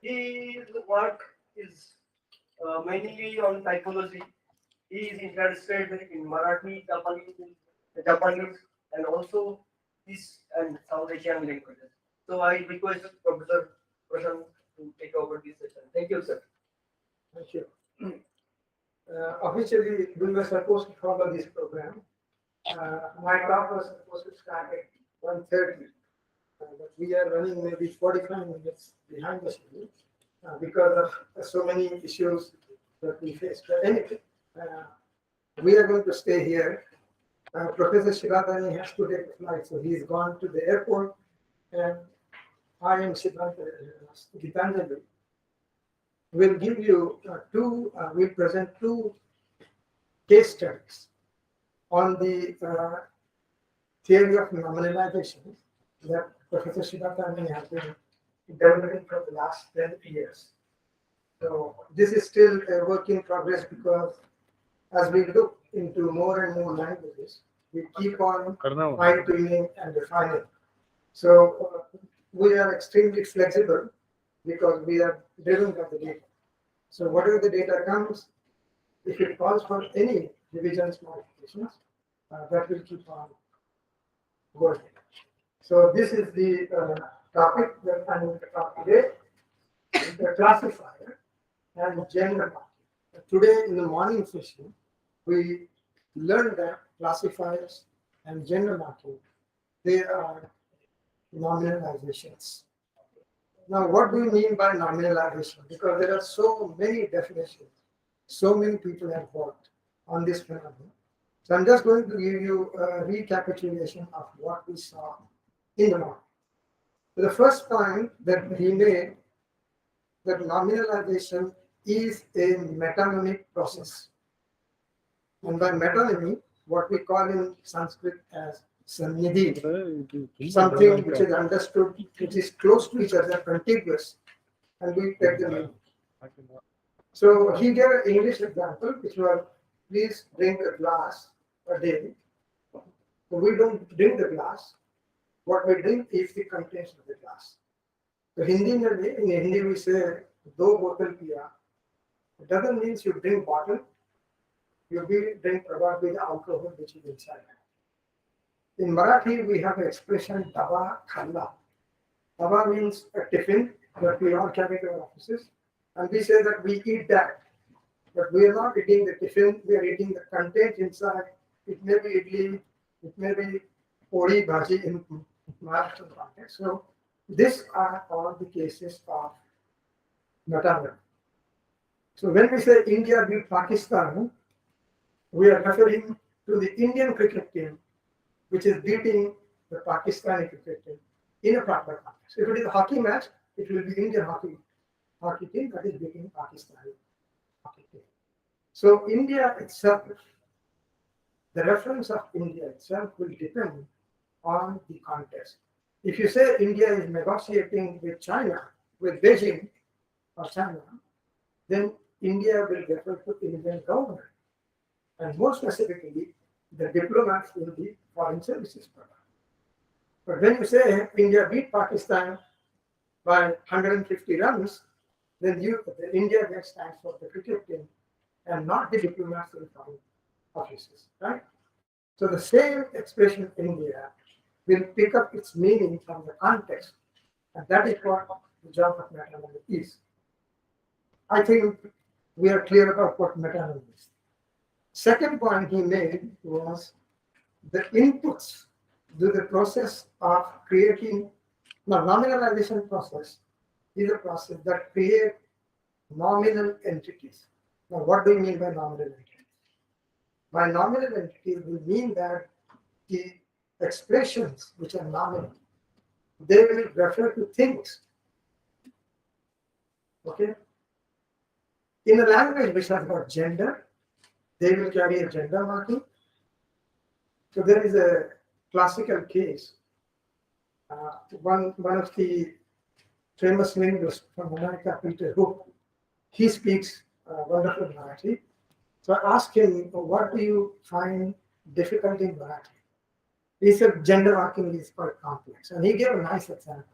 His work is mainly on typology. He is interested in Marathi, Japanese, and also this and South Asian languages. So I request Professor Prashant to take over this session. Thank you, sir. Thank you. Officially, we were supposed to follow this program. My talk was supposed to start at 1:30, but we are running maybe 45 minutes behind the schedule because of so many issues that we face. But anyway, uh, we are going to stay here. Professor Shiradani has to take a flight, so he's gone to the airport, and I am Siddhanta Gitanjali. We'll give you we'll present two case studies on the theory of nominalization that Professor Shivatani has been developing for the last 10 years. So this is still a work in progress because as we look into more and more languages, we keep on fine-tuning and refining. So we are extremely flexible because we are driven by the data. So whatever the data comes, if it calls for any revisions, modifications, that will keep on going. So this is the topic that I'm going to talk today, the classifier and gender marking. Today in the morning session, we learned that classifiers and gender marking, they are nominalizations. Now, what do we mean by nominalization? Because there are so many definitions, so many people have worked on this phenomenon. So I'm just going to give you a recapitulation of what we saw in the morning. The first point that he made, that nominalization is a metonymic process. And by metonymy, what we call in Sanskrit as samnidhi, something which is understood, which is close to each other, contiguous, and we take the meaning. So he gave an English example, which was, please drink a glass a day. So we don't drink the glass. What we drink is the contents of the glass. So in Hindi we say, do bottle piya. It doesn't mean you drink bottle. You drink probably the alcohol which is inside. In Marathi, we have an expression daba khalla. Daba means a tiffin that we all carry to our offices. And we say that we eat that. But we are not eating the tiffin, we are eating the content inside. It may be idli, it may be pori bhaji in Maharashtrian context. So these are all the cases of metonymy. So when we say India beat Pakistan, we are referring to the Indian cricket team, which is beating the Pakistani cricket team in a proper context. If it is a hockey match, it will be Indian hockey team that is beating Pakistani hockey team. So India itself, the reference of India itself will depend on the context. If you say India is negotiating with China, with Beijing or China, then India will refer to the Indian government. And more specifically, the diplomats in the foreign services program. But when you say India beat Pakistan by 150 runs, then India gets stands for the cricket team and not the diplomats in foreign offices, right? So the same expression India will pick up its meaning from the context, and that is what the job of metonymy is. I think we are clear about what metonymy is. Second point he made was the inputs to the process of creating. Now, nominalization process is a process that creates nominal entities. Now, what do you mean by nominal entities? By nominal entities, we mean that the expressions which are nominal, they will refer to things. Okay? In a language which has got gender, they will carry a gender marking. So there is a classical case. One of the famous linguists from America, Peter Hook, he speaks wonderful Marathi. So I asked him, what do you find difficult in Marathi? He said gender marking is quite complex. And he gave a nice example.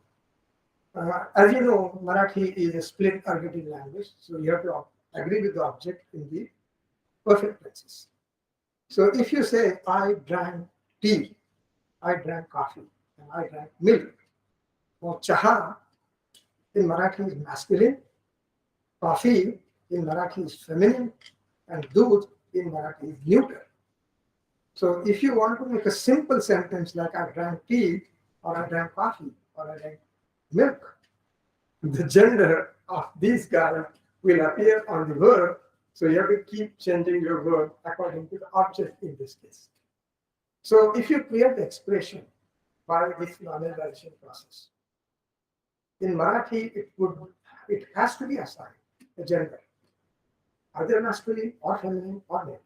As you know, Marathi is a split arbitrative language, so you have to agree with the object in the perfect tenses. So if you say, I drank tea, I drank coffee, and I drank milk. Now, chaha in Marathi is masculine, coffee in Marathi is feminine, and doodh in Marathi is neuter. So if you want to make a simple sentence like I drank tea, or I drank coffee, or I drank milk, the gender of these guys will appear on the verb. So you have to keep changing your verb according to the object in this case. So if you create the expression by this nominalization process, in Marathi it has to be assigned a gender, either masculine or feminine or neuter.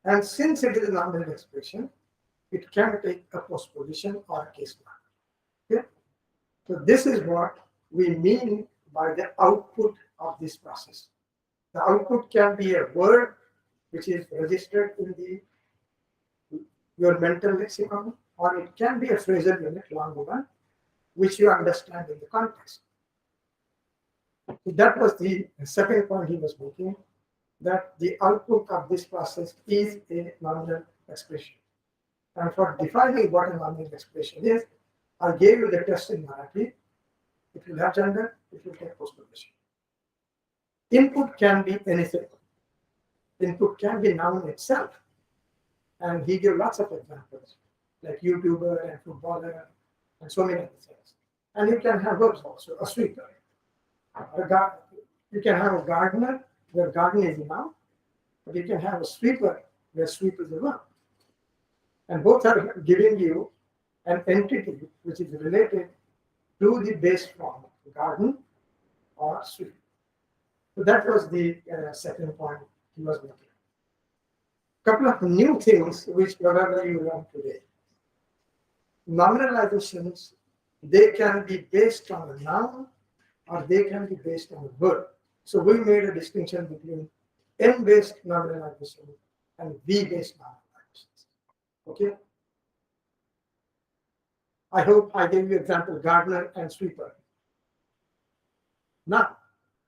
And since it is a nominal expression, it can take a postposition or a case mark. Okay? So this is what we mean by the output of this process. The output can be a word which is registered in your mental lexicon, or it can be a phrasal unit, long one, which you understand in the context. So that was the second point he was making, that the output of this process is a nominal expression. And for defining what a nominal expression is, I gave you the test in Marathi. It will have gender, it will take postposition. Input can be anything. Input can be noun itself. And he gave lots of examples, like YouTuber and footballer, and so many other things. And you can have verbs also, a sweeper. You can have a gardener, where garden is a noun, but you can have a sweeper, where sweep is a verb. And both are giving you an entity which is related to the base form, garden or sweep. So that was the second point he was making. Couple of new things which probably you learned today. Nominalizations, they can be based on a noun or they can be based on a verb. So we made a distinction between N-based nominalization and V-based nominalizations. Okay? I hope I gave you example, gardener and sweeper. Now,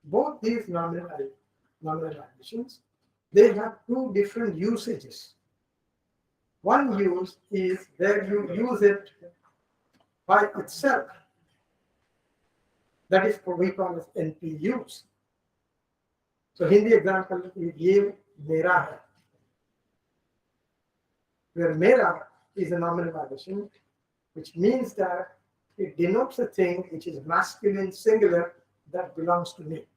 both these nominalizations, they have two different usages. One use is where you use it by itself. That is what we call as NPUs. So in the example, we gave mera hai, where mera is a nominalization, which means that it denotes a thing which is masculine singular that belongs to me.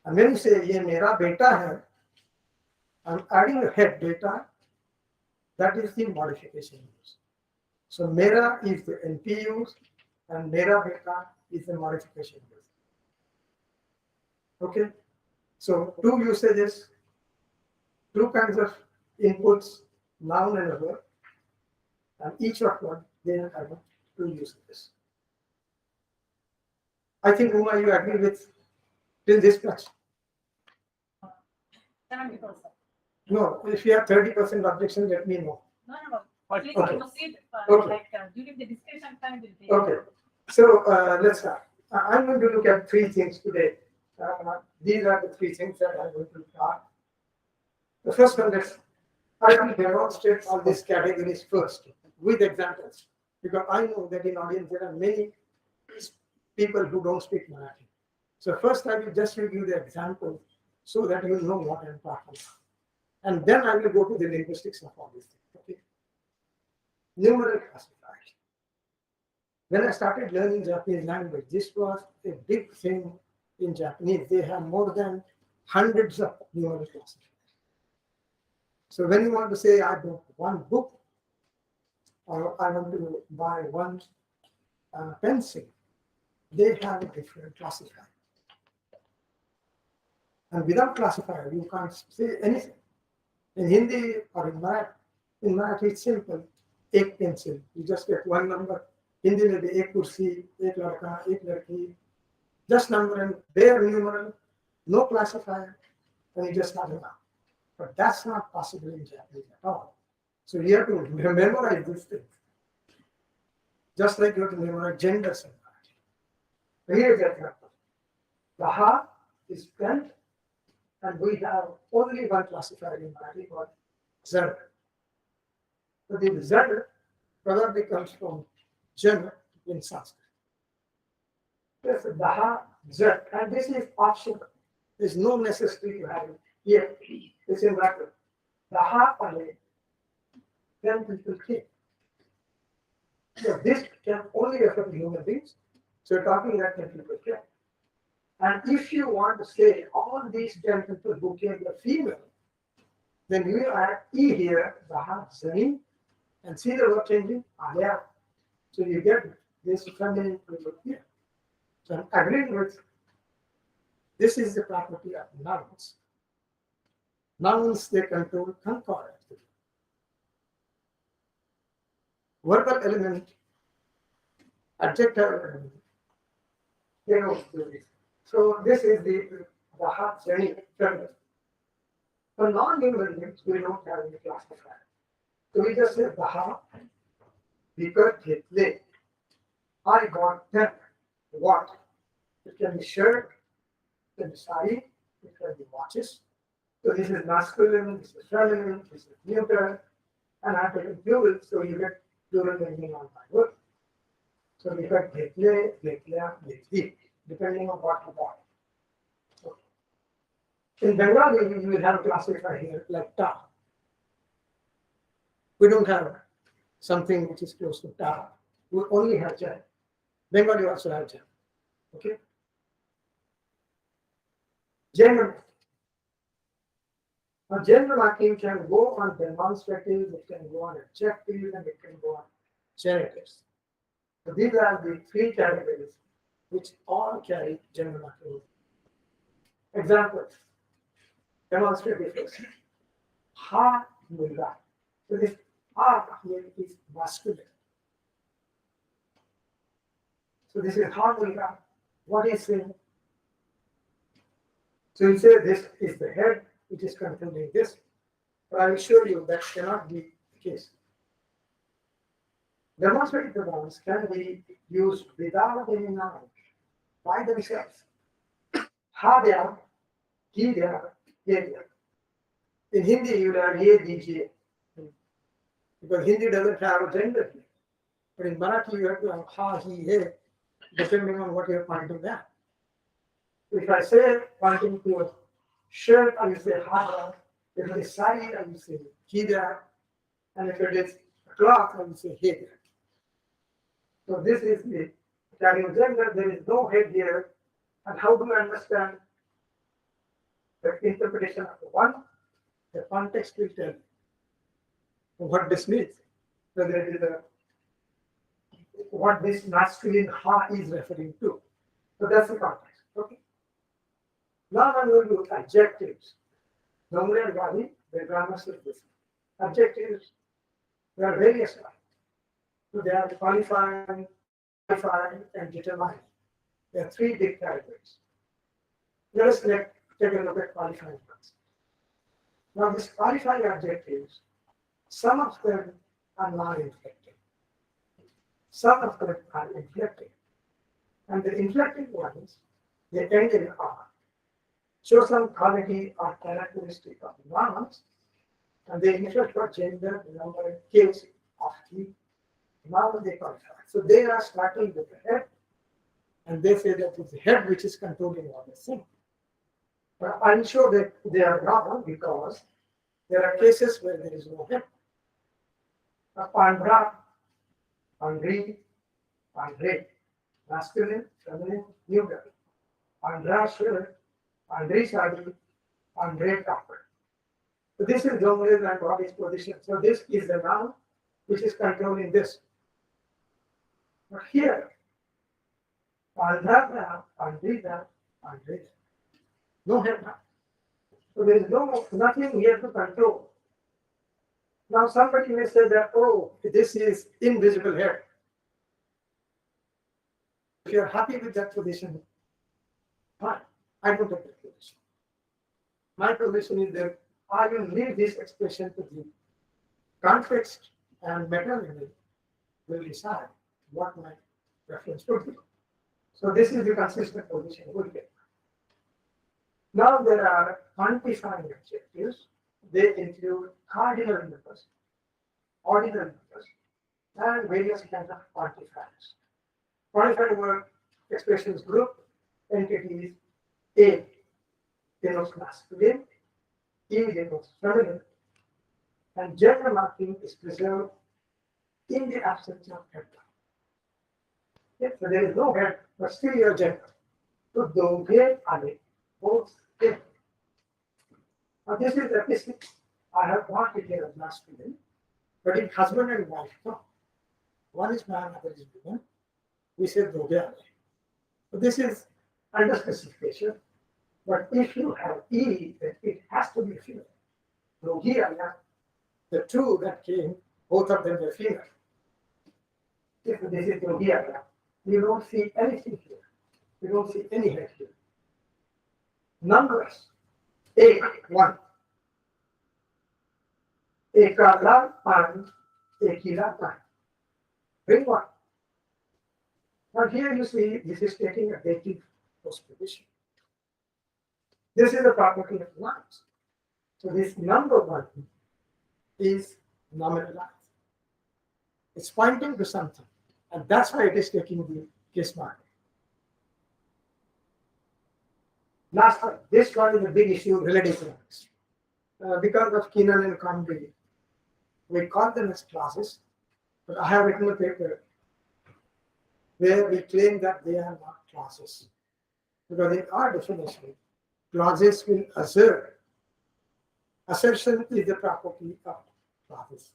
And when you say ye mera beta hai, I'm adding a head beta, that is the modification use. So mera is the NP use and mera beta is the modification use. Okay, so two usages, two kinds of inputs, noun and a verb, and each of them they have two usages. I think Uma, you agree with till this much? 70%. No, if you have 30% objection, let me know. No. Please Okay. proceed. Okay. Like during the discussion time, we'll take. Okay, so let's start. I'm going to look at three things today. These are the three things that I'm going to start. The first one is I will demonstrate all these categories first with examples, because I know that in audience there are many people who don't speak Marathi. So first I will just give you the example so that you know what I'm talking about. And then I will go to the linguistics of all these things. Okay. Numeral classifiers. When I started learning Japanese language, this was a big thing in Japanese. They have more than hundreds of numeral classifiers. So when you want to say, I bought one book, or I want to buy one pencil, they have a different classifier. And without classifier, you can't say anything. In Hindi or in Marathi, it's simple. Ek pencil, you just get one number. Hindi may be ek kursi, ek ladka, ek ladki. Just number and bare numeral, no classifier, and you just have it out. But that's not possible in Japanese at all. So you have to memorize these things. Just like you have to memorize genders in Marathi. Here is the example. The ha is plant, and we have only one classifier in Marathi called zar. So the zar probably comes from German in Sanskrit. Yes, the ha, zar, and this is optional. There's no necessity to have it here. It's in record. The ha only, then people came. So this can only refer to human beings. So we're talking that 10 people came. And if you want to say all these 10 people who came were female, then you add E here, Zaha, Zani, and see the word changing? Aya. So you get this feminine people here. So I'm agreeing with this is the property of nouns. Nouns, they control concord. Verbal element, adjective element, they don't do this. So this is the heart journey. For non-human beings, we don't have any classifier. So we just say the heart, because they, I got them. What? It can be shirt, it can be sari, it can be watches. So this is masculine, this is feminine, this is neuter, and I have to plural, so you get plural meaning on my word. So we got Gekle, Gekla, Gekli, depending on what you want. In Bengali, you will have a classifier here like ta. We don't have something which is close to ta. We only have jai. Bengali also have jai. Okay? Gender. Now, gender marking can go on demonstrative, it can go on adjective, and it can go on generatives. So these are the three categories which all carry gender marking. Examples. Demonstrative first. Ha mulga. So this ha here is masculine. So this is ha mulga. What is saying? So you say this is the head, which is controlling this. But I will show you that cannot be the case. Demonstrative pronouns can be used without any noun by themselves. Ha there, he there, he there. In Hindi, you will have ye, dj. Because Hindi doesn't have a gender here. But in Marathi, you have to have ha, he, he, depending on what you're pointing at. If I say pointing to a shirt, I will say ha. If it is sari, I will say he there. And if it is a cloth, I will say he there. So this is the carrying gender. There is no head here. And how do we understand the interpretation of the one? The context will tell you what this means. Whether it is what this masculine ha is referring to. So that's the context. Okay. Now I'm going to do adjectives. Normally, the grammar says this. Adjectives, there are various types. So they are qualifying, and determining. There are three big categories. Let us take a look at qualifying first. Now, these qualifying adjectives, some of them are non-inflecting. Some of them are inflecting. And the inflecting ones, they end in R. Show some quality or characteristic of nouns, and they inflect for gender, number, case of the noun they qualify. So they are starting with the head, and they say that it's the head which is controlling all the thing. But I'm sure that they are wrong because there are cases where there is no head. Pandra, Pandri, Pandre, masculine, feminine, neuter. Pandra shirt, Pandri sari, Pandre copper. So this is dominant and body's position. So this is the noun which is controlling this. But here, Pandra, Pandri, Pandre. No head now. So there is nothing here to control. Now somebody may say that, oh, this is invisible head. If you are happy with that position, fine. I don't have that position. My position is that I will leave this expression to the context and metonymy will decide what my reference would be. So this is the consistent position would get. Now there are quantifying adjectives. They include cardinal numbers, ordinal numbers, and various kinds of quantifiers. Quantifier word expressions group entities. A denotes masculine, E denotes feminine, and gender marking is preserved in the absence of head. Yes, so there is no head, but still your gender. So दोघे आले, both came. Now this is epistemic. I have not it here as masculine, but in husband and wife, no. One is man, other is woman. We say दोघे आले. So this is under specification. But if you have E, then it has to be female. दोघी आल्या, the two that came, both of them were female. If this is दोघी आल्या, you don't see anything here. You don't see any head here. Numbers. A, 1. Ekala pan, ekila pan. Bring 1. Now here you see this is taking a dative postposition. This is the property of lines. So this number 1 is nominalized. It's pointing to something. And that's why it is taking the case mark. Last one, this one is a big issue related to this. Because of Keenan and Conway, we call them as classes, but I have written a paper where we claim that they are not classes. Because in our definition, clauses will assert. Assertion is the property of clauses.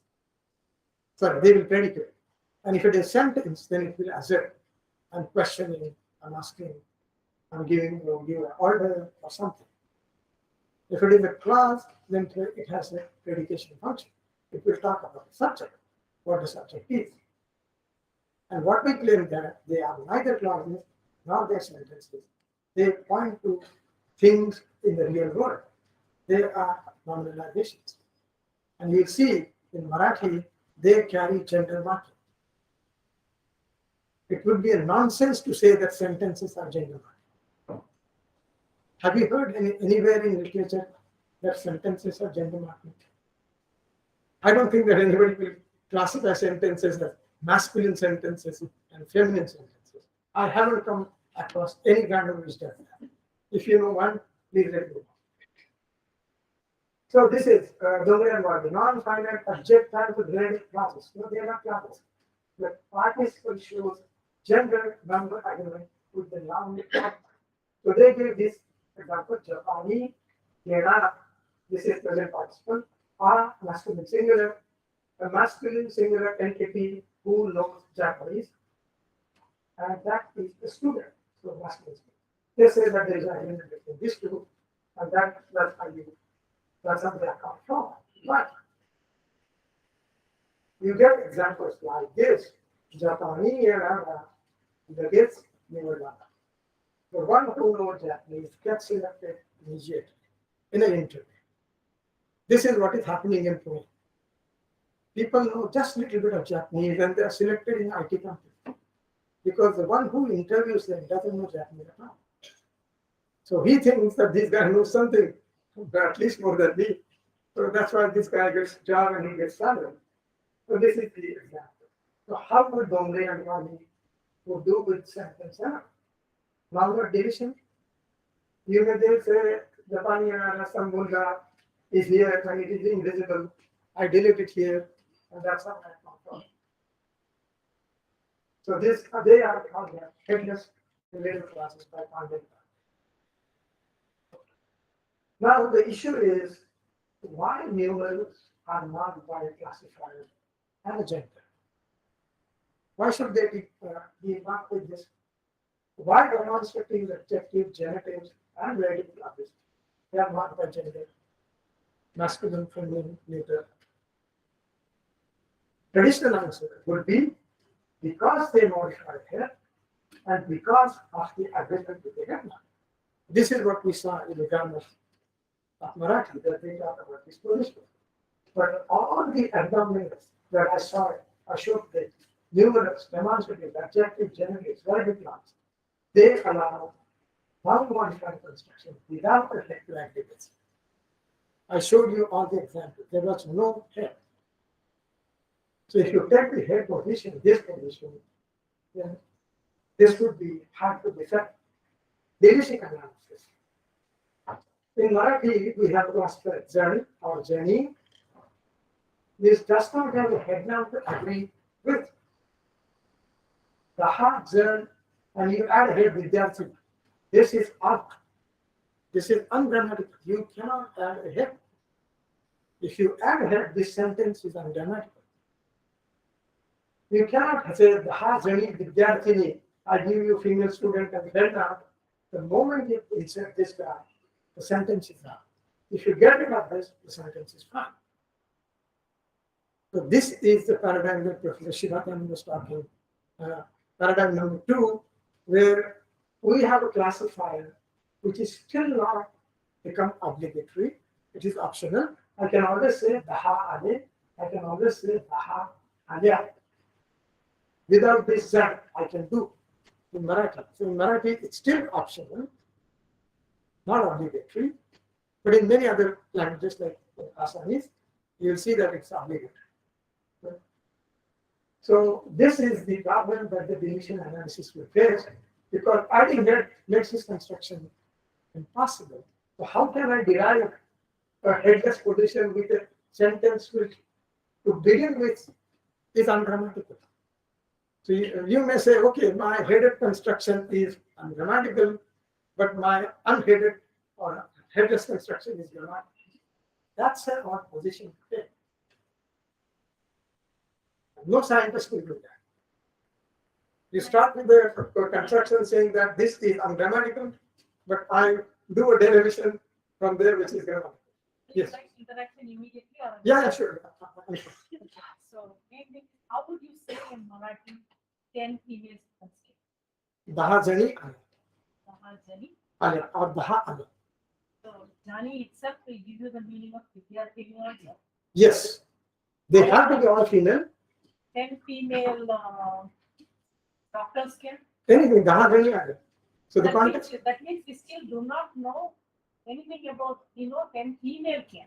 So they will predicate. And if it is sentence, then it will assert. I'm questioning, I'm asking, I'm giving you an order or something. If it is a clause, then it has a predication function. It will talk about the subject, what the subject is. And what we claim that they are neither clauses nor their sentences. They point to things in the real world. They are nominalizations. And you'll see in Marathi, they carry gender marking. It would be a nonsense to say that sentences are gender marking. Have you heard anywhere in literature that sentences are gender marking? I don't think that anybody will classify sentences as masculine sentences and feminine sentences. I haven't come across any kind of wisdom. If you know one, please let me know. So this is the non-finite adjective with related classes. No, they are not classes. The participle shows gender number agreement with the noun. So they give this example, Japani, Yena, this is present participle, are masculine singular, a masculine singular entity who knows Japanese, and that is the student. So masculine. They say that there is an agreement between these two, and that's how you. That's how they come from. But you get examples like this. Japani the gets never done. The one who knows Japanese gets selected immediately in an interview. This is what is happening in Pune. People know just a little bit of Japanese and they are selected in IT company. Because the one who interviews them doesn't know Japanese at all. So he thinks that this guy knows something, but at least more than me. So that's why this guy gets job and he gets salary. So this is the example. So how would Bombay and Wani would do with sentence? Number division. You may say Japani and Sambulga is here and it is invisible. I delete it here, and that's how I come from. So this they are called headless related classes by content. Now the issue is why numerals are not by classifiers and a gender. Why should they be marked with this? Why demonstrative, adjective, genitives, and relative classes? They are marked by gender, masculine, feminine, neuter. Traditional answer would be because they modify here and because of the agreement with the grammar. This is what we saw in the grammar of Marathi, that they talk about this position. But all the abdominals that I saw, I showed that numerous, demonstrative, adjective, generative, verb clause, they allow non-modified construction without the head to activities. I showed you all the examples. There was no head. So if you take the head position, then this would be hard to defend. Basic analysis. In Marathi, we have classified Jan or Jani. This does not have a head noun to agree with. Daha, Jan, and you add a head Vidyarthi. This is odd. This is ungrammatical. You cannot add a head. If you add a head, this sentence is ungrammatical. You cannot say Daha, Jani, Vidyarthini. I give you female student and head noun. The moment you insert this guy, the sentence is wrong. If you get rid of this, the sentence is fine. So this is the paradigm that Professor Shivatan was talking. Paradigm number 2, where we have a classifier which is still not become obligatory. It is optional. I can always say Daha Ale. I can always say Daha Alya. Without this Z, I can do in Marathi. So in Marathi, it's still optional, not obligatory. But in many other languages like Assamese, you'll see that it's obligatory. So this is the problem that the deletion analysis will face, because adding head makes this construction impossible. So how can I derive a headless position with a sentence which, to begin with, is ungrammatical? So you may say, okay, my headed construction is ungrammatical, but my unheaded or headless construction is grammatical. That's an odd position to take. No scientist will do that. You start with the construction saying that this is ungrammatical, but I do a derivation from there which is grammatical. Yes. Interaction immediately or? Yeah, sure. So, maybe, how would you say in Marathi 10 females constitute? Daha Jani Daha Jani. Alya or Daha Alya. So, Jani itself will give you the meaning of Vidyarthini also. Yes. They have to be all female. 10 female doctors can. Anything, Daha Jani Alya. So the context. That means we still do not know anything about, 10 female can.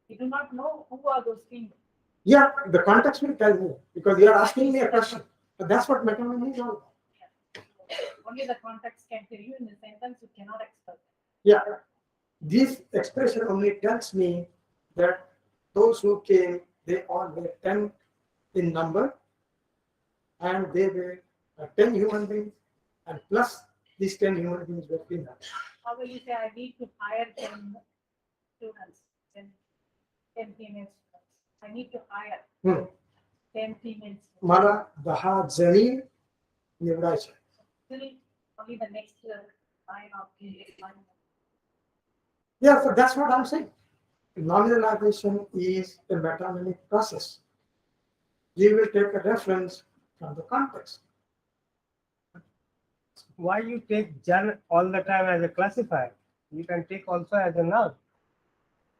We do not know who are those females. Yeah, the context will tell me, because you are asking me a question. But that's what metonymy is all about. Yeah. Only the context can tell you in the sentence, you cannot express. Yeah, this expression only tells me that those who came, they all were 10 in number, and they were 10 human beings, and plus these 10 human beings were female. How will you say I need to hire 10 students, 10 female students? I need to hire 10 female students. Mara Daha Jani Nivraja. Still only the next line of the line. Yeah, so that's what I'm saying. Nominalization is a metonymic process. You will take a reference from the context. Why you take Jan all the time as a classifier? You can take also as a noun.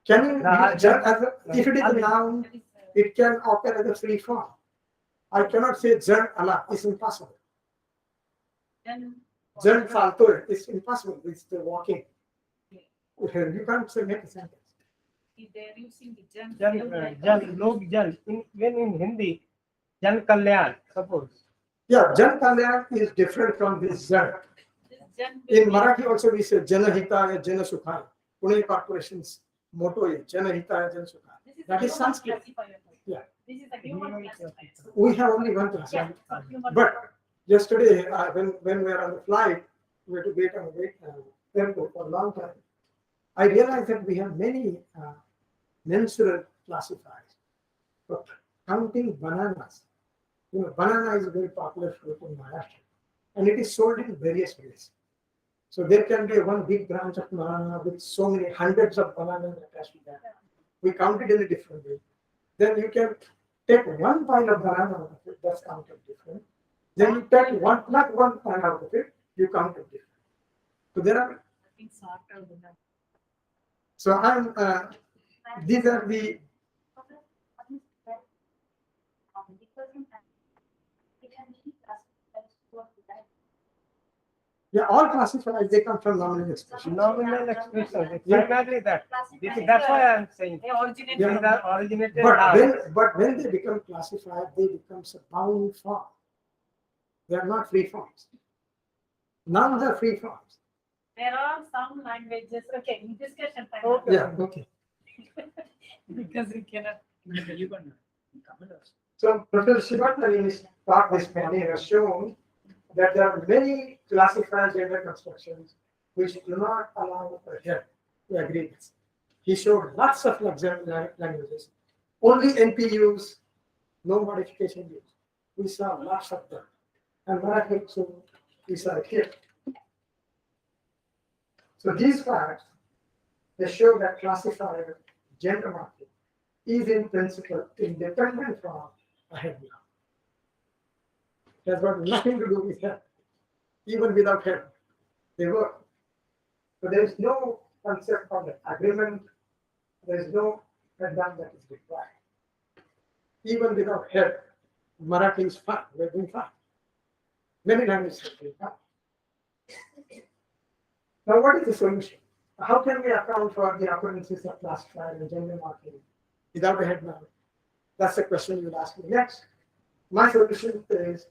Can you use Jan as a, if it is a noun, That is, it can occur as a free form. I cannot say Jan Allah, it's impossible. then Jan Faltur, it's impossible, it's the walking. You can't say make a sentence. if they are using the Jan, Jan, log Jan. When in Hindi, Jan Kalyan, suppose. Yeah, Jan Kalyan is different from this Jan. this Jan In Marathi also we say Jana Hitaya, Jana Sukhaya. Pune Corporation's motto is Jana Hitaya, Jana Sukhaya. This is That a is human Sanskrit. classifier. Yeah. This is a human classifier. We have only one class. Yeah, for human. But yesterday, when we were on the flight, we had to wait on the airport for a long time. I realized that we have many mensural classifiers. But counting bananas, banana is a very popular fruit in Maharashtra, and it is sold in various ways. So there can be one big branch of banana with so many hundreds of bananas attached to that. We count it in a different way. Then you can take one pile of banana out of it, that's counted different. Then you take not one pile out of it, you count it different. So there are. So these are the. Yeah, all classifiers, they come from nominal expression. Nominal expressions, it's Yeah. primarily that. That's why I'm saying. They originate Yeah. These from are originated But nouns. when they become classified, they become a bound form. They are not free forms. Nouns are free forms. There are some languages, okay, in discussion time. Okay. Yeah, okay. Because we cannot. So Professor Shibata in his talk this morning has shown that there are many classified gender constructions which do not allow a head to agree with. He showed lots of languages, only NPUs, no modification used. We saw lots of them. And Marathi, so we saw it here. So these facts, they show that classifier gender marking is in principle independent from a head noun. It has got nothing to do with head, even without head. They work. So there is no concept of the agreement. There is no head noun that is required. Even without head, Marathi is fine. We're doing fine. Many languages are doing fine. Now, what is the solution? How can we account for the occurrences of classifier and gender marking without a head noun? That's the question you'll ask me next. My solution is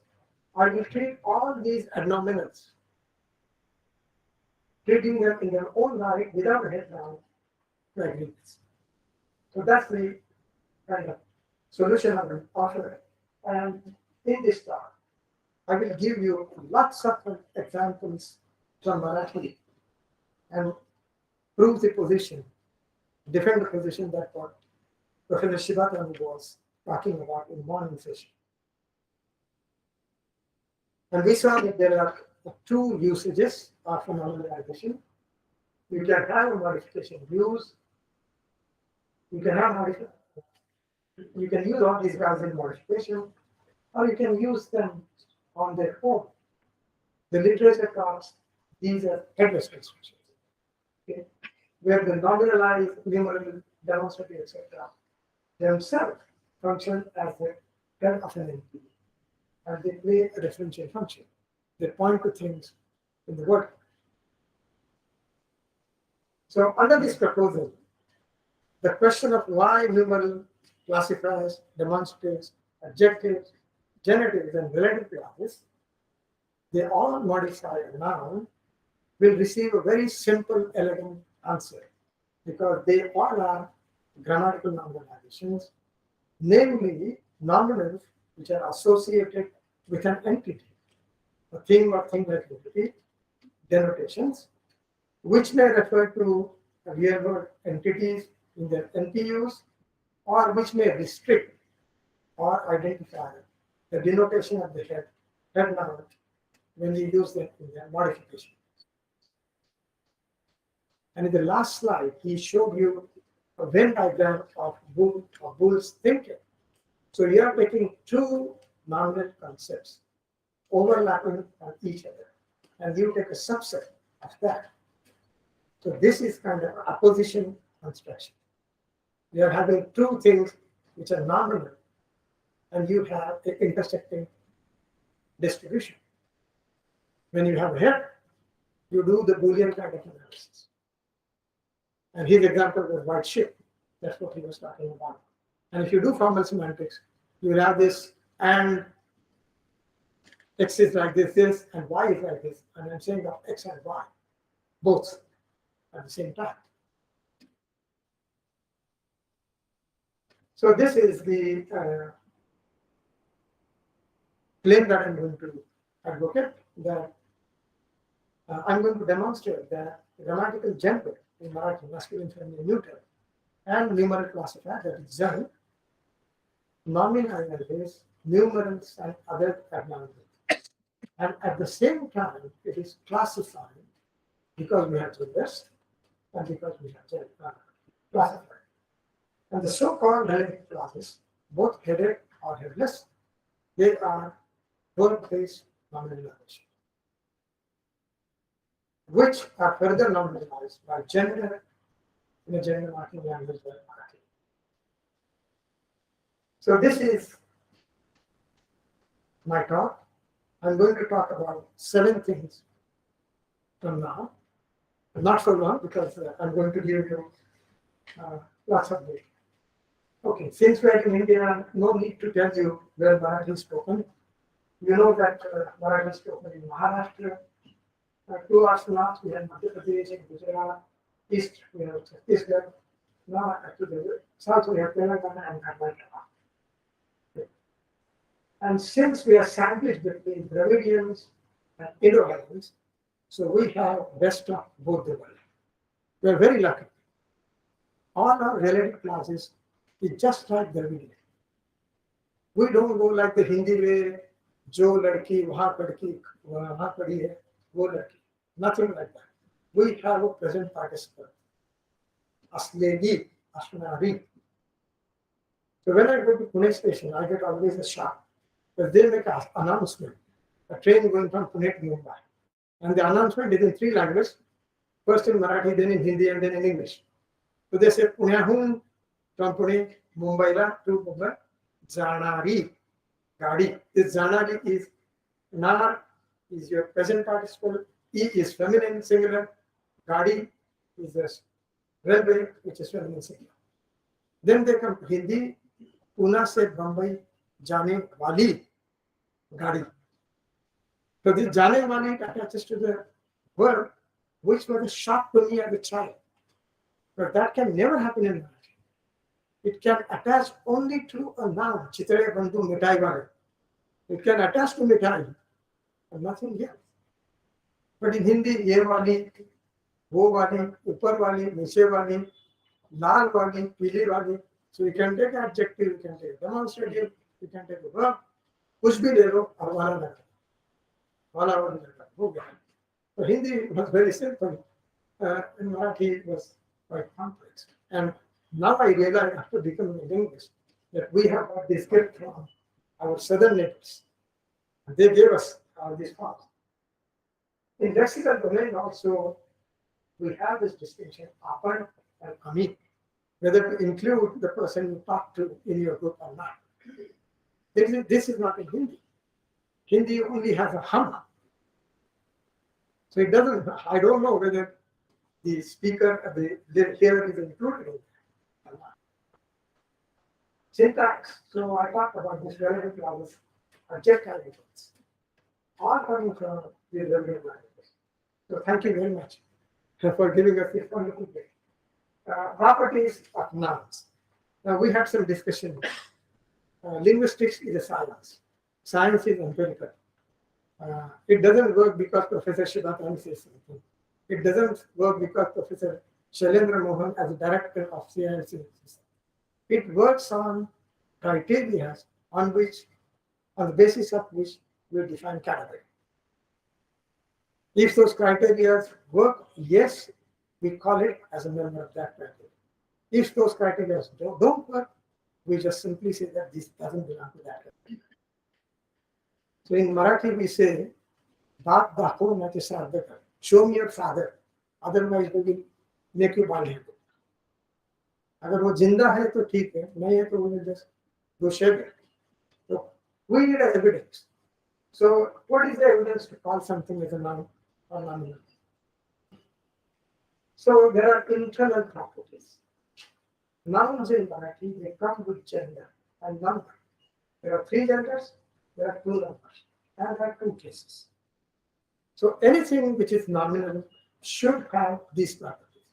I will treat all these abnorminals, treating them in their own right without a head noun like this. So that's the kind of solution I will offer. And in this talk, I will give you lots of examples from Marathi and prove the position, defend the position that what Professor Shibata was talking about in morning session. And we saw that there are two usages of nominalization. You can have a modification use. You can have modification. You can use all these guys in modification, or you can use them on their own. The literature calls these are headless constructions. Okay? Where the nominalized, numeral, demonstrative, etc. themselves function as the head of an entity. And they play a differential function. They point to things in the world. So under this proposal, the question of why numeral classifiers, demonstratives, adjectives, genitives, and relative clauses, they all modify a noun, will receive a very simple, elegant answer because they all are grammatical nominalizations, namely nominals which are associated with an entity, a thing or thing like entity, denotations, which may refer to real world entities in their NPUs, or which may restrict or identify the denotation of the head noun when we use them in their modification. And in the last slide, he showed you a Venn diagram of Boole's thinking. So you are taking two nominal concepts overlapping on each other, and you take a subset of that. So this is kind of opposition construction. You are having two things which are nominal, and you have an intersecting distribution. When you have a head, you do the Boolean kind of analysis. And his example was white ship. That's what he was talking about. And if you do formal semantics, you will have this and x is like this, and y is like this. And I'm saying of x and y, both at the same time. So this is the claim that I'm going to advocate, that I'm going to demonstrate that grammatical gender in Marathi, masculine, feminine, neuter, and numeral classifier, that is Zen, nominalizes numerals and other abnormalities. And at the same time, it is classified because we have genders and because we have classified. And the so-called relative classes, both headed or headless, they are word-based nominalization, which are further nominalized by gender in a gender marking language like Marathi. So this is my talk. I'm going to talk about 7 things from now. Not so long because I'm going to give you lots of data. Okay, since we're in India, no need to tell you where Marathi is spoken. You know that Marathi is spoken in Maharashtra. 2 hours north, we have Madhya Pradesh and Gujarat. East, we have Chhattisgarh. Now, to the south, we have Telangana and Karnataka. Okay. And since we are sandwiched between Dravidians and Indo-Aryans, so we have best of both the world. We are very lucky. All our relative classes is just like Dravidian. We don't go like the Hindi way, जो लड़की वहाँ पढ़ी है वो लड़की. Nothing like that. We have a present participle. Aslevi, Ashnari. So when I go to Pune station, I get always a shock. Because they make an announcement. A train going from Pune to Mumbai. And the announcement is in 3 languages. First in Marathi, then in Hindi, and then in English. So they say Punyahun from Pune, Mumbai to Mumbai, Janari, Gadi. This Janari is Na is your present participle, E is feminine singular, Gadi is the railway, which is feminine singular. Then they come to Hindi, Pune se Mumbai, Jane Wali, Gadi. So this Jane Wali attaches to the verb, which was a shock to me as a child. But that can never happen in Marathi. It can attach only to a noun, Chitare Bandhu Mitai Wale. It can attach to Mitai, but nothing else. But in Hindi, Ye Wali, Wo Wali, Upar Wali, Niche Wali, Lal Wali, Pili Wali. So you can take adjective, you can take demonstrative, you can take a verb, kuch bhi le lo, aur wala lagta. Wala wala lagta. Ho gaya. So Hindi was very simple. In Marathi it was quite complex. And now I realize after becoming a linguist that we have got this gift from our southern neighbors. They gave us all these forms. In lexical domain also, we have this distinction, apan and ami, whether to include the person you talk to in your group or not. This is not in Hindi. Hindi only has a hum. So it doesn't, I don't know whether the speaker, the hearer is included in that or not. Syntax. So I talked about this relative clauses, object arguments, all coming from the relative language. So thank you very much for giving us this wonderful day. Properties of nouns. Now we had some discussion. Linguistics is a science. Science is empirical. It doesn't work because Professor Shivatani says something. It doesn't work because Professor Shailendra Mohan as a director of CIRC. It works on criteria on the basis of which we define category. If those criteria work, yes, we call it as a member of that category. If those criteria don't work, we just simply say that this doesn't belong to that category. So in Marathi we say, "Baat dakhvo na ke saath dekho." Show me your father, otherwise we will make you bald headed. अगर वो जिंदा है तो ठीक है, नहीं है तो we will just go shave it. So we need evidence. So what is the evidence to call something as a noun or nominal? So there are internal properties. Nouns in Marathi, they come with gender and number. There are 3 genders, there are 2 numbers, and there are 2 cases. So anything which is nominal should have these properties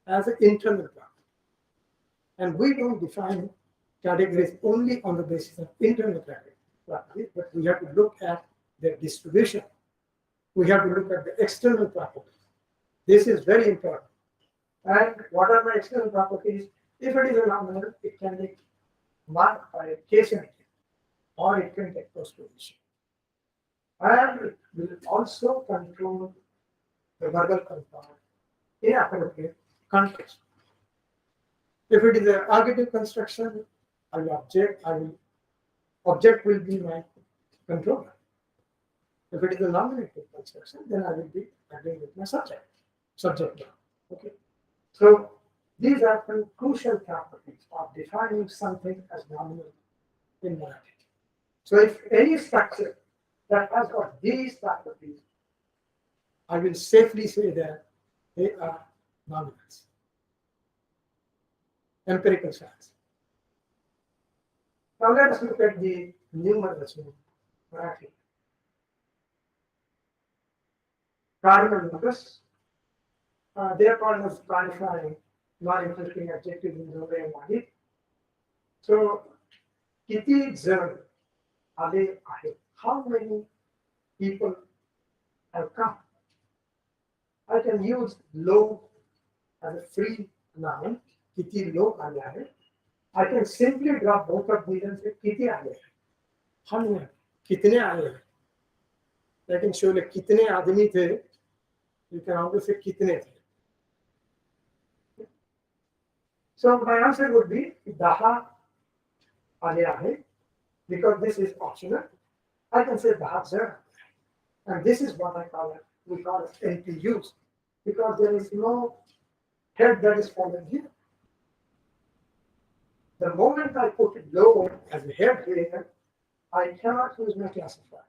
as an internal property. And we don't define categories only on the basis of internal properties, but we have to look at their distribution. We have to look at the external properties. This is very important. And what are the external properties? If it is a nominal, it can be marked by a case entry, or it can take postposition. And it will also control the verbal compound in appropriate context. If it is an arbitrary construction, object will be my controller. If it is a nominative construction, then I will be agreeing with my subject. Okay. So these are some crucial properties of defining something as nominal in Marathi. So if any structure that has got these properties, I will safely say that they are nominals. Empirical science. Now let us look at the numerals in Marathi. Cardinal numbers. They are called as qualifying non-inflecting adjectives in the way of So, किती जण आले आहेत? How many people have come? I can use low as a free noun. किती लोग आले आहेत? I can simply drop both of these and say किती आले हैं? How many? कितने आए हैं? I can show like कितने आदमी थे. You can also say कितने थे. So my answer would be 10 आले आहेत. Because this is optional, I can say 10 जण. And this is what we call it NPUs, because there is no head that is followed here. The moment I put it low as a head here, I cannot use my classifier.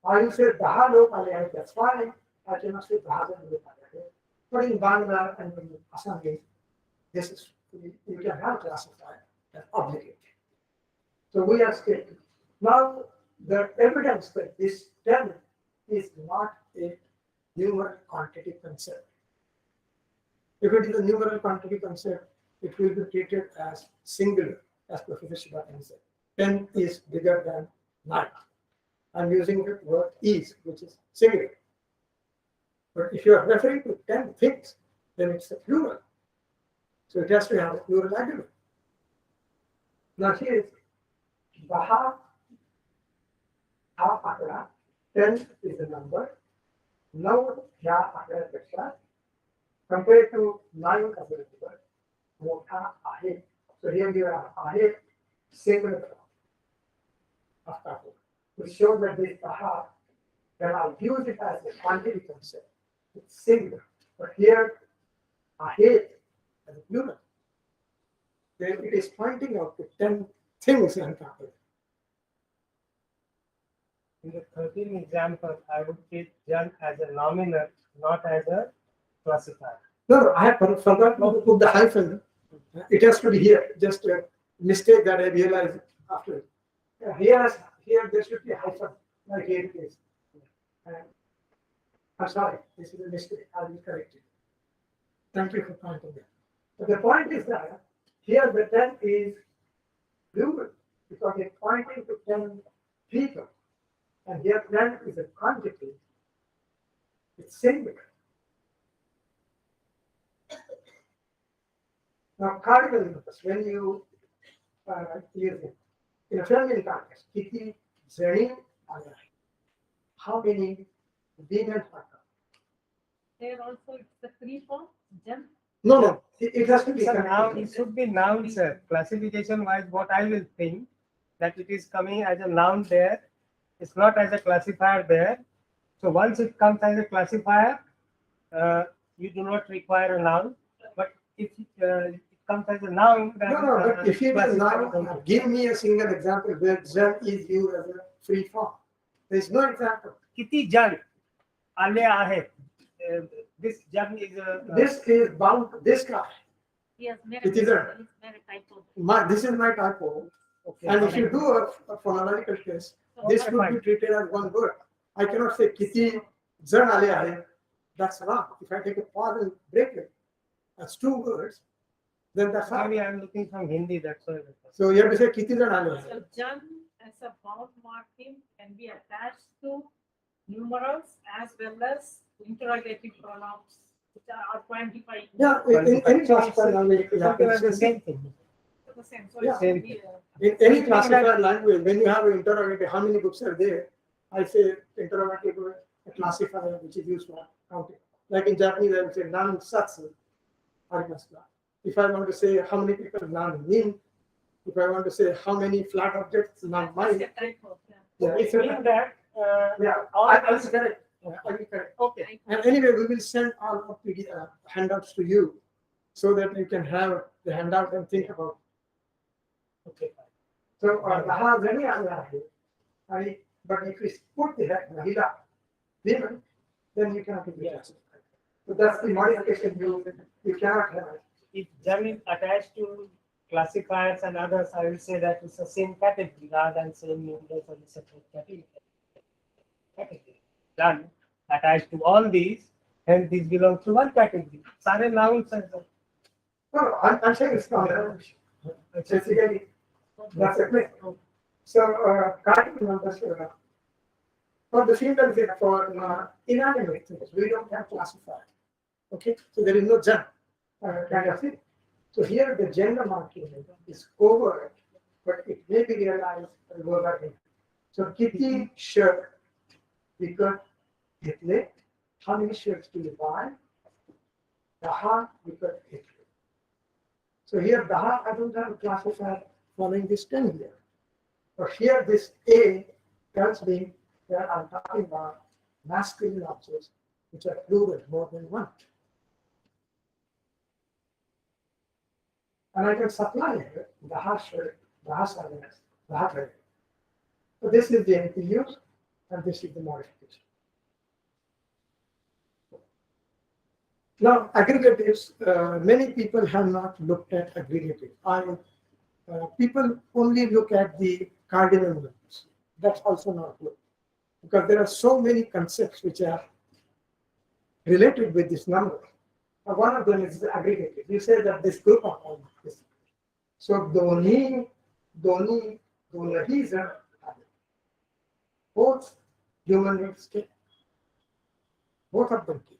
I will say 10 log aale hai, that's fine. I cannot say 10 log aale hai. But in Bangla and in Assamese, this is you can have classifier that's obligated. So we are strict. Now the evidence that this term is not a numeral quantity concept. If it is a numeral quantity concept, it will be treated as singular, as Professor Shibakan said. 10 is bigger than 9. I'm using the word is, which is singular. But if you are referring to 10 things, then it's a plural. So it has to have a plural argument. Now here is Baha, Akra, 10 is the number. Now, Ya Akra Peksha, compared to 9 as a number, Motha Ahe. So here you have Ahe, singular form of Kapoor. To show that this Baha, when I use it as a quantity concept, it's singular. But here, Ahe as a plural. Then it is pointing out to 10 things in Kapoor. In the 13th example, I would take Jan as a nominal, not as a classifier. No, I have forgotten to put the hyphen. It has to be here. Just a mistake that I realized after. Here there should be a hyphen, like here it is. I'm sorry, this is a mistake. I will correct it. Thank you for pointing that. But the point is that here the 10 is plural because it's pointing to 10 people. And here 10 is a quantity. It's singular. Now, cardinal numbers, when you use it in a feminine context, kiti, zani, how many women are? There also it's the free form, Jan. No, it has to be. Sir, now it should be noun, sir. Classification wise, what I will think that it is coming as a noun there. It's not as a classifier there. So once it comes as a classifier, you do not require a noun. But if it comes as a noun, then No, but if you will classifier now give me a single example where Jan is used as a free form. There is no example. Kiti jan ale ahe. This jan is a. This is bound to this guy. He has made It is a- he's made a typo. This is my typo. Okay. And if you do a phonological test, this would be treated as one word. I cannot say kiti jan ale aaye. That's wrong. If I take a pause and break it, that's 2 words, then that's wrong. Maybe I'm looking from Hindi, that's why. So you have to say kiti jan ale aaye. So Jan as a bound marking can be attached to numerals as well as interrogative pronouns which are quantified. Yeah, in any classified language, it Something like the happens. same thing. The same. So Yeah. it should be, In any classified language, when you have an interrogative, how many books are there? I say interrogative, a classifier which is used for counting. Like in Japanese, I would say nan satsu arimasu. If I want to say how many people nan nin, if I want to say how many flat objects nan that's mine, a typo. Yeah. yeah, It means that yeah, all I will correct. I will correct. okay. And anyway, we will send all of the handouts to you so that you can have the handout and think about. Okay. So, Raha Zani Alahi, But if you put the head Mahila, women, then you cannot be classified. So that's the modification you cannot have. If Jan is attached to classifiers and others, I will say that it's the same category rather than saying numbers are a separate category. Jan attached to all these, and these belong to one category. Sare nouns are the- No, I'm saying it's not. It's basically that's a place. So, cardinal numbers for the same thing for inanimate things, we don't have classified. Okay, so there is no gen kind of thing. So here the gender marking is covert, but it may be realized overlapping. So kitty shirt, because it how many shirts do you buy? Daha, because it. So here Daha, I don't have a classifier following this 10 here. But here this A tells me that I'm talking about masculine objects which are plural, more than one. And I can supply it, the hasher, the hasanas, the hatter. So this is the NPUs and this is the modification. Now, aggregatives, many people have not looked at aggregative. People only look at the cardinal numbers. That's also not good because there are so many concepts which are related with this number. One of them is the aggregative. You say that this group of all this. So Doni, Donahis are both human beings came. Both of them came.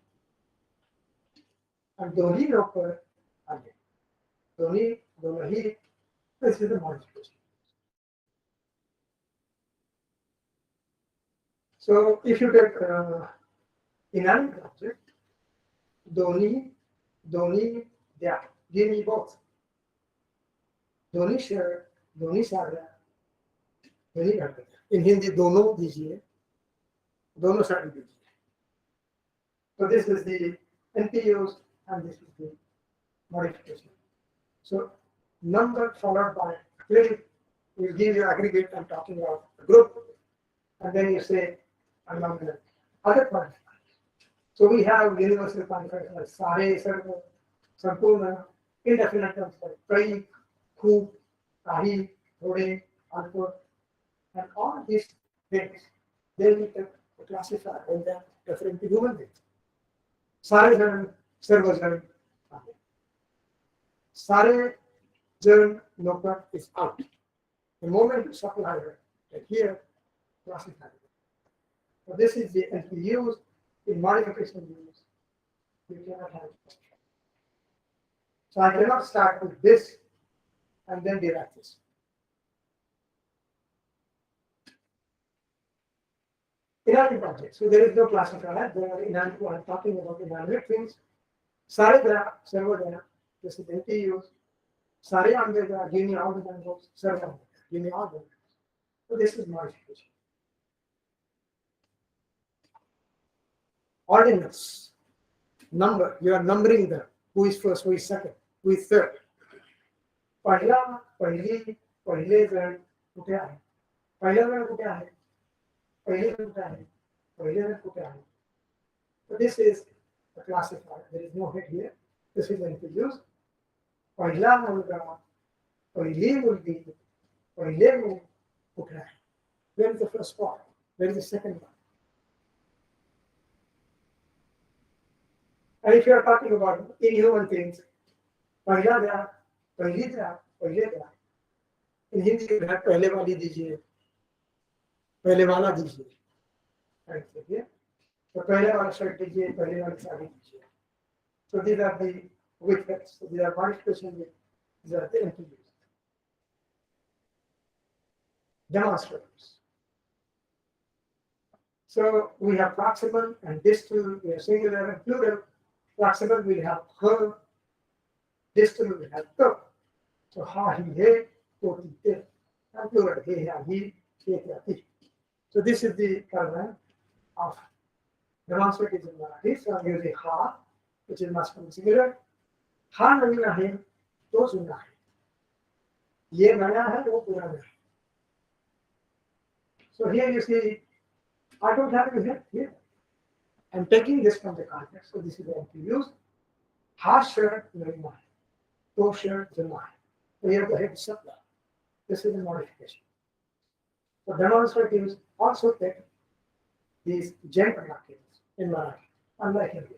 And Doni Roper again. Donahi, this is the modification. So if you take inanimate object, Doni, yeah, give me both. Doni share, Doni सारा, Doni करते हैं. In Hindi दोनों दीजिए, दोनों साड़ी दीजिए. So this is the NPUs and this is the modification. So number followed by query will give you aggregate. I'm talking about a group, and then you say along the other part. So we have universal quantifiers like Sare, Sarva, Sampurna, indefinite terms like Prai, Khu, Kahi, Rode, Alpur, and all these things, they will classify when they are referring to human beings. Sare Jaran, Sarva Jaran, Sare Jaran Loka is out. The moment you supply it, like here, classify it. So this is the NPUs. In modification units, you cannot have it. So I cannot start with this and then derive this. Inanimate objects. So there is no classifier. There are inanimate. I'm talking about inanimate things. Sare there, servo there. This is NPUs. Sare under there. Give me all the numbers. Servo. Give me all the numbers. So this is modification. Ordinals, number, you are numbering them. Who is first, who is second, who is third. पहला, पहली, पहले गण कुठे आहे? पहिला गण कुठे आहे? पहिले गण कुठे आहे? पहिले गण कुठे आहे? So this is the classifier. There is no head here. This is going to use. पहिला मुलगा, पहिली मुलगी, पहिले मुल कुठे आहे? Where is the first part? Where is the second one? And if you are talking about inhuman things, पहला द्या, पहली द्या, पहले द्या. In Hindi you have पहले वाली दीजिए, पहले वाला दीजिए. Right here. So पहले वाला शर्ट दीजिए, पहले वाली साड़ी दीजिए. So these are the widgets. So these are modification widgets. These are the NPUs. Demonstrators. So we have proximal and distal, we have singular and plural. Proximal will have her, distal will have the. So ha, he, he, to, he, and plural, he, he, he. So this is the paradigm of demonstrative in Marathi. So I'm using ha, which is masculine singular. Ha nahi hai, to sunna hai. Ye naya hai, wo purana hai. So here you see, I don't have it here. I'm taking this from the context. So this is the NPUs. Harsher, Nirmai. Kosher, Janai. We have the head supply. This is the modification. So demonstratives also take these gender markings in Marathi, unlike Hindi.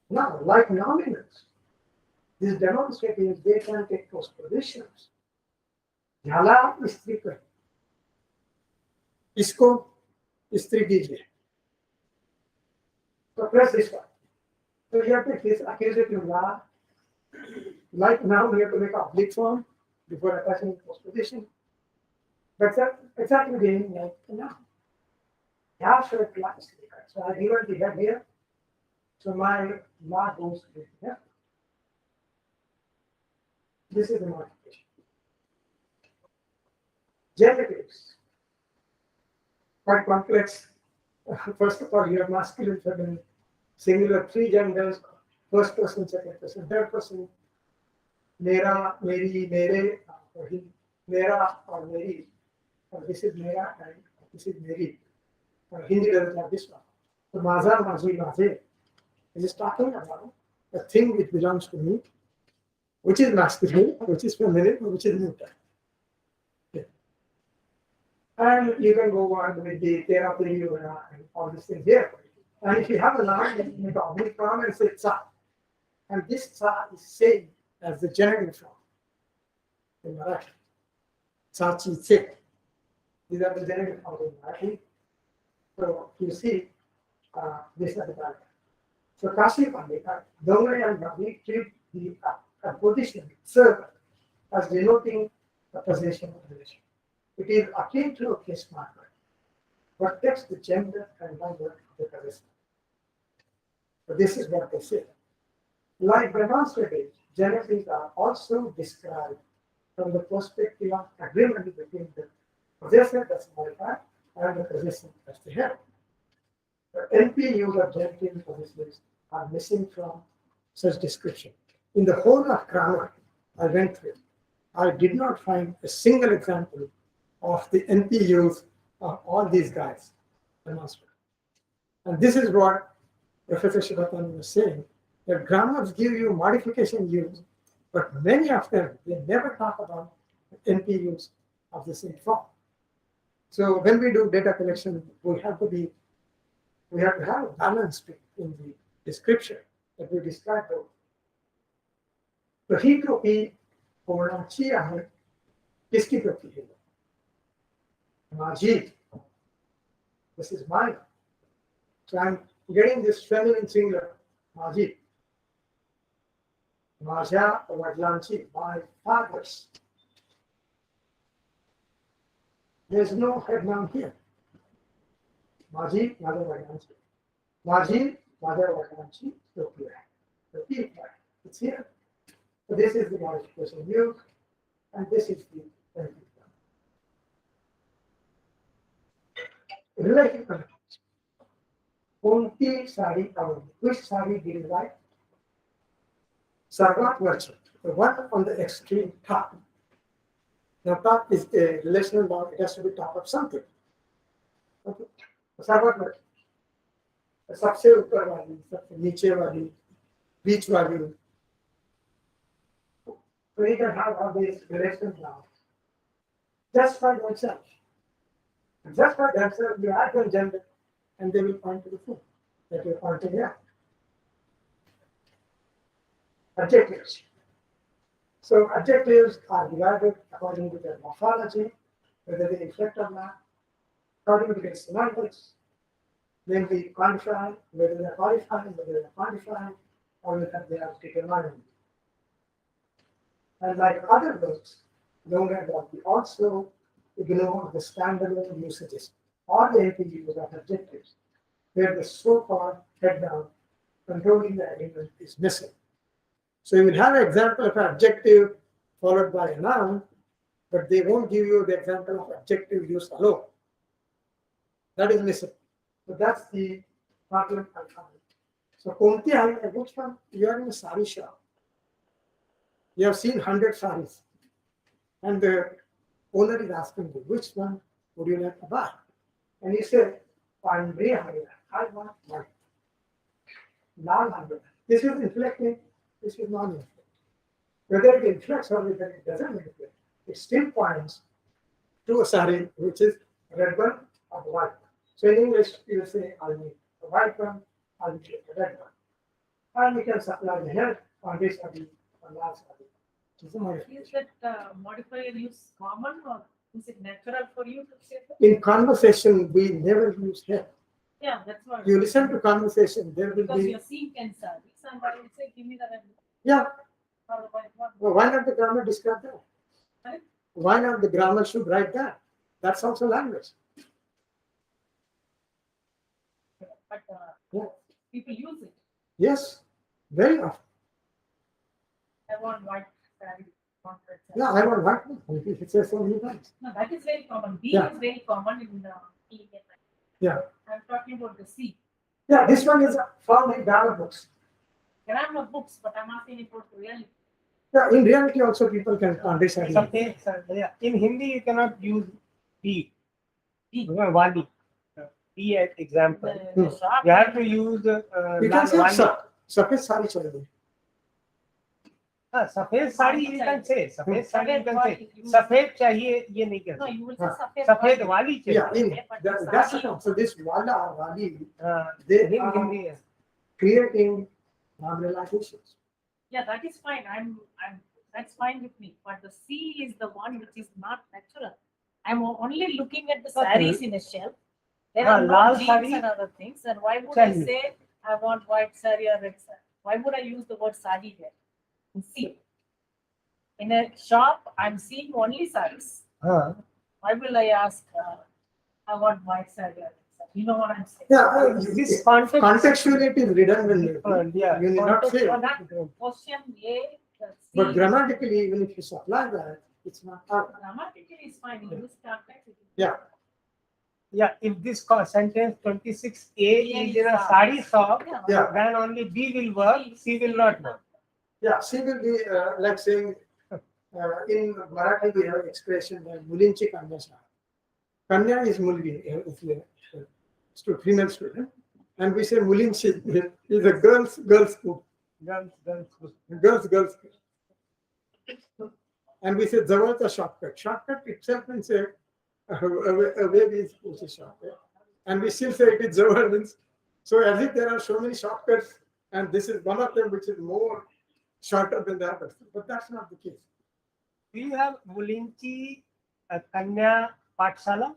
Now, like nominals, these demonstratives, they can take postpositions. ह्याला स्त्री कर, इसको स्त्री कीजिए. So press this one. So you have to take this accusative la. Like now, we have to make a oblique form before attaching postposition. But that's exactly the same like now. Yeah, so it lies. So I given the head here. So my la goes here. This is the modification. Genetics. Quite complex. First of all, you have masculine, feminine, singular, three genders, first person, second person, third person. Mera, meri, mere, or he, mera or meri. Or this is mera and this is meri. Or Hindi doesn't have this one. So maza, mazi, maze. It is talking about a thing which belongs to me, which is masculine, which is feminine, which is neuter. Okay. And you can go on with the therapy and all these things here. And if you have a noun, you make an oblique form and say tsa. And this tsa is same as the genitive form in Marathi. Tsa, chi, tse. These are the genitive forms in Marathi. So you see, this is the pattern. So Kashi Pandita, Dongre and Ravi treat the position servant as denoting the possession of the relation. It is akin to a case marker, but takes the gender and number of the possessor. So this is what they say. Like demonstrative, genetics are also described from the perspective of agreement between the possessor that's modified and the possessor that's the head. The NPUs of genitive possessors are missing from such description. In the whole of grammar I went through, I did not find a single example of the NPUs of all these guys demonstrated. And this is what Professor Shivatan was saying, that grammars give you modification use, but many of them, they never talk about NPUs of the same form. So when we do data collection, we have to have a balance in the description that we describe those. तो ही टोपी होना चाहिए किसकी टोपी है माझी. This is mine. So I'm getting this feminine singular माझी. माझ्या वडिलांची, my father's. There's no head noun here. माझी माझ्या वडिलांची. माझी माझ्या वडिलांची टोपी आहे. टोपी आहे. It's here. So this is the modification used, and this is the relative connections. कोणती साडी आवडली? Which saree did you like? सर्वात वरची, the one on the extreme top. Now top is a relational noun, it has to be top of something. Okay. सर्वात वरची. सबसे ऊपर वाली, सबसे नीचे वाली, बीच वाली. So you can have all these relations now. Just by themselves. Just by themselves, you add them gender, and they will point to the thing that you're pointing at. Adjectives. So adjectives are divided according to their morphology, whether they reflect or not, according to their semantics, then we quantify whether they're qualifying, whether they're quantifying, or whether they are determining. And like other words, we also ignore the standalone usages or the APUs of adjectives, where the so-called head noun controlling the element is missing. So you will have an example of an adjective followed by a noun, but they won't give you the example of adjective use alone. That is missing. So that's the problem I found. So konti hai, which one? You are in a sari shop. You have seen 100 saris, and the owner is asking you, which one would you like to buy? And you say, I'm very hungry. I want one. Non-hungry. This is inflecting, this is non-inflecting. Whether it inflects or whether it doesn't inflect, it still points to a sari which is red one or white. So in English, you will say, I'll need a white one, I'll need a red one. And we can supply the hair on this sari, on that sari. This is a modification. Is that modifier use common or is it natural for you to say that? In conversation, we never use hair. Yeah, that's what. You listen to conversation, there will Because be, you're seeing 10 sarees and I will say, give me the red yeah, or the white one. well, why not the grammar describe that? Right? Why not the grammar should write that? That's also language. But Yeah. people use it. Yes, very often. I want white saree. Want red saree. Yeah, I want white one. It says so many times. No, that is very common. B Yeah. is very common in the Indian language. Yeah. I'm talking about the C. Yeah, this one is found in grammar books. There are no books, but I'm asking about reality. Yeah, in reality also people can understand. Something, yeah. In Hindi, you cannot use B. B. Wali. B as example. The shop. You have to use You can say Wali. सफेद साड़ी चाहिए. सफेद sari you can say. सफेद sari you can say. Safed सफेद चाहिए ये नहीं No, कहते. you will say Huh. safed. सफेद white. वाली Yeah, चाहिए. in, that's the term. So this wala, wali, they are Hindi. creating nominalizations. Yeah, that is fine. That's fine with me. But the C is the one which is not natural. I'm only looking at the Okay. sarees in a shelf. There Ah, are no lal jeans saree. and other things. And why would I Saree. say I want white saree or red saree? Why would I use the word saree there? In C. In a shop, I'm seeing only sarees. हाँ. Why will I ask, I want white saree or red saree? You know what I'm saying? Yeah, This context. contextually it is redundant. Yeah. You need not say. So that question A, the C, But grammatically, even if you supply that, it's not out. grammatically is fine. In this context, it is Yeah. Yeah, if this sentence 26A is in a sari shop, Yeah. then only B will work, C will not work. Yeah, she will be like saying, in Marathi we have expression mulinchi kanya sa. Kanya is mulgi, female student, and we say mulinchi is a girls school, Girls. girls school. And we say zawalcha shortcut. Shortcut itself means a way is also shortcut. And we still say it is zawal means, so as if there are so many shortcuts, and this is one of them which is more shorter than the others. But that's not the case. Do you have Mulinchi Kanya Pathshala?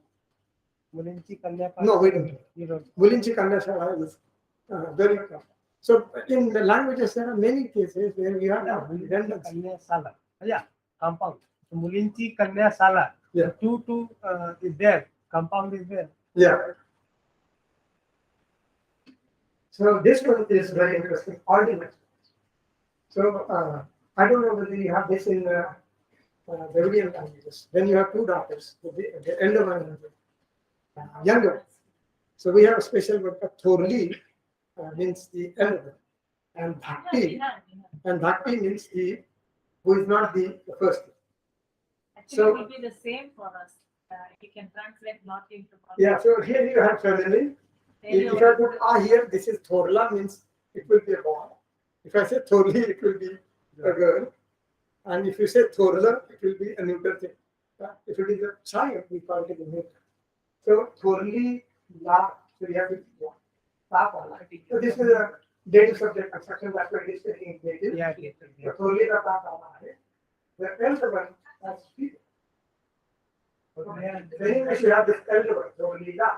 Mulinchi Kanya Pathshala? No, we don't. You don't. Mulinchi kanya shala is very common. So in the languages, there are many cases where we have Mulinchi redundancy. Kanya Sala. Yeah, compound. So Mulinchi Kanya Sala. Yeah. Two is there. Compound is there. Yeah. So this one is very interesting. Ordinance. So I don't know whether you have this in the Dravidian languages. When you have two daughters, the elder one and the younger one. So we have a special word for Thorli, means the elder one, and Bhakti means the who is not the first. Actually, So- it will be the same for us. You can translate not into. Yeah. So here you have family. If I put ah here, this is Thorla means it will be a boy. If I say Thorli, it will be a girl. And if you say Thorla, it will be a neuter thing. If it is a child, we call it a neuter. So Thorli la, so we have to la pala. So this is a dative subject construction. That's why it is taking dative. Yeah. So Thorli la pala. The elder one has people. Then English you have this elder one, Thorli la.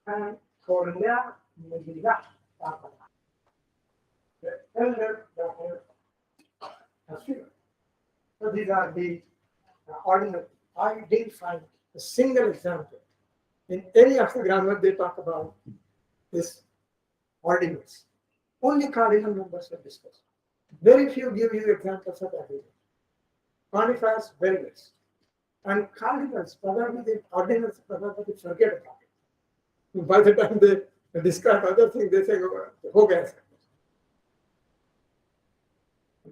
And Thorlia Megila. The elder daughter has fever. So these are the ordinary. I didn't find a single example in any of the grammar they talk about this ordinance. Only cardinal numbers are discussed. Very few give you examples of everything. Quantifiers, very less. And cardinals, probably the ordinals, probably forget about it. By the time they describe other things, they say, oh, guys.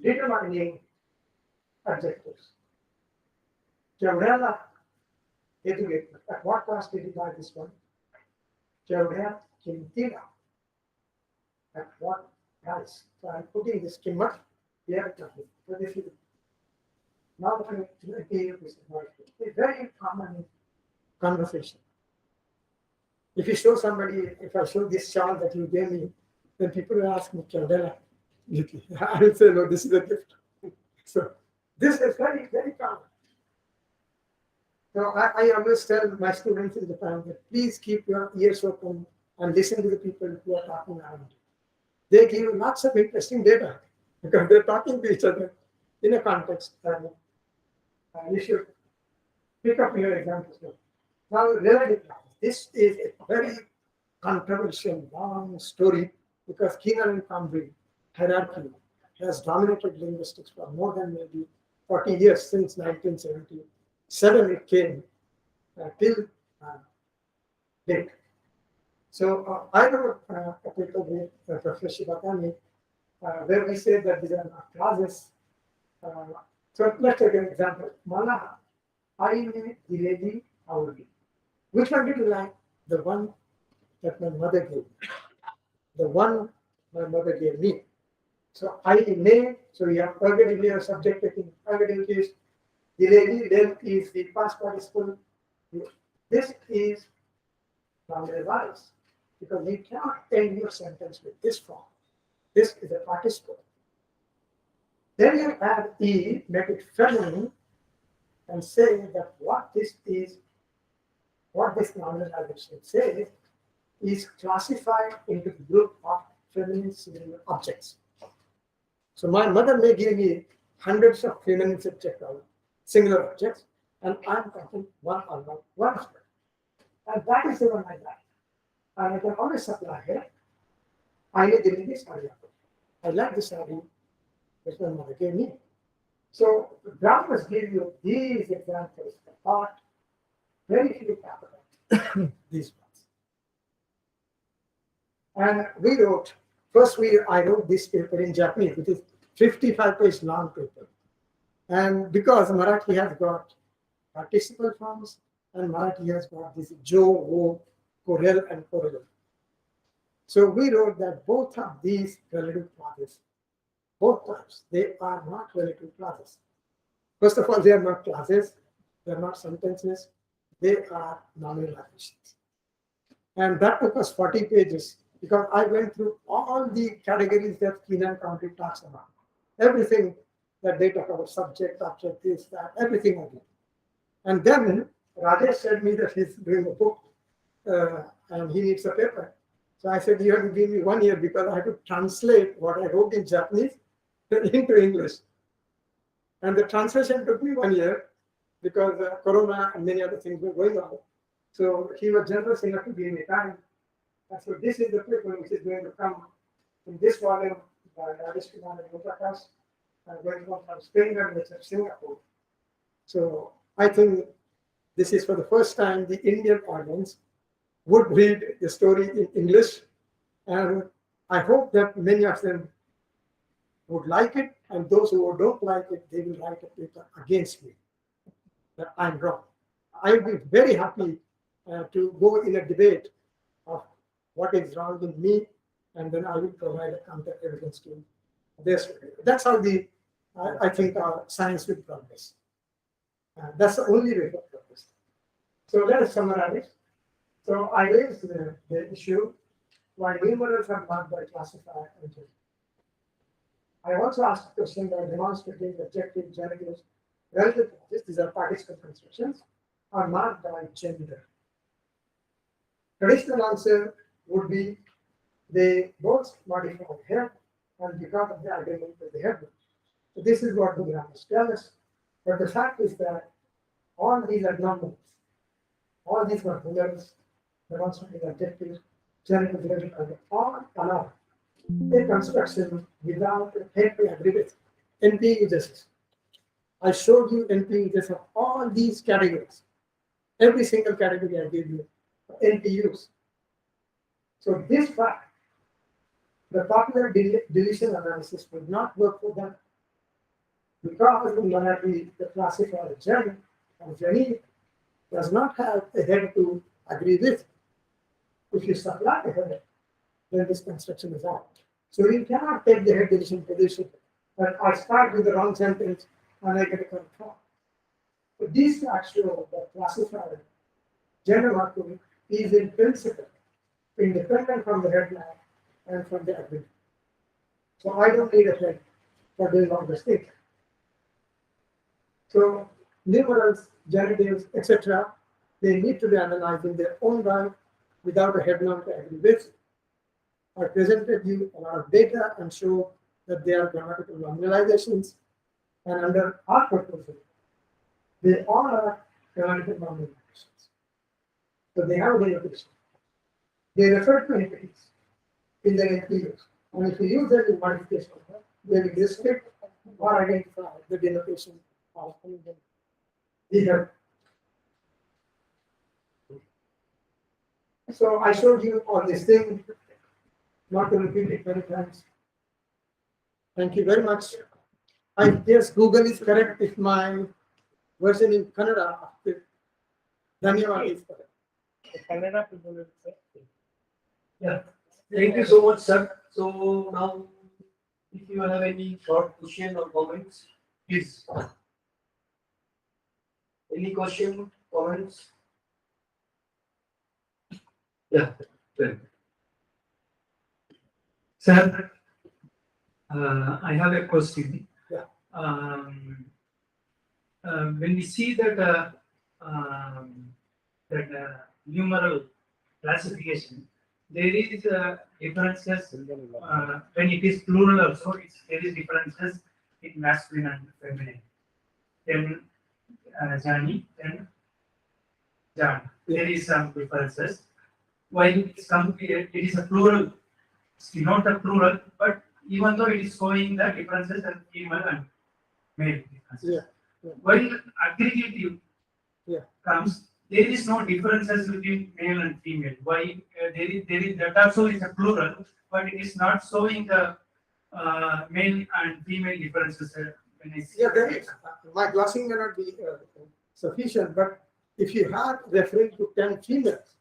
Determining adjectives. केवढ्याला हे तू घेतलं? At what cost did you buy this one? केवढ्या किमतीला? At what price? So I'm putting this किंमत here. So this is now a very common conversation. If you show somebody, if I show this shawl that you gave me, then people will ask me, Candela, I will say, no, this is a gift. So this is very, very common. So I always tell my students in Japan that please keep your ears open and listen to the people who are talking around you. They give lots of interesting data because they're talking to each other in a context. And you should pick up your examples now. Now, relative class. This is a very controversial, long story because Keenan and Cambridge hierarchy has dominated linguistics for more than maybe 40 years since 1977. It came till date. So I wrote a paper with Professor Shibatani where we say that these are not classes. So let's take an example. Mala, I ne dileji audi. Which one did you like? The one that my mother gave me. The one my mother gave me. So I ne, so you have targeted here subject taking targeting case. Dileji then is the past participle. This is nominalized because you cannot end your sentence with this form. This is a participle. Then you add E, make it feminine, and say that what this nominalization says is classified into the group of feminine singular objects. So my mother may give me hundreds of feminine singular objects, and I'm talking one of them. And that is the one I like. And I can always supply here. I need this area. I like this area. Which my mother gave me. So the grammars give you these examples, but very few capital, these ones. And we wrote, I wrote this paper in Japanese, which is 55-page long paper. And because Marathi has got participle forms, and Marathi has got this jo, wo, korel, and korel. So we wrote that both of these relative clauses, both types, they are not relative clauses. First of all, they are not clauses, they are not sentences, they are nominalizations. And that took us 40 pages because I went through all the categories that Keenan County talks about. Everything that they talk about, subject, object, this, that, everything I did. And then Rajesh said me that he's doing a book and he needs a paper. So I said, you have to give me 1 year because I have to translate what I wrote in Japanese into English. And the translation took me 1 year because Corona and many other things were going on. So he was generous enough to give me time. And so this is the paper which is going to come in this volume by Rajesh Kumar and Prakash, going on from Springer, which is Singapore. So I think this is for the first time the Indian audience would read the story in English, and I hope that many of them would like it, and those who don't like it, they will write a paper against me, that I'm wrong. I will be very happy to go in a debate of what is wrong in me, and then I will provide a counter evidence to this. That's how I think science will progress. That's the only way for progress. So let us summarize. So I raised the issue why numerals are marked by classifier and gender. I also asked a question by demonstrating objective, generators, relative clauses, these are particle constructions, are marked by gender. Traditional answer would be they both modify head and because of the identity of the head. So this is what the grammars tell us. But the fact is that all these are numbers, all these are numbers, demonstrating objectives, generative, relative, all allow a construction without NP aggregates. NP uses. I showed you NP uses of all these categories. Every single category I gave you NPUs. So this fact, the popular deletion analysis would not work for them because the classifier gender And Jenny does not have a head to agree with. If you supply a head, then this construction is out. So you cannot take the head decision position. But I start with the wrong sentence and I get a correct form. So these actual classifier gender marking is in principle independent from the headline and from the agreement. So I don't need a head for doing all this thing. So numerals, genitives, etc., they need to be analyzed in their own right without a headline to agree with. I presented you a lot of data and show that they are grammatical nominalizations, and under our proposal, they all are grammatical nominalizations. So they have a denotation. They refer to entities in their interiors. And if you use that in modification, they will restrict or identify the denotation of the head. So I showed you all this thing, not to repeat it many times. Thank you very much. I guess Google is correct if my version in Kannada. Dhanyavad is correct. The Kannada people will say. Yeah, thank you so much, sir. So now, if you have any short question or comments, please. Any question, comments? Yeah, well. Sir, I have a question. Yeah. When we see that numeral classification, there is differences when it is plural also. There is differences in masculine and feminine. Then Jani, then Jan. There is some differences. While it is a plural. It's not a plural, but even though it is showing the differences in female and male differences. Yeah. Yeah. While aggregative Yeah. comes, there is no differences between male and female. Why there is that also is a plural, but it is not showing the male and female differences. When I see Yeah, there is. My glossing may not be sufficient, but if you are referring to 10 females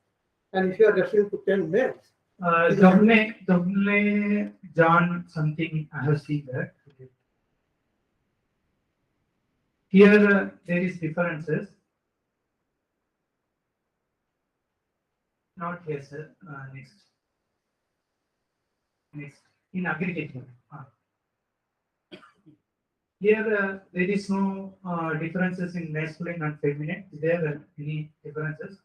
and if you are referring to 10 males, Double John something I have seen that. Here there is differences. Not here, sir. Next. In aggregate. Here there is no differences in masculine and feminine. Is there any differences?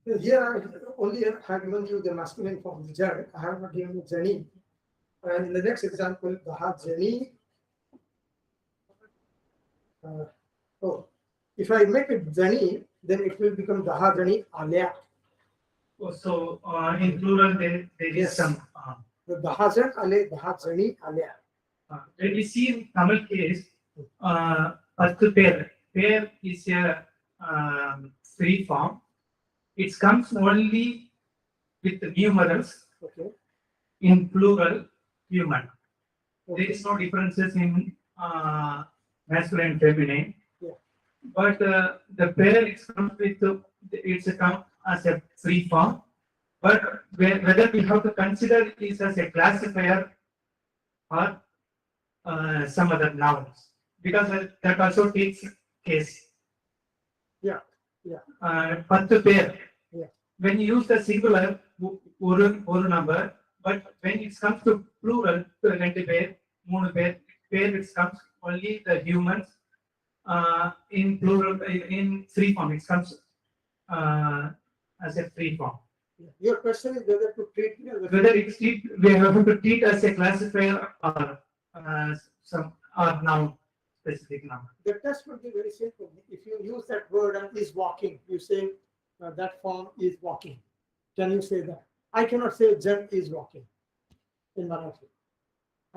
here I only have given you the masculine form, Jan. I have not given you Jani. And in the next example, Daha Jani. If I make it Jani, then it will become Daha Jani Alya. So in plural there is Yes. some. The Daha Jan Ale, Daha Jani Alya. When we see in Tamil case, first pair is a free form. It comes only with numerals Okay. in plural human. There Okay. is no differences in masculine and feminine. Yeah. But the pair it comes with it's come as a free form. But whether we have to consider this as a classifier or some other nouns, because that also takes case. Yeah. First pair. Yeah. When you use the singular ஒரு number, but when it comes to plural, ரெண்டு பேர், மூணு பேர், it comes only the humans in plural in free form. It comes as a free form. Your question is whether to treat it as a Whether it's we have to treat as a classifier or some or noun, specific noun. The test would be very simple. If you use that word and is walking, you say that form is walking. Can you say that? I cannot say Jan is walking in Marathi.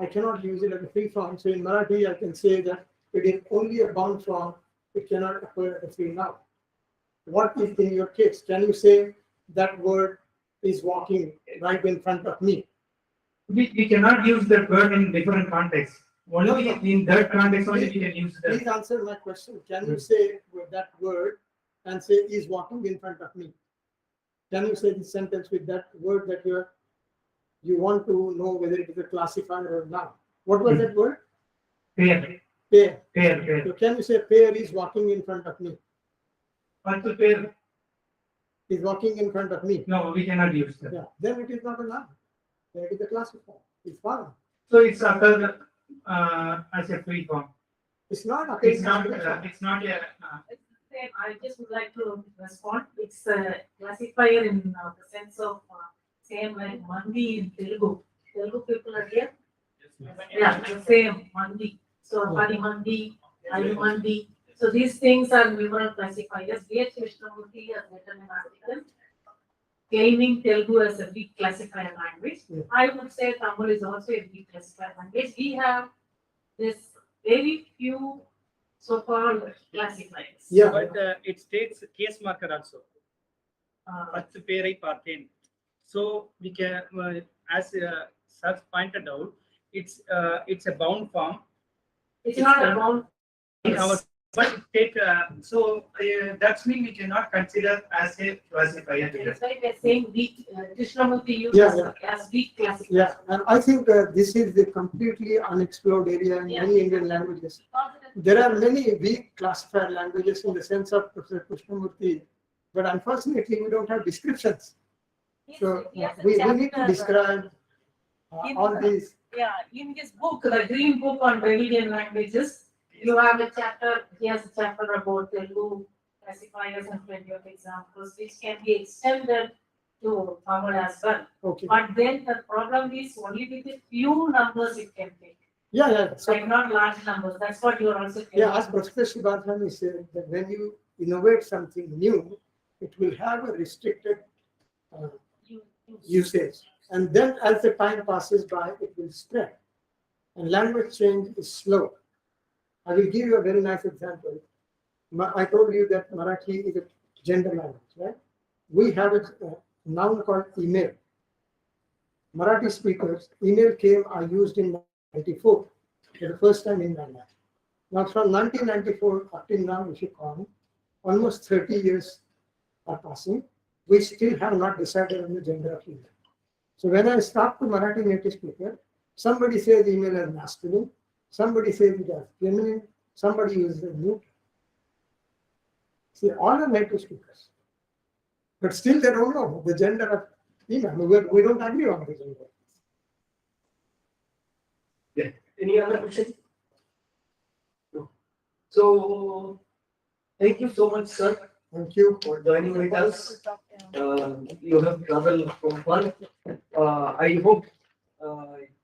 I cannot use it as a free form. So in Marathi, I can say that it is only a bound form. It cannot occur as a free noun. What is in your case? Can you say that word is walking right in front of me? We cannot use that word in different contexts. Only in that context only we can use Please that. answer my question. Can you say with that word and say is walking in front of me? Can you say this sentence with that word that you want to know whether it is a classifier or not? What was that word? Pair, Pair. pair. So can you say pair is walking in front of me? But the pair, Is walking in front of me? no, we cannot use that. Yeah. Then it is not a noun. Then it is a classifier. It's fine. So it's occurred as a free form. It's not a It's not a. It's the same. I just would like to respond. It's a classifier in the sense of same like Mandi in Telugu. Telugu people are here. Yeah, the same Mandi. So Padi Mandi, Ali Mandi. So these things are numeral classifiers. V.H. Krishnamurti has written an article claiming Telugu as a weak classifier language. Yeah. I would say Tamil is also a weak classifier language. We have this very few so-called classifiers. Yeah. But it states case marker also. First பேரை பார்த்தேன். So we can, as Sir pointed out, it's a bound form. It's not about. In our but take so that's mean we cannot consider as a classifier. That's why we're saying weak. Krishnamurti Yeah, uses as weak classifier. Yeah, and I think this is a completely unexplored area in Yeah. many Indian languages. There are many weak classifier languages in the sense of Professor Krishnamurti, but unfortunately we don't have descriptions. So Yes, we need to chapter, describe in all the- these. Yeah, in his book, the Green Book on Dravidian Languages, you have a chapter, he has a chapter about Telugu classifiers and plenty of examples, which can be extended to Tamil as well. Okay. But then the problem is only with a few numbers it can take, Yeah, yeah. So like not large numbers. That's what you are also saying. yeah, as Professor Shibadhani said, that when you innovate something new, it will have a restricted usage. And then as the time passes by, it will spread. And language change is slow. I will give you a very nice example. I told you that Marathi is a gender language, right? We have a noun called email. Marathi speakers, email are used in 1994 for the first time in Marathi. Now from 1994 up till now, if you count, almost 30 years are passing. We still have not decided on the gender of email. So when I talk to Marathi native speaker, somebody says email as masculine, somebody says it as feminine, somebody uses a neutral. See, all are native speakers. But still they don't know the gender of email. We don't agree on the gender. Yeah. Any other question? No. So, thank you so much, sir, Thank you. for joining with us. You have traveled from far. I hope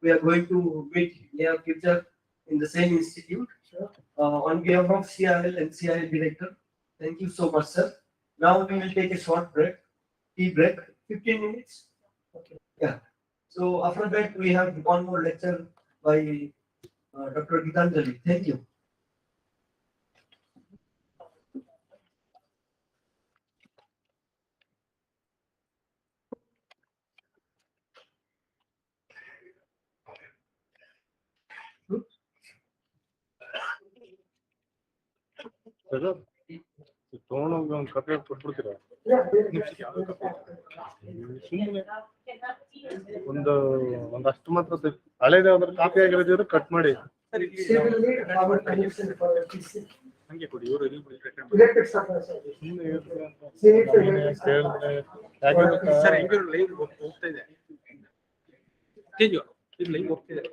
we are going to meet near future in the same institute. Sure. On behalf of CRL and CRL director, thank you so much, sir. Now we will take a short break, tea break, 15 minutes. Okay. Yeah. So after that, we have one more lecture by Dr. Gitanjali. Thank you. ತಗೊಂಡೋಗಿ ಒಂದು ಕತೆ ಕೊಟ್ಬಿಡ್ತೀರಾ Yeah, ನಿಮಿಷಕ್ಕೆ ಯಾವ್ದು ಕತೆ ಸುಮ್ಮನೆ Cannot see. ಒಂದಷ್ಟು ಮಾತ್ರ ಹಳೇದೇ ಅದ್ರ ಕಾಪಿ ಆಗಿರೋದಿದ್ರೆ ಕಟ್ ಮಾಡಿ She will need our connection for PC. ಹಂಗೆ ಕೊಡಿ ಇವರು ಇಲ್ಲಿ Electric supply service. ಸುಮ್ಮನೆ ಇರ್ತೀರ ಅಂತ She needs to ನಾನೇನೆ electric supply. ಕೇಳಿದ್ರೆ ಯಾಕೆ ಗೊತ್ತಾ? ಸರ್ ಹೆಂಗಿರು ಲೈವ್ ಹೋಗ್ತಾ ಇದೆ ತೇಜು ಇದು ಲೈವ್ ಹೋಗ್ತಿದೆ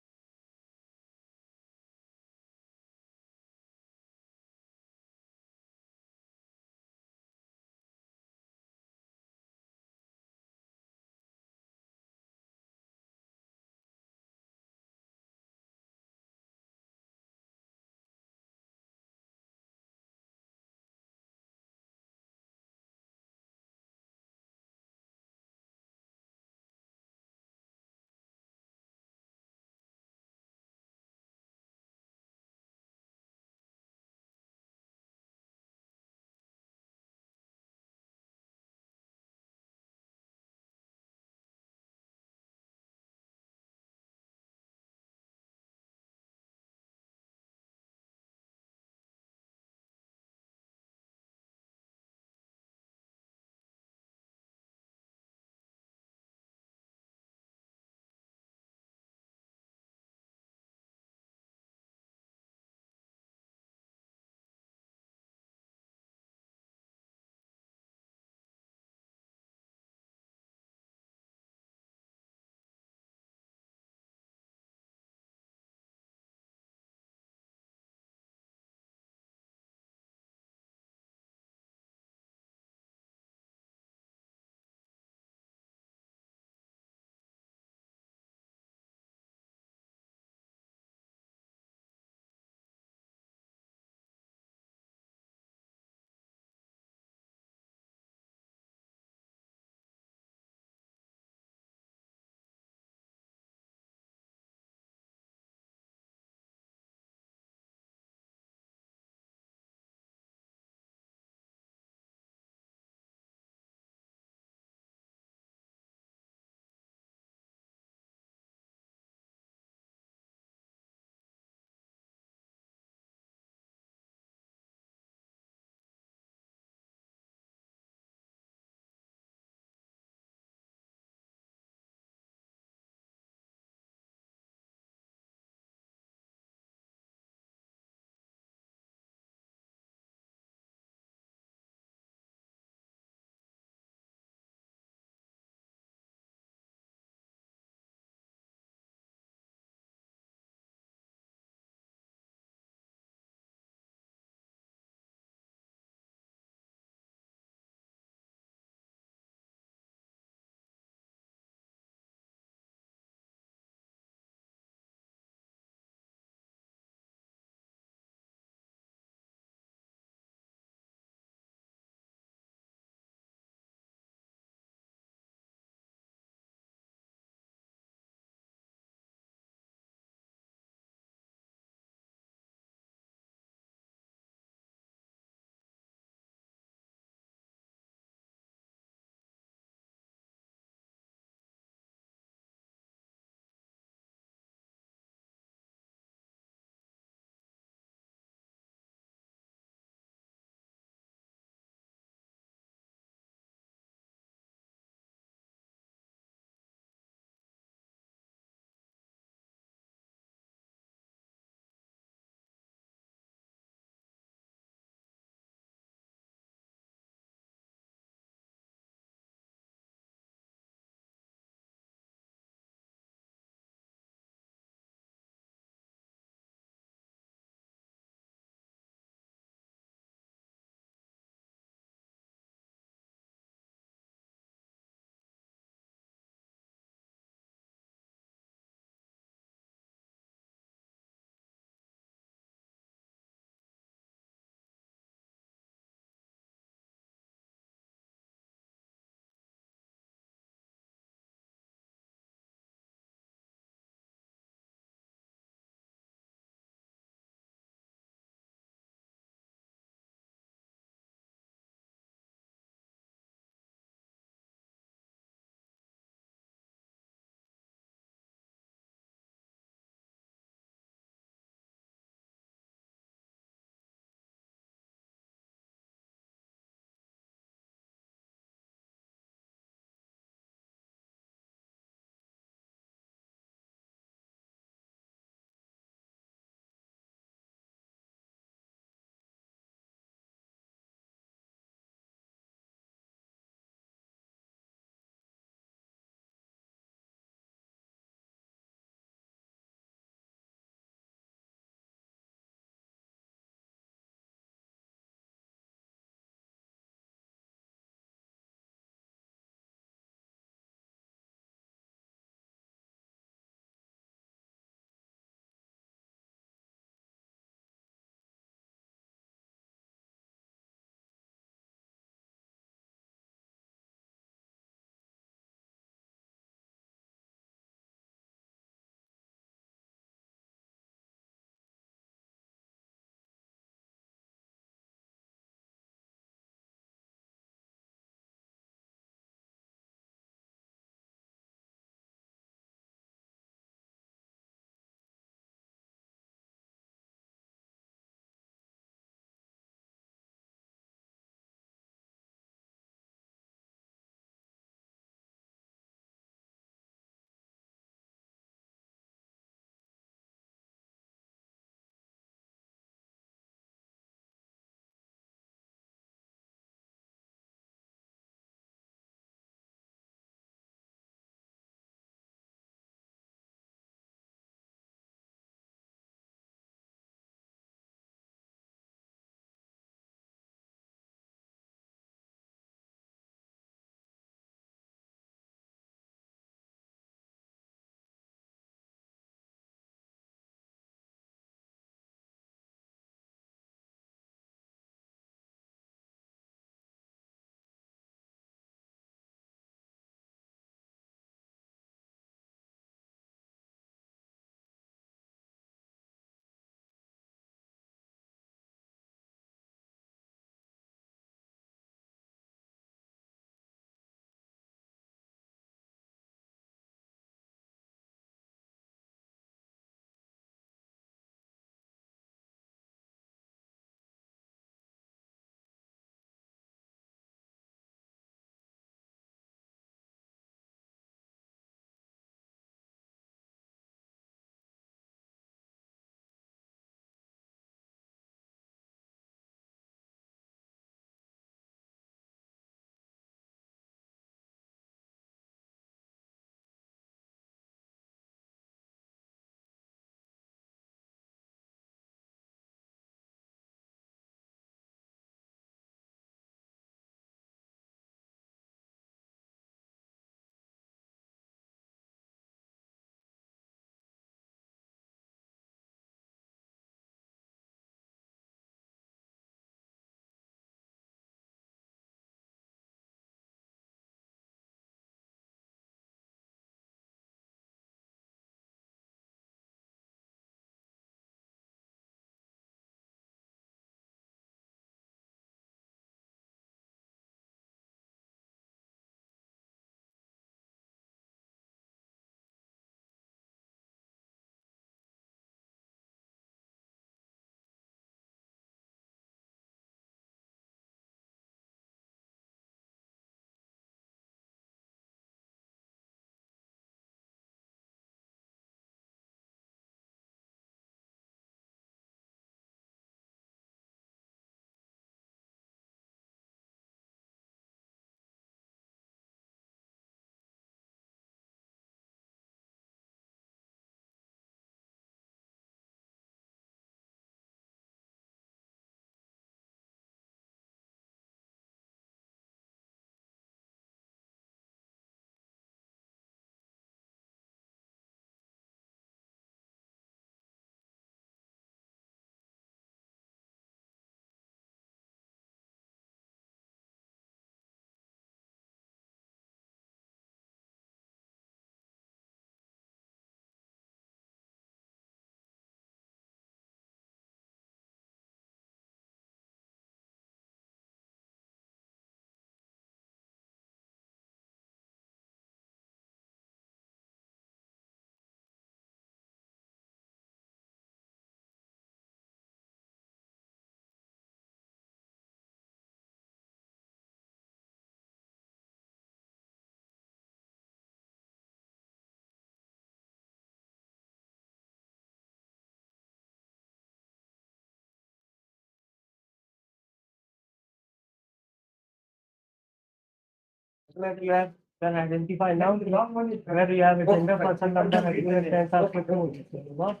Where you have can identify now where you have a gender person number and sense of control. Not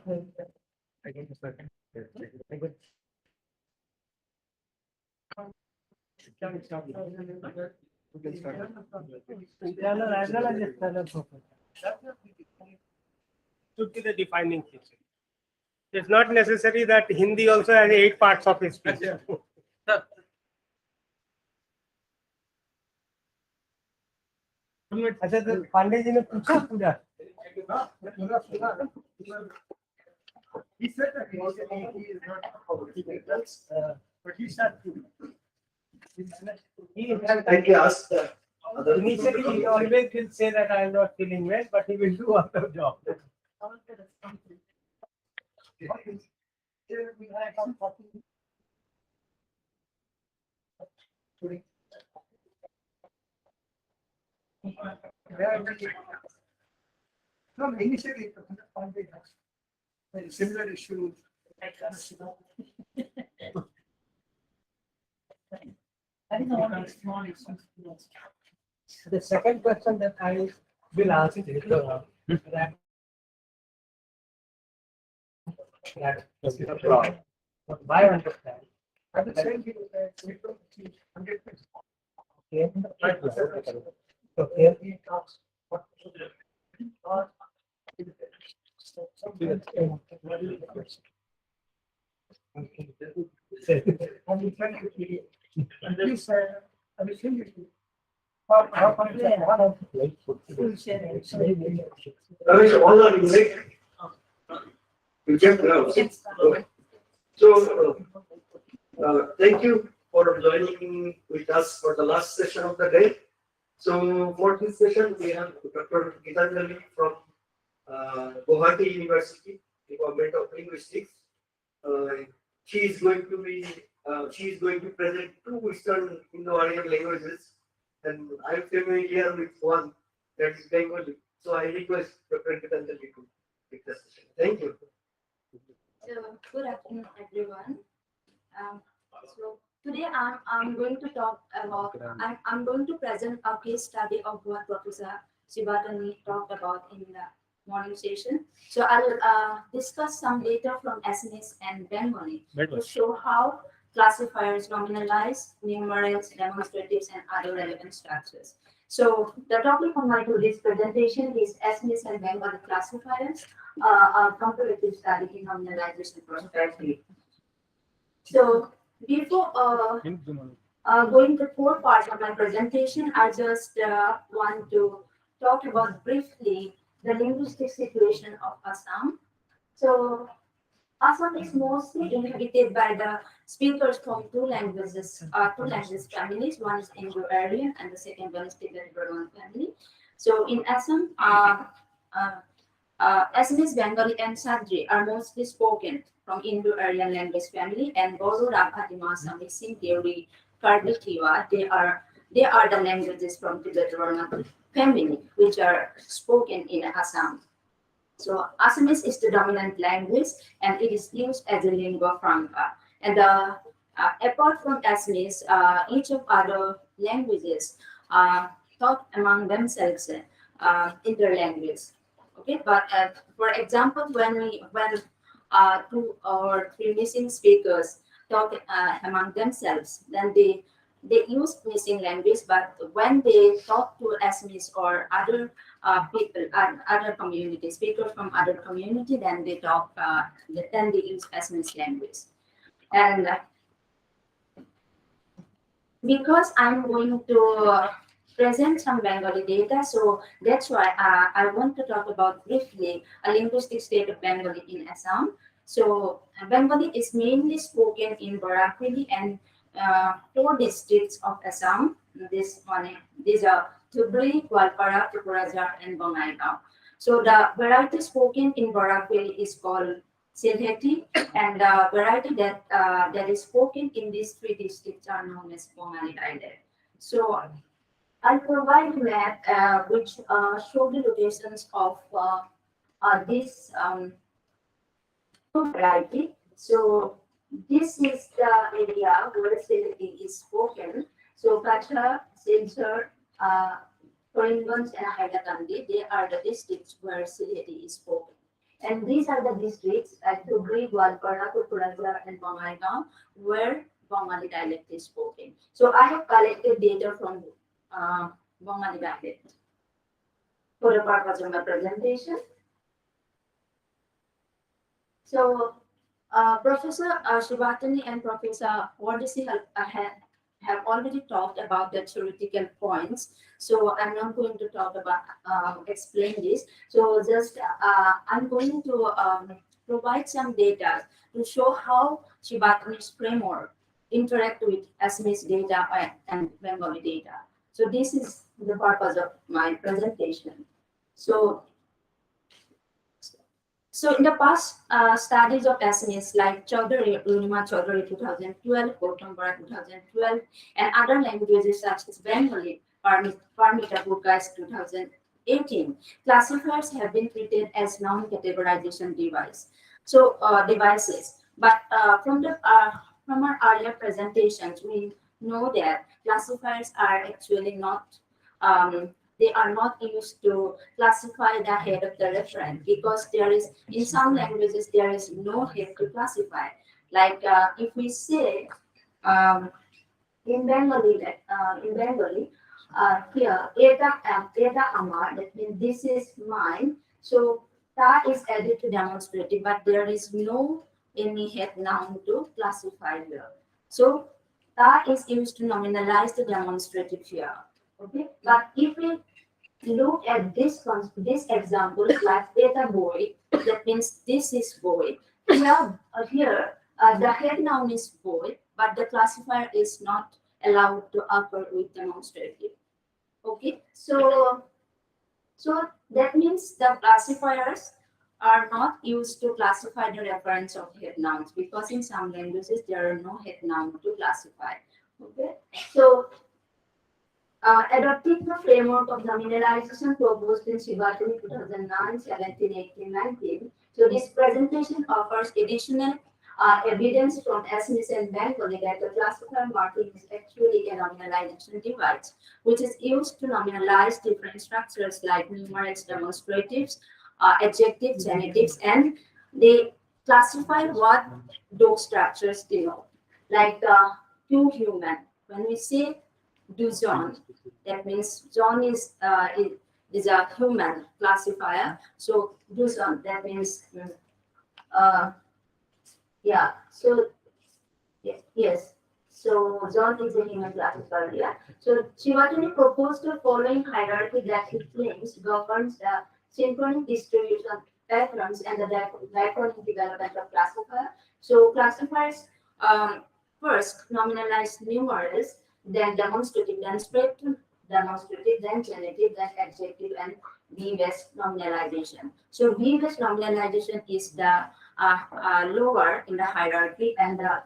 internal as well as external purpose. Should be the defining feature. It's not necessary that Hindi also has 8 parts of its speech. अच्छा तो पांडे जी ने पूछा पूरा He said that initially he is not political, but he said to. Thank you. Ask the other. initially he always will say that I am not feeling well, but he will do other job. No, initially, similar issues. The second question that I will ask is that why understand? I would say that we don't see 100%. Okay. Okay. He talks what Ramesh, all are in right? You checked now. Okay. So, thank you for joining with us for the last session of the day. So, for this session, we have Dr. Gitanjali from Guwahati University, Department of Linguistics. She is going to present 2 Eastern Indo-Aryan languages, and I am familiar with one, that is Bengali. So, I request Dr. Gitanjali to take the session. Thank you. So, good afternoon, everyone. So today I'm going to talk about I'm going to present a case study of what Professor Sibatani talked about in the morning session. So I'll discuss some data from SNS and Bengali to show how classifiers nominalize numerals, demonstratives, and other relevant structures. So the topic of my today's presentation is SNS and Bengali classifiers, a comparative study in nominalization perspective. So before going to 4 parts of my presentation, I just want to talk about briefly the linguistic situation of Assam. So Assam is mostly inhabited by the speakers from two language families. One is Indo-Aryan and the second one is Tibetan family. So in Assam, Assamese, Bengali, and Sadri are mostly spoken from Indo-Aryan language family, and Bodo, Rakha, Dimasa, Missing, Deori, Karbi, Tiwa, they are the languages from Tibetan family which are spoken in Assam. So Assamese is the dominant language, and it is used as a lingua franca. And apart from Assamese, each of other languages talk among themselves in their language. Okay, but for example, when 2 or 3 missing speakers talk among themselves, then they use missing language. But when they talk to Assamese or other people, other community speakers from other community, then they talk. Then they use Assamese language. And because I'm going to present some Bengali data, so that's why I want to talk about briefly a linguistic state of Bengali in Assam. So Bengali is mainly spoken in Barakili and 4 districts of Assam. These are Dhubri, Gwalpara, Tukrajar, and Bongaigaon. So the variety spoken in Barakili is called Silheti, and the variety that is spoken in these 3 districts are known as Bongali dialect. So I'll provide a map which show the locations of this variety. So this is the area where Silheti is spoken. So Kachha, Silchar, Karimbganj and Hailakandi, they are the districts where Sylheti is spoken. And these are the districts at Dhubri, Gwalpara, Kukurajar, and Bongaigaon, where Bengali dialect is spoken. So I have collected data from Bengali dialect for the purpose of my presentation. So, Professor Shivatani and Professor Wardisi have already talked about the theoretical points. So, I'm not going to talk about explain this. So, just I'm going to provide some data to show how Shivatani's framework interact with Assamese data and Bengali data. So, this is the purpose of my presentation. So in the past studies of Assamese like Chaudhary, Urima Chaudhary 2012, Gotambara 2012, and other languages such as Bengali, Parmita Burgais 2018, classifiers have been treated as non-categorization devices. But from our earlier presentations, we know that classifiers are actually not they are not used to classify the head of the referent because there is in some languages there is no head to classify. Like if we say in Bengali here eta amar, that means this is mine. So ta is added to demonstrative, but there is no any head noun to classify here. So ta is used to nominalize the demonstrative here. Okay, but if we look at this example, like eta boy, that means this is boy. Here, the head noun is boy, but the classifier is not allowed to occur with demonstrative. Okay, so that means the classifiers are not used to classify the reference of head nouns because in some languages there are no head noun to classify. Okay, so adopting the framework of nominalization proposed in Shivatani 2009, 17, 18, 19. So this presentation offers additional evidence from Assamese and Bengali that the classifier marking is actually a nominalization device, which is used to nominalize different structures like numerics, demonstratives, adjectives, genitives, and they classify what those structures denote. Like to human, when we say do John, that means John is a human classifier. So do John, that means yeah. So yes. So John is a human classifier. Yeah. So Shivatani proposed the following hierarchy that he claims governs the synchronic distribution patterns and the diachronic development of classifier. So classifiers first nominalize numerals, then demonstrative, then descriptive, demonstrative, then genitive, then adjective, and V-based nominalization. So V-based nominalization is the lower in the hierarchy, and the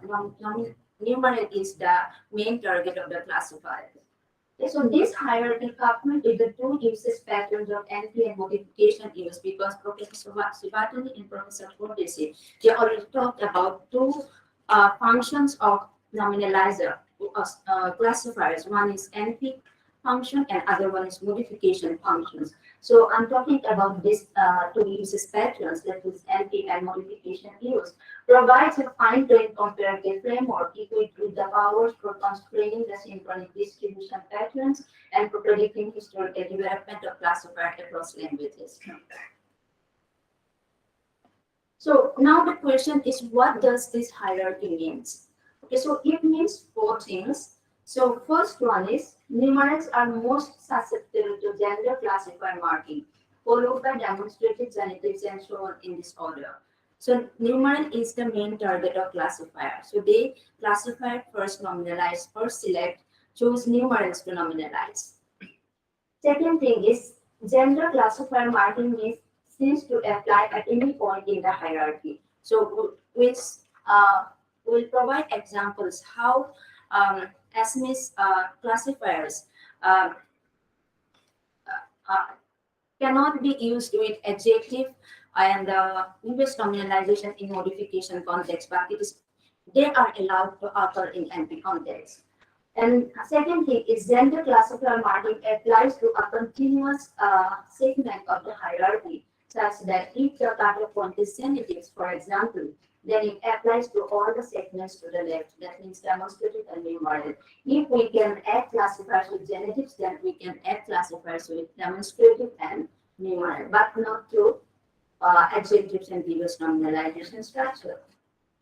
numeral is the main target of the classifier. Okay, so this hierarchy coupled with the two uses patterns of entry and modification use, because Professor Sivatani and Professor Cortesi, they already talked about two functions of nominalizer classifiers. One is NP function and other one is modification functions. So I'm talking about this two uses patterns, that is NP and modification use, provides a fine-grained comparative framework equipped with the powers for constraining the synchronic distribution patterns and for predicting historical development of classifiers across languages. So now the question is, what does this hierarchy means? Okay, so it means four things. So first one is numerics are most susceptible to gender classifier marking, followed by demonstrative, genitives, and so on in this order. So numeral is the main target of classifier. So they classify, first nominalize, first select, choose numerals to nominalize. Second thing is gender classifier marking seems to apply at any point in the hierarchy. So we'll provide examples how Assamese classifiers cannot be used with adjective and English nominalization in modification context, but they are allowed to occur in NP context. And second thing is gender classifier marking applies to a continuous segment of the hierarchy, such that if the cutoff point is genetics, for example, then it applies to all the segments to the left. That means demonstrative and numeric. If we can add classifiers with genetics, then we can add classifiers with demonstrative and numeric, but not through adjectives and previous nominalization structure.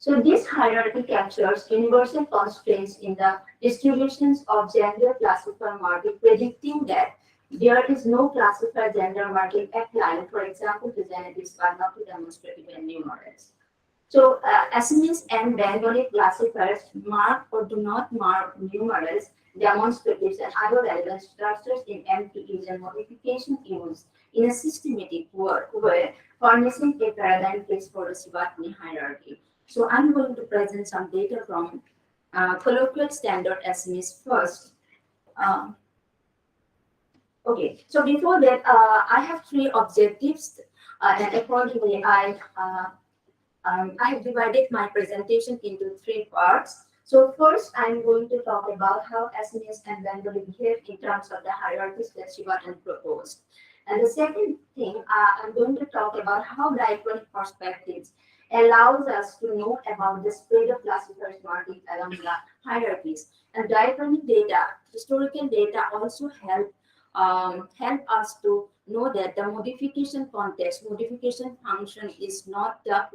So this hierarchy captures universal constraints in the distributions of gender classifier marking, predicting that there is no classifier gender marking applied, for example, to genetics, but not to demonstrative and numerics. So Assamese and Bengali classifiers mark or do not mark numerals, demonstratives, and other relevant structures in MPEs and modification used in a systematic way, furnishing a paradigm case for the Shivatani hierarchy. So I'm going to present some data from colloquial standard Assamese first. Okay, so before that, I have three objectives, and accordingly, I have divided my presentation into three parts. So first, I'm going to talk about how Assamese and Bengali behave in terms of the hierarchies that Shivatani proposed. And the second thing, I'm going to talk about how diachronic perspectives allows us to know about the spread of classifiers marking along the hierarchies. And diachronic data, historical data also help us to know that the modification context, modification function is not the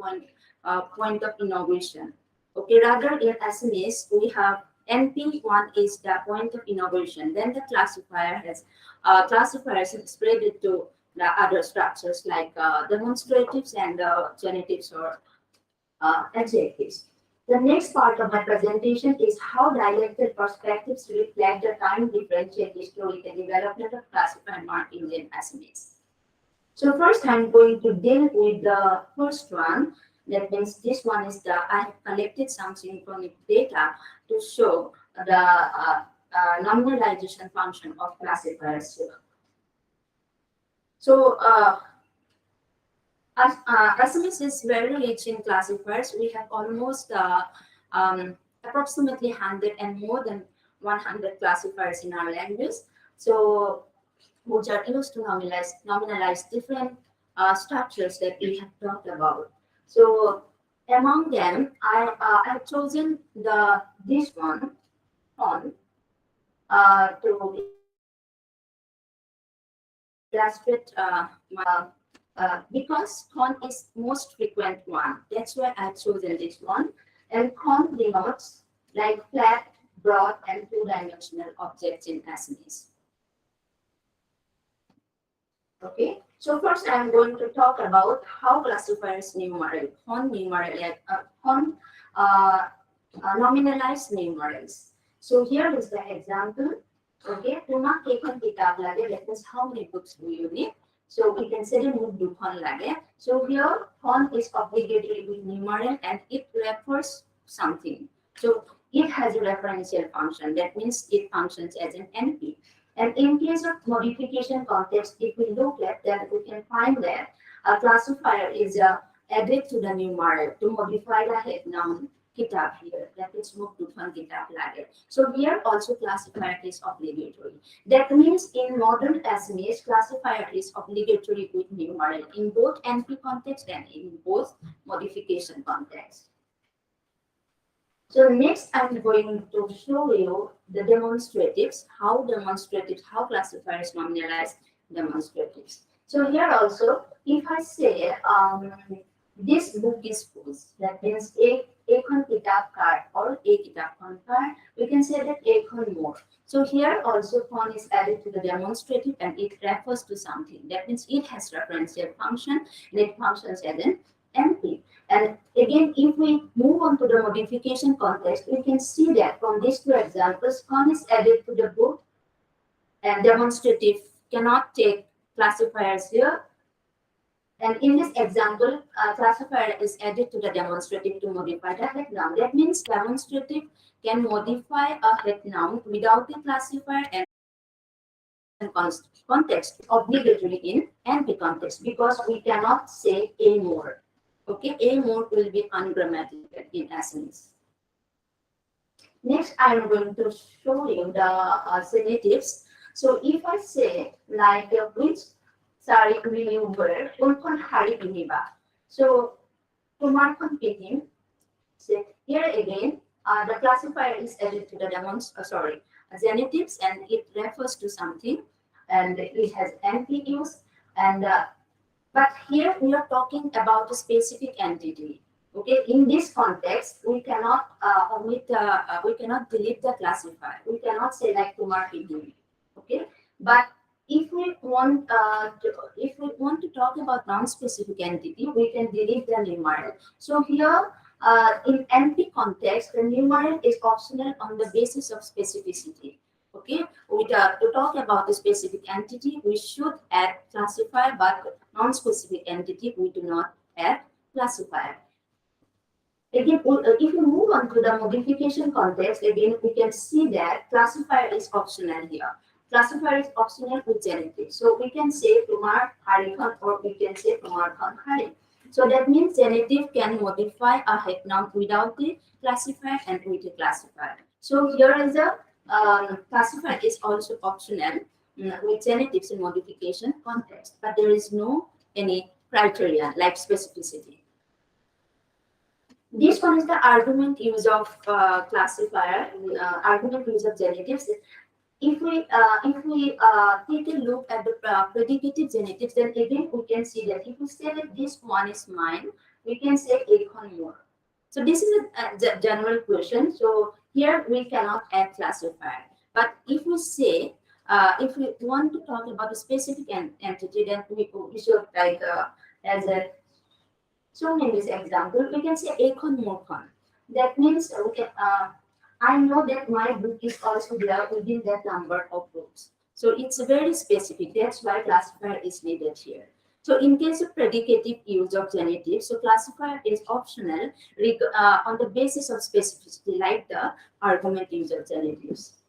point of innovation. Okay, rather in Assamese, we have NP1 is the point of innovation. Then the classifier has classifiers spread it to the other structures like demonstratives and genetives or adjectives. The next part of my presentation is how dialectal perspectives reflect the time differential historical development of classifier markings in Assamese. So first I'm going to deal with the first one. That means this one is I have collected some synchronic data to show the nominalization function of classifiers here. So Assamese is very rich in classifiers. We have almost approximately 100 and more than 100 classifiers in our language. So which are used to nominalize different structures that we have talked about. So among them, I have chosen this one on to illustrate because con is most frequent one. That's why I've chosen this one. And con denotes like flat, broad, and two-dimensional objects in Assamese. Okay, so first I'm going to talk about how classifiers numeral, nominalize numerals. So here is the example. Okay, Tuma kekhon kitab lage, that means how many books do you need? So we can say move dukhon lage. So here con is obligatory with numeral and it refers something. So it has a referential function. That means it functions as an NP. And in case of modification context, if we look at that, we can find that a classifier is added to the numeral to modify the head noun kitab here. That is mukdufan kitab lage. So here also classifier is obligatory. That means in modern Assamese, classifier is obligatory with numeral in both NP context and in both modification context. So next I'm going to show you the demonstratives, how classifiers nominalize demonstratives. So here also, if I say this book is full, that means ekhon kitab kar or a kitab kon kar, we can say that ekhon more. So here also con is added to the demonstrative and it refers to something. That means it has referential function and it functions as an NP. And again, if we move on to the modification context, we can see that from these two examples, con is added to the book and demonstrative cannot take classifiers here. And in this example, classifier is added to the demonstrative to modify the head noun. That means demonstrative can modify a head noun without a classifier and context obligatory in NP context because we cannot say a more. Okay, a more will be ungrammatical in essence. Next, I'm going to show you the alternatives. So if I say like which sari will you wear? Unkan hari piniba. So tumarkan pinim. So here again, the classifier is added to the genitives, and it refers to something, and it has NPUs, and but here we are talking about a specific entity. Okay, in this context, we cannot we cannot delete the classifier. We cannot say like Kumar Pidini. Okay, but if we want to talk about non-specific entity, we can delete the numeral. So here, in NP context, the numeral is optional on the basis of specificity. Okay, to talk about the specific entity, we should add classifier, but non-specific entity, we do not add classifier. Again, if you move on to the modification context, again, we can see that classifier is optional here. Classifier is optional with genitive. So we can say Kumar Harikhan, or we can say Kumar Khan Hari. So that means genitive can modify a head noun without the classifier and with the classifier. So here is a classifier is also optional with genitives in modification context, but there is no any criteria like specificity. This one is the argument use of classifier, argument use of genitives. If we take a look at the predicative genitives, then again we can see that if we say that this one is mine, we can say ekon more. So this is a general question. So here we cannot add classifier. But if we say, if we want to talk about a specific entity, then we should like as a, so in this example, we can say ekon morkon. That means okay, I know that my book is also there within that number of books. So it's very specific. That's why classifier is needed here. So in case of predicative use of genitive, so classifier is optional on the basis of specificity, like the argument use of genitives.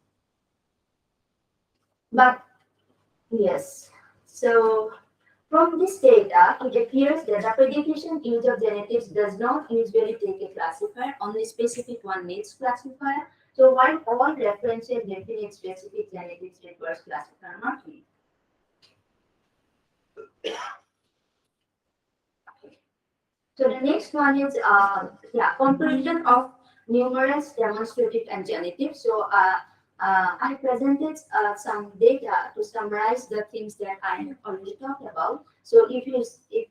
But yes, so from this data, it appears that the predication use of genitives does not usually take a classifier, only specific one needs classifier. So while all referential definite specific genitives requires classifier marking. So the next one is comparison of numerous demonstrative and genitive. So I presented some data to summarize the things that I already talked about. So if you see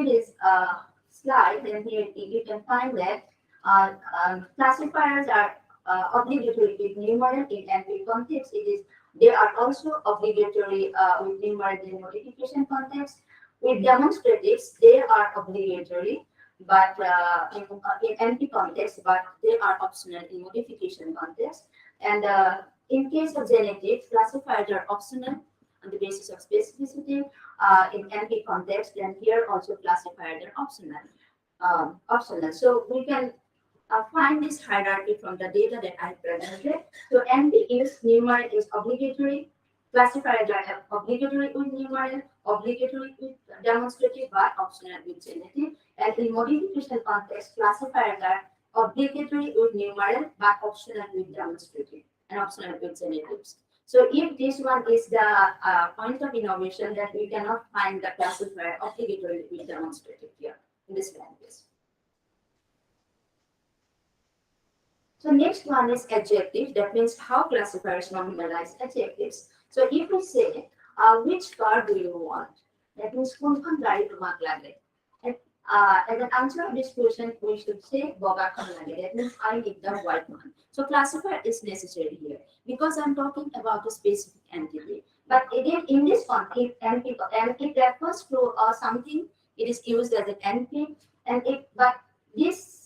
this slide, then here you can find that classifiers are obligatory with numeral in NP context. They are also obligatory with numeral in modification context. With demonstratives, they are obligatory, but in NP context, but they are optional in modification context. And in case of genitives, classifiers are optional on the basis of specificity in NP context. Then here also classifiers are optional. So we can find this hierarchy from the data that I presented. So NP is numeral is obligatory. Classifiers are obligatory with numeral, obligatory with demonstrative, but optional with genitive. And in modification context, classifiers are obligatory with numeral, but optional with demonstrative and optional with genitives. So if this one is the point of innovation, that we cannot find the classifier obligatory with demonstrative here in this language. So next one is adjective. That means how classifiers nominalize adjectives. So if we say, which car do you want? That means kunkan gari tumak lage. And as an answer of this question, we should say boga khan lage. That means I need the white one. So classifier is necessary here because I'm talking about a specific entity. But again, in this one, if NP refers to something, it is used as an NP. But this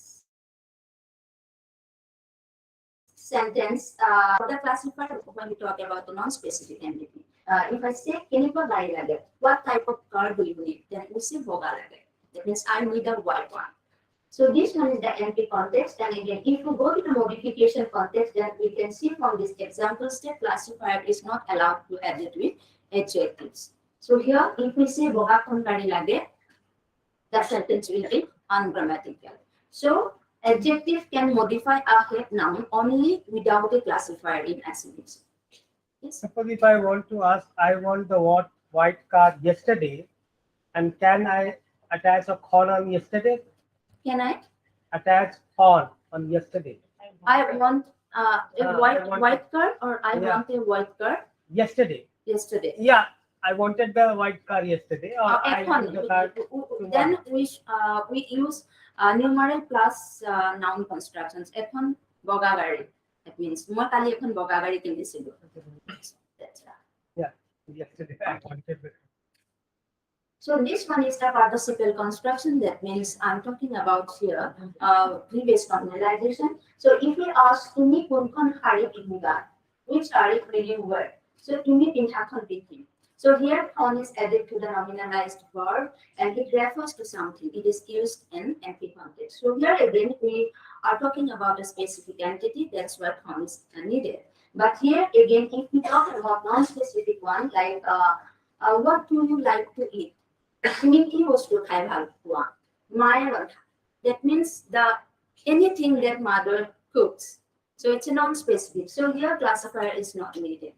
sentence for the classifier when we talk about the non-specific entity. If I say Kinipa Gai Lage, what type of car do you need? Then we say Boga Lage. That means I need a white one. So this one is the NP context. And again, if we go to the modification context, then we can see from this example step classifier is not allowed to add it with adjectives. So here, if we say Boga Kon Gari Lage, the sentence will be ungrammatical. So Adjective can modify a head noun only without a classifier in assumption. Yes. Suppose if I want to ask, I want the white car yesterday, and can I attach a con on yesterday? Can I? Attach on yesterday. I want a I white want- white car, or I Yeah. want a white car Yesterday. yesterday. Yeah, I wanted the white car yesterday, or I এখন, want the car then tomorrow. we use numeral plus noun constructions. এখন বগা গাড়ী. That means মই কালি এখন বগা গাড়ী কিনিছিলো. That's right. Yeah, yesterday I wanted the So this one is the participle construction. That means I'm talking about here previous nominalization. So if we ask তুমি কোনখন শাৰী পিন্ধিবা, which শাৰী will you wear? So তুমি পিন্ধাখন পিন্ধিম. So here on is added to the nominalized verb and it refers to something. It is used in empty context. So here again we are talking about a specific entity. That's what on is needed. But here again, if we talk about non-specific one, like what do you like to eat? তুমি কি বস্তু খাই ভাল পোৱা? মায়ে ৰন্ধা. That means anything that mother cooks. So it's a non-specific. So here classifier is not needed.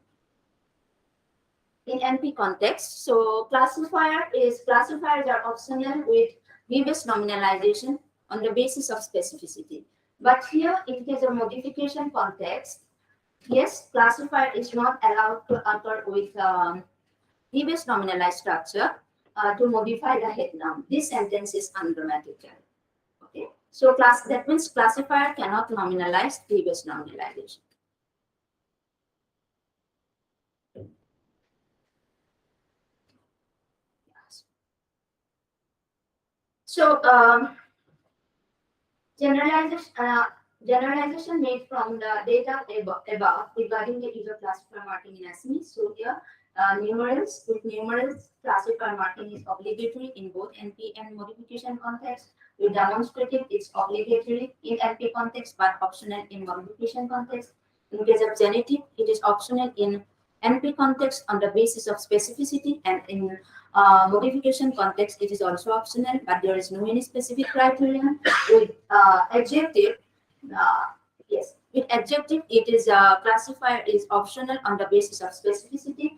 In NP context, so classifiers are optional with previous nominalization on the basis of specificity. But here it is a modification context. Yes, classifier is not allowed to occur with previous nominalized structure to modify the head noun. This sentence is ungrammatical. Okay, so that means classifier cannot nominalize previous nominalization. So generalization made from the data above regarding the user classifier marking in SME. So here numerals classifier marking is obligatory in both NP and modification context. With demonstrative, it's obligatory in NP context but optional in modification context. In case of genitive, it is optional in NP context on the basis of specificity, and in modification context, it is also optional, but there is no any specific criterion. With adjective, yes, with adjective, it is classifier is optional on the basis of specificity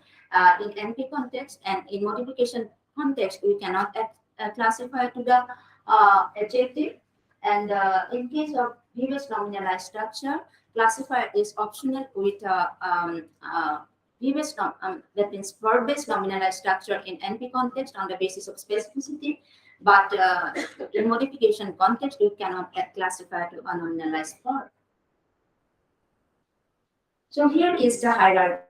in NP context, and in modification context, we cannot add classifier to the adjective. And in case of previous nominalized structure, classifier is optional with that means verb-based nominalized structure in NP context on the basis of specificity, but in modification context, we cannot add classifier to a nominalized verb. So here is the hierarchy.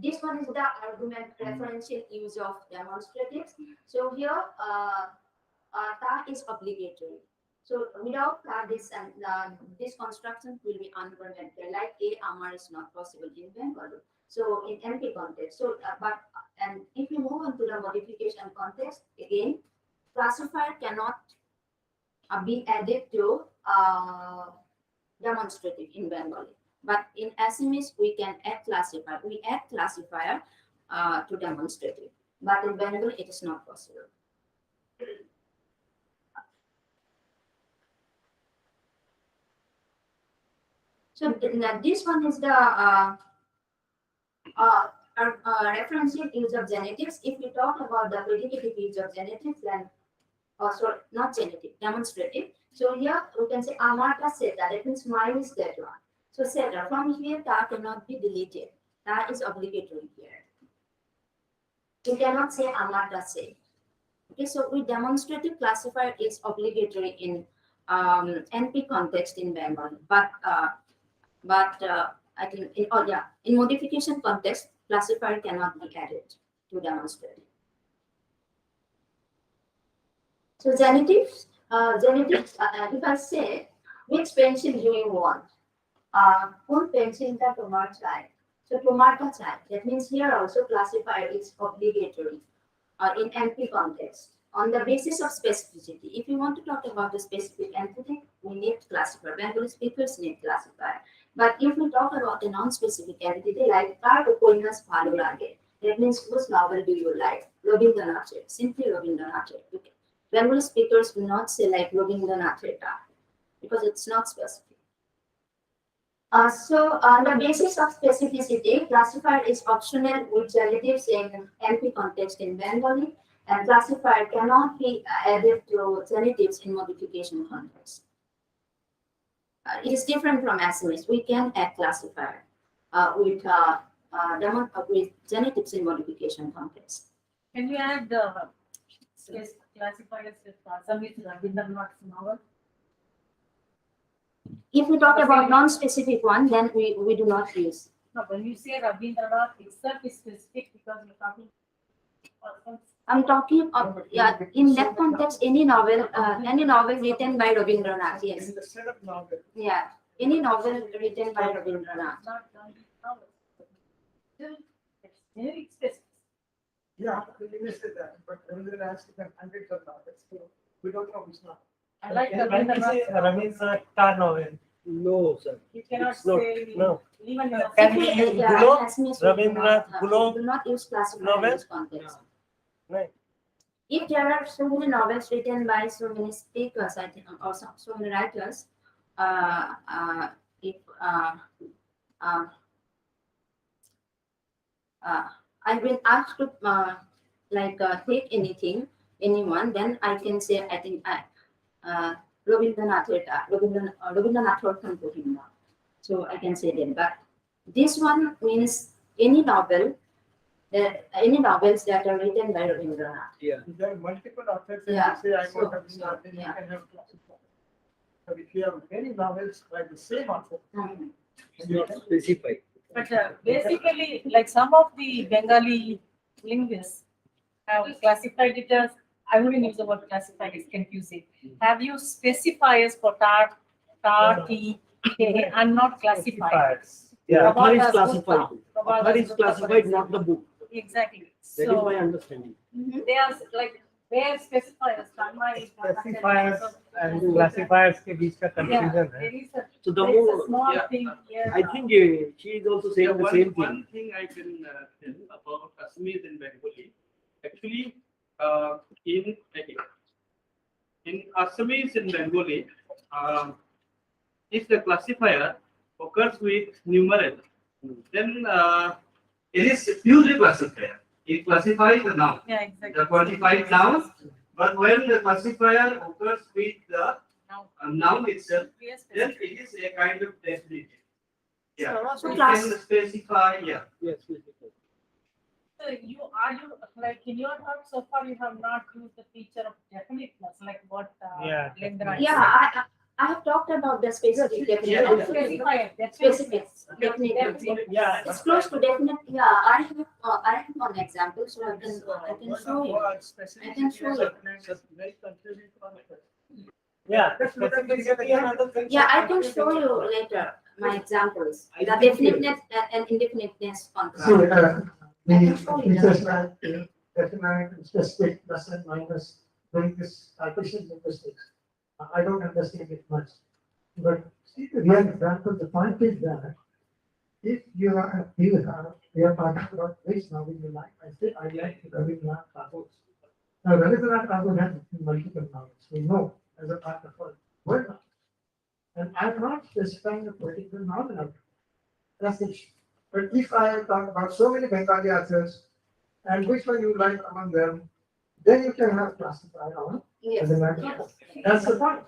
This one is the argument referential use of demonstratives. So here, ta is obligatory. So without this and this construction will be unconventional. Like AMR is not possible in Bengali. So in NP context. So and if you move on to the modification context, again, classifier cannot be added to demonstrative in Bengali. But in Assamese, we can add classifier. We add classifier to demonstrative. But in Bengali, it is not possible. So this one is the referential use of genetics. If we talk about the predicative use of genetics, then sorry, not genetic, demonstrative. So here we can say Amarta Seta, that means mine is that one. So Seta, from here, ta cannot be deleted. Ta is obligatory here. You cannot say Amarta Se. Okay, so with demonstrative classifier is obligatory in NP context in Bengali, but I think in modification context, classifier cannot be added to demonstrative. So genetics, if I say, which pencil do you want? Full pencil the tomato type. So tomato type, that means here also classifier is obligatory in NP context. On the basis of specificity, if you want to talk about the specific entity, we need classifier. Bengali speakers need classifier. But if we talk about the non-specific entity, like Kar Uponyas Bhalo Lage, that means whose novel do you like? Rabindranath, simply Rabindranath. Okay. Bengali speakers will not say like Rabindranath because it's not specific. So on the basis of specificity, classifier is optional with relatives in NP context in Bengali, and classifier cannot be added to genetives in modification context. It is different from Assamese. We can add classifier with genetives in modification context. Can you add classifiers with Assamese Rabindranath novel? If we talk about non-specific one, then we do not use. No, when you say Rabindranath itself is specific because you're talking. I'm talking of, in that context, any novel written by Rabindranath, yes. Instead of novel. Yeah, any novel written by Rabindranath. Not only novels. Still, it's very specific. Yeah, we said that, but Rabindranath has written hundreds of novels, so we don't know which novel. I like When we say Rabindranath. Rabindranath novel, No, sir. You cannot It's not. say no. even in a Can we use Yeah, Gulo? Assamese Rabindranath we do Gulo not use classifier in novel? this context. Right. If there are so many novels written by so many speakers, I think, or so many writers, if I've been asked to take anyone, then I can say I think Rabindranath Tagore. So I can say them. But this one means any novels that are written by Rabindranath. Yeah. If there are multiple authors, and Yeah, you say I so- want Rabindranath, then you yeah. can have classifier. But if you have many novels by the same author, Mhm. It's not specified. But basically, like some of the Bengali linguists have classified it as, I wouldn't use the word classified, it's confusing. Have you specifiers for tar, tea, and not classified? Classifiers. Yeah. Author is classified. Author is classified, not the book. Exactly. That is my So understanding. they are like, where specifiers, Specifiers and classifiers के बीच का confusion there है. is a, So the there is a more, small yeah. thing here. I think she is also saying the same One thing. thing I can tell about Assamese in Bengali, actually, in Assamese in Bengali, if the classifier occurs with numeral, then it is purely classifier. It classifies the noun, Yeah, exactly. the quantified noun. But when the classifier occurs with the Now, noun itself, yes, then it is a kind of definitive. Yeah. So We class- can specify, yeah. Yes. So you argue, like in your talk so far, you have not used the feature of definiteness, like what Yeah. Lendra Yeah, I have talked about the specific Yeah, definition. Specifier, Specific, definitely. definite. Yeah. It's close to definite. Yeah, I have one example, so I can show you. I can show you. Very confusing concept. Yeah. Specificity and other things. Yeah, are I can contained show in the you product. later my examples. I The think definiteness and indefiniteness See, contract. the features like definite and specific, plus and minus, doing this partition linguistics. I don't understand it much. But see the real example, the point is that if you are, we are talking about which novel you like, I say I like Rabindranath Tagore's. Now Rabindranath Tagore has multiple novels, we know as a part of our word novel. And I'm not specifying a particular novel out. That's it. But if I talk about so many Bengali authors, and which one you like among them, then you can have classified on. Yes. As a matter. That's the point.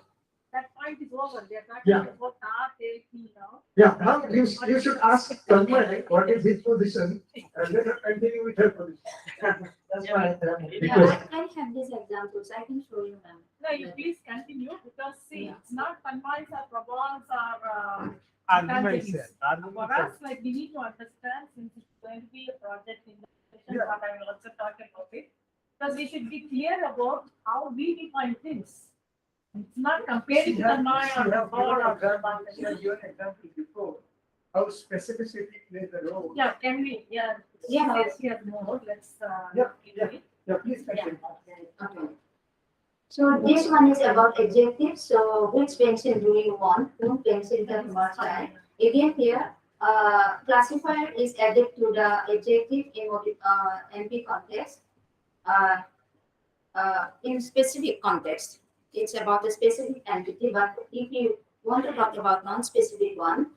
That point is over. They're talking Yeah. about R, take me now. Yeah, now you should ask Tanmay what is his position, and then continue with her position. That's why I Yeah, request. I have these examples. I can show you them. No, you please continue because see, Yeah. it's not Tanmai's or Prabhav's or Arguments, Tanjali's. sir. Arguments. For us, like we need to understand since it's going to be a project in the Yeah. what I will also talk about it. Because we should be clear about how we define things. It's not comparing Tanmay or Prabha or She has given example before, how specificity plays a role. Yeah, can we, yeah. Yeah. Yes, here more, let's, Yeah, give yeah. it. Yeah, please Yeah. continue. Okay. So this one is about adjectives. So which pencil do you want? Whom pencil the mark side? Again here, classifier is added to the adjective in MP context. In specific context, it's about a specific entity. But if you want to talk about non-specific one,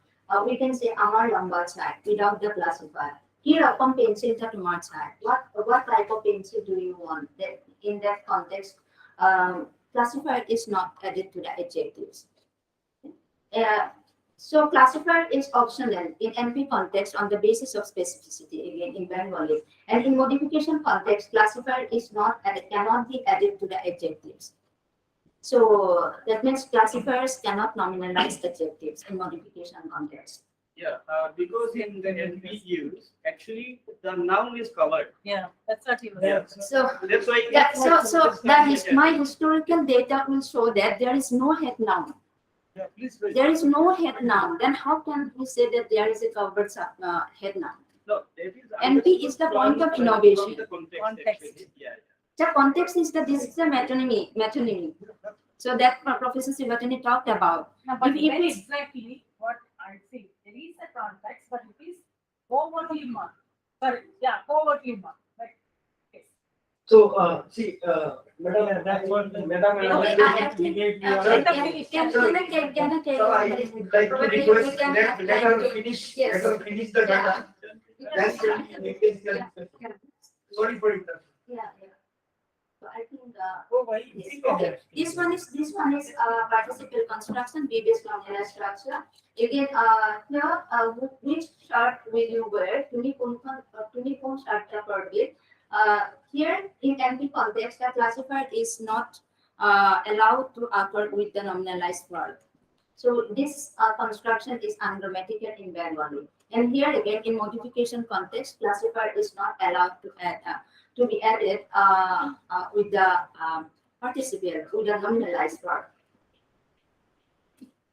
we can say Amar Lamba chai without the classifier. Here upon pencil the tomar chai. What type of pencil do you want? That in that context, classifier is not added to the adjectives. So classifier is optional in MP context on the basis of specificity, again in Bengali. And in modification context, classifier is not added, cannot be added to the adjectives. So that means classifiers cannot nominalize adjectives in modification context. Yeah, because in the NPUs, actually the noun is covered. Yeah, that's what you were Yeah. saying. So That's why. yeah, my historical data will show that there is no head noun. Yeah, please. There is no head noun. Then how can we say that there is a covered head noun? No, that is. NP is the point of innovation. From the context. Context. Actually. Yeah. The context is that this is a metonymy. So that Professor Sivatani talked about. No, but If it when is- exactly what I see, there is a context, but it is overtly marked. Sorry, yeah, overtly marked. Like, yes. So, see, Madam. Yeah, that's what Madam. Okay, I think, can I So tell I you? would like to Probably request, we can let her finish, Yes. let her finish the data. Then we can Yeah. Sorry for interrupting. Yeah. So I think, Oh, why? yes. Okay, this one is participle construction, B-based nominal structure. Again, here, which shirt will you wear? Uniform shirt per bit. Here in empty context, the classifier is not allowed to occur with the nominalized word. So this construction is ungrammatical in Bengali. And here again, in modification context, classifier is not allowed to add to be added with the participle, with the nominalized verb.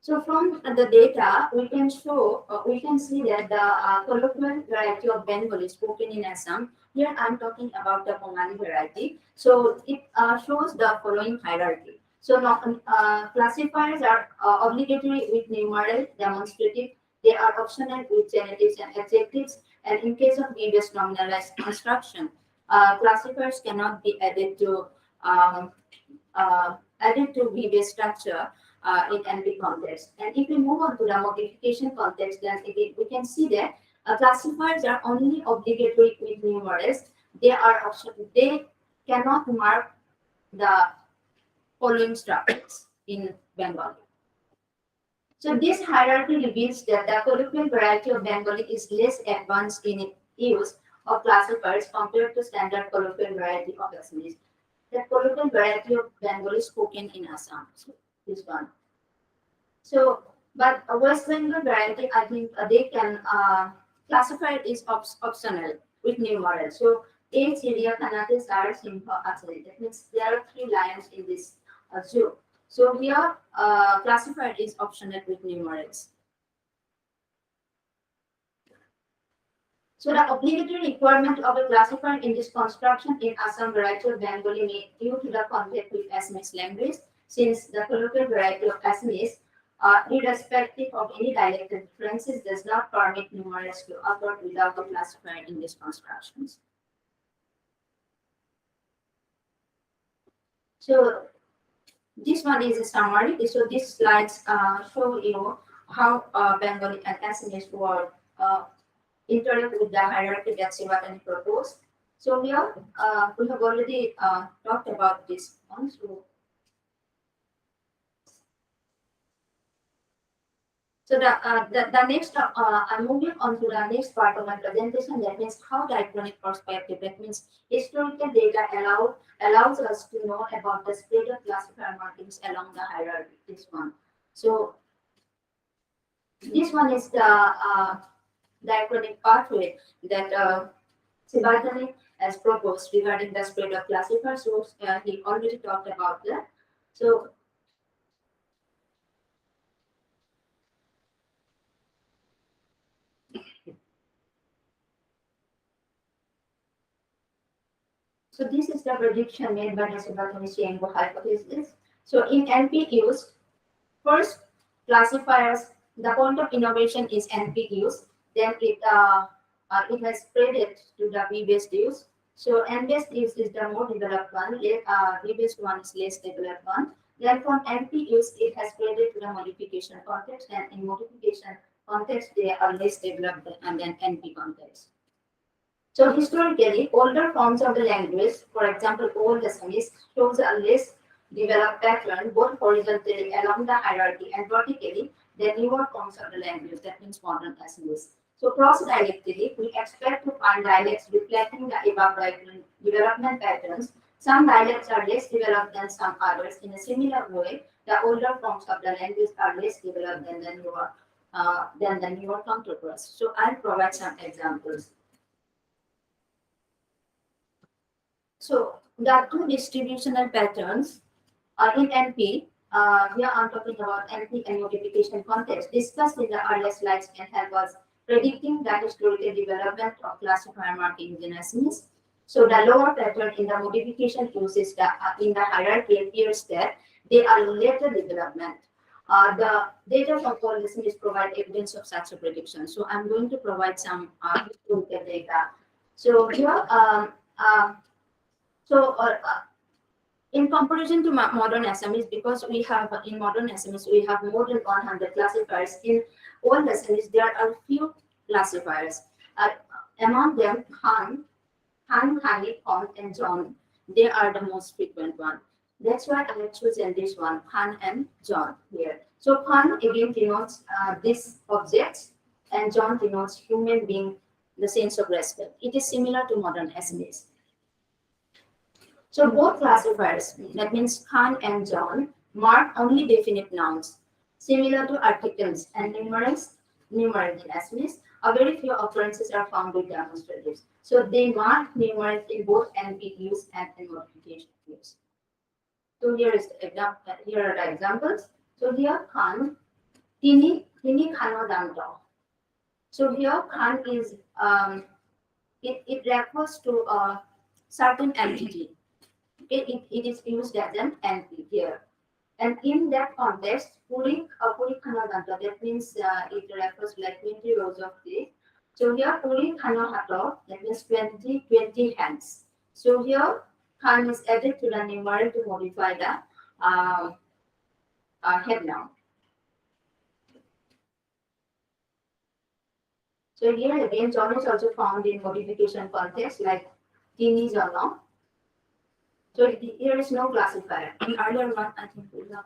So from the data, we can show, we can see that the colloquial variety of Bengali spoken in Assam. Here I'm talking about the Bengali variety. So it shows the following hierarchy. So classifiers are obligatory with numeral, demonstrative. They are optional with genitives and adjectives. And in case of B-based nominalized construction, classifiers cannot be added to B-based structure in NP context. And if we move on to the modification context, then again we can see that classifiers are only obligatory with numerals. They are optional. They cannot mark the following structures in Bengali. So this hierarchy reveals that the colloquial variety of Bengali is less advanced in its use of classifiers compared to standard colloquial variety of Assamese. The colloquial variety of Bengali spoken in Assam. So this one. So, but a West Bengal variety, I think they can classify it is optional with numerals. So A, Syria, Kanate, Sar, Simha, Asari. That means there are 3 lions in this zoo. So here, classifier is optional with numerals. So the obligatory requirement of a classifier in this construction in Assam variety of Bengali made due to the conflict with Assamese language, since the colloquial variety of Assamese, irrespective of any dialectal differences, does not permit numerals to occur without a classifier in these constructions. So this one is a summary. So these slides show you how Bengali and Assamese were interact with the hierarchy that Sivatani proposed. So here we have already talked about this one. So the next, I'm moving on to the next part of my presentation. That means how diachronic perspective. That means historical data allows us to know about the spread of classifier markings along the hierarchy. This one. So this one is the diachronic pathway that Sivatani has proposed regarding the spread of classifiers. So he already talked about that. So So this is the prediction made by the Sivatani-Chiengo hypothesis. So in NPQs, first classifiers, the point of innovation is NPQs. Then it has spread it to the V-based use. So N-based use is the more developed one. V-based one is less developed one. Then from NPQs, it has spread it to the modification context, and in modification context, they are less developed than NP context. So historically, older forms of the language, for example, Old Assamese, shows a less developed pattern both horizontally along the hierarchy and vertically than newer forms of the language, that means modern Assamese. So cross-dialectically, we expect to find dialects reflecting the above development patterns. Some dialects are less developed than some others. In a similar way, the older forms of the language are less developed than the newer counterparts. So I'll provide some examples. So the two distributional patterns are in NP. Here I'm talking about NP and modification context discussed in the earlier slides can help us predicting the historical development of classifier markings in Assamese. So the lower pattern in the modification uses in the hierarchy appears that they are later development. The data from all Assamese provide evidence of such a prediction. So I'm going to provide some historical data. So here in comparison to modern Assamese, because we have in modern Assamese we have more than 100 classifiers. In old Assamese there are few classifiers. Among them, Han, Khani, Khon, and John. They are the most frequent one. That's why I have chosen this one, Han and John here. So Khan again denotes these objects, and John denotes human being, the sense of respect. It is similar to modern Assamese. So both classifiers, that means Khan and John, mark only definite nouns, similar to articles and numerals in Assamese. A very few occurrences are found with demonstratives. So they mark numerals in both NPQs and in modification use. So here are the examples. So here Khan, Tini Khano Danto. So here Khan is it refers to a certain entity. Okay, it is used as an NP here. And in that context, Puri Khana Danta, that means it refers like 20 rows of trees. So here Puri Khana Hato, that means 20 hands. So here Khan is added to the numeral to modify the head noun. So here again, John is also found in modification context like Tini Jono. So here is no classifier. In earlier one, I think we have.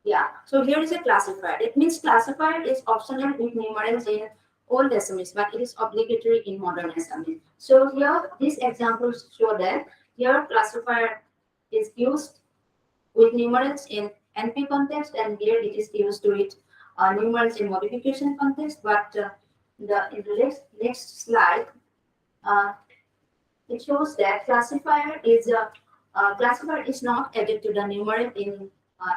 Yeah. So here is a classifier. It means classifier is optional with numerals in old Assamese, but it is obligatory in modern Assamese. So here, these examples show that here classifier is used with numerals in NP context, and here it is used with numerals in modification context. But in the next slide, it shows that classifier is classifier is not added to the numeral in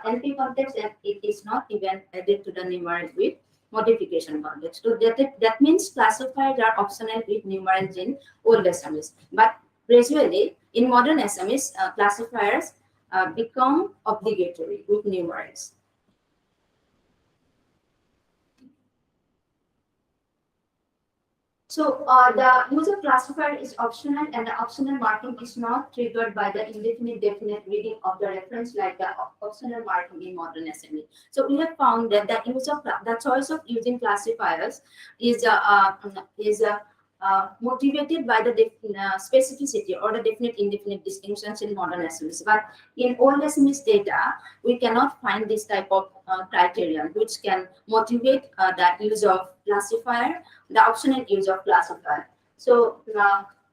NP context, and it is not even added to the numeral with modification context. So that means classifiers are optional with numerals in old SMS. But gradually, in modern SMS, classifiers become obligatory with numerals. So the user classifier is optional, and the optional marking is not triggered by the indefinite definite reading of the reference like the optional marking in modern SME. So we have found that the choice of using classifiers is motivated by the specificity or the definite indefinite distinctions in modern SMEs. But in old SMEs data, we cannot find this type of criterion which can motivate the use of classifier, the optional use of classifier. So,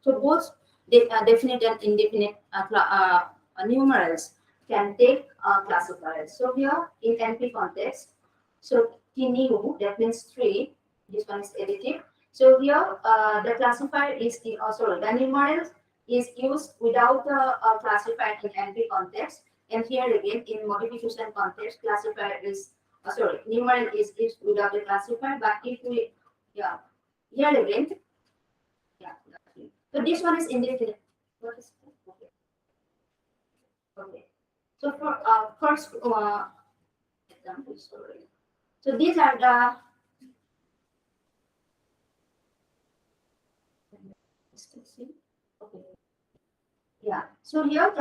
so both definite and indefinite numerals can take classifiers. So here in NP context, so new, that means 3, this one is edited. So here the classifier is the the numeral is used without the classifier in NP context, and here again in modification context, classifier is numeral is used without the classifier. But if we here again, so this one is indefinite. What is okay? Okay. So for first example, sorry. So these are the okay. Yeah. So here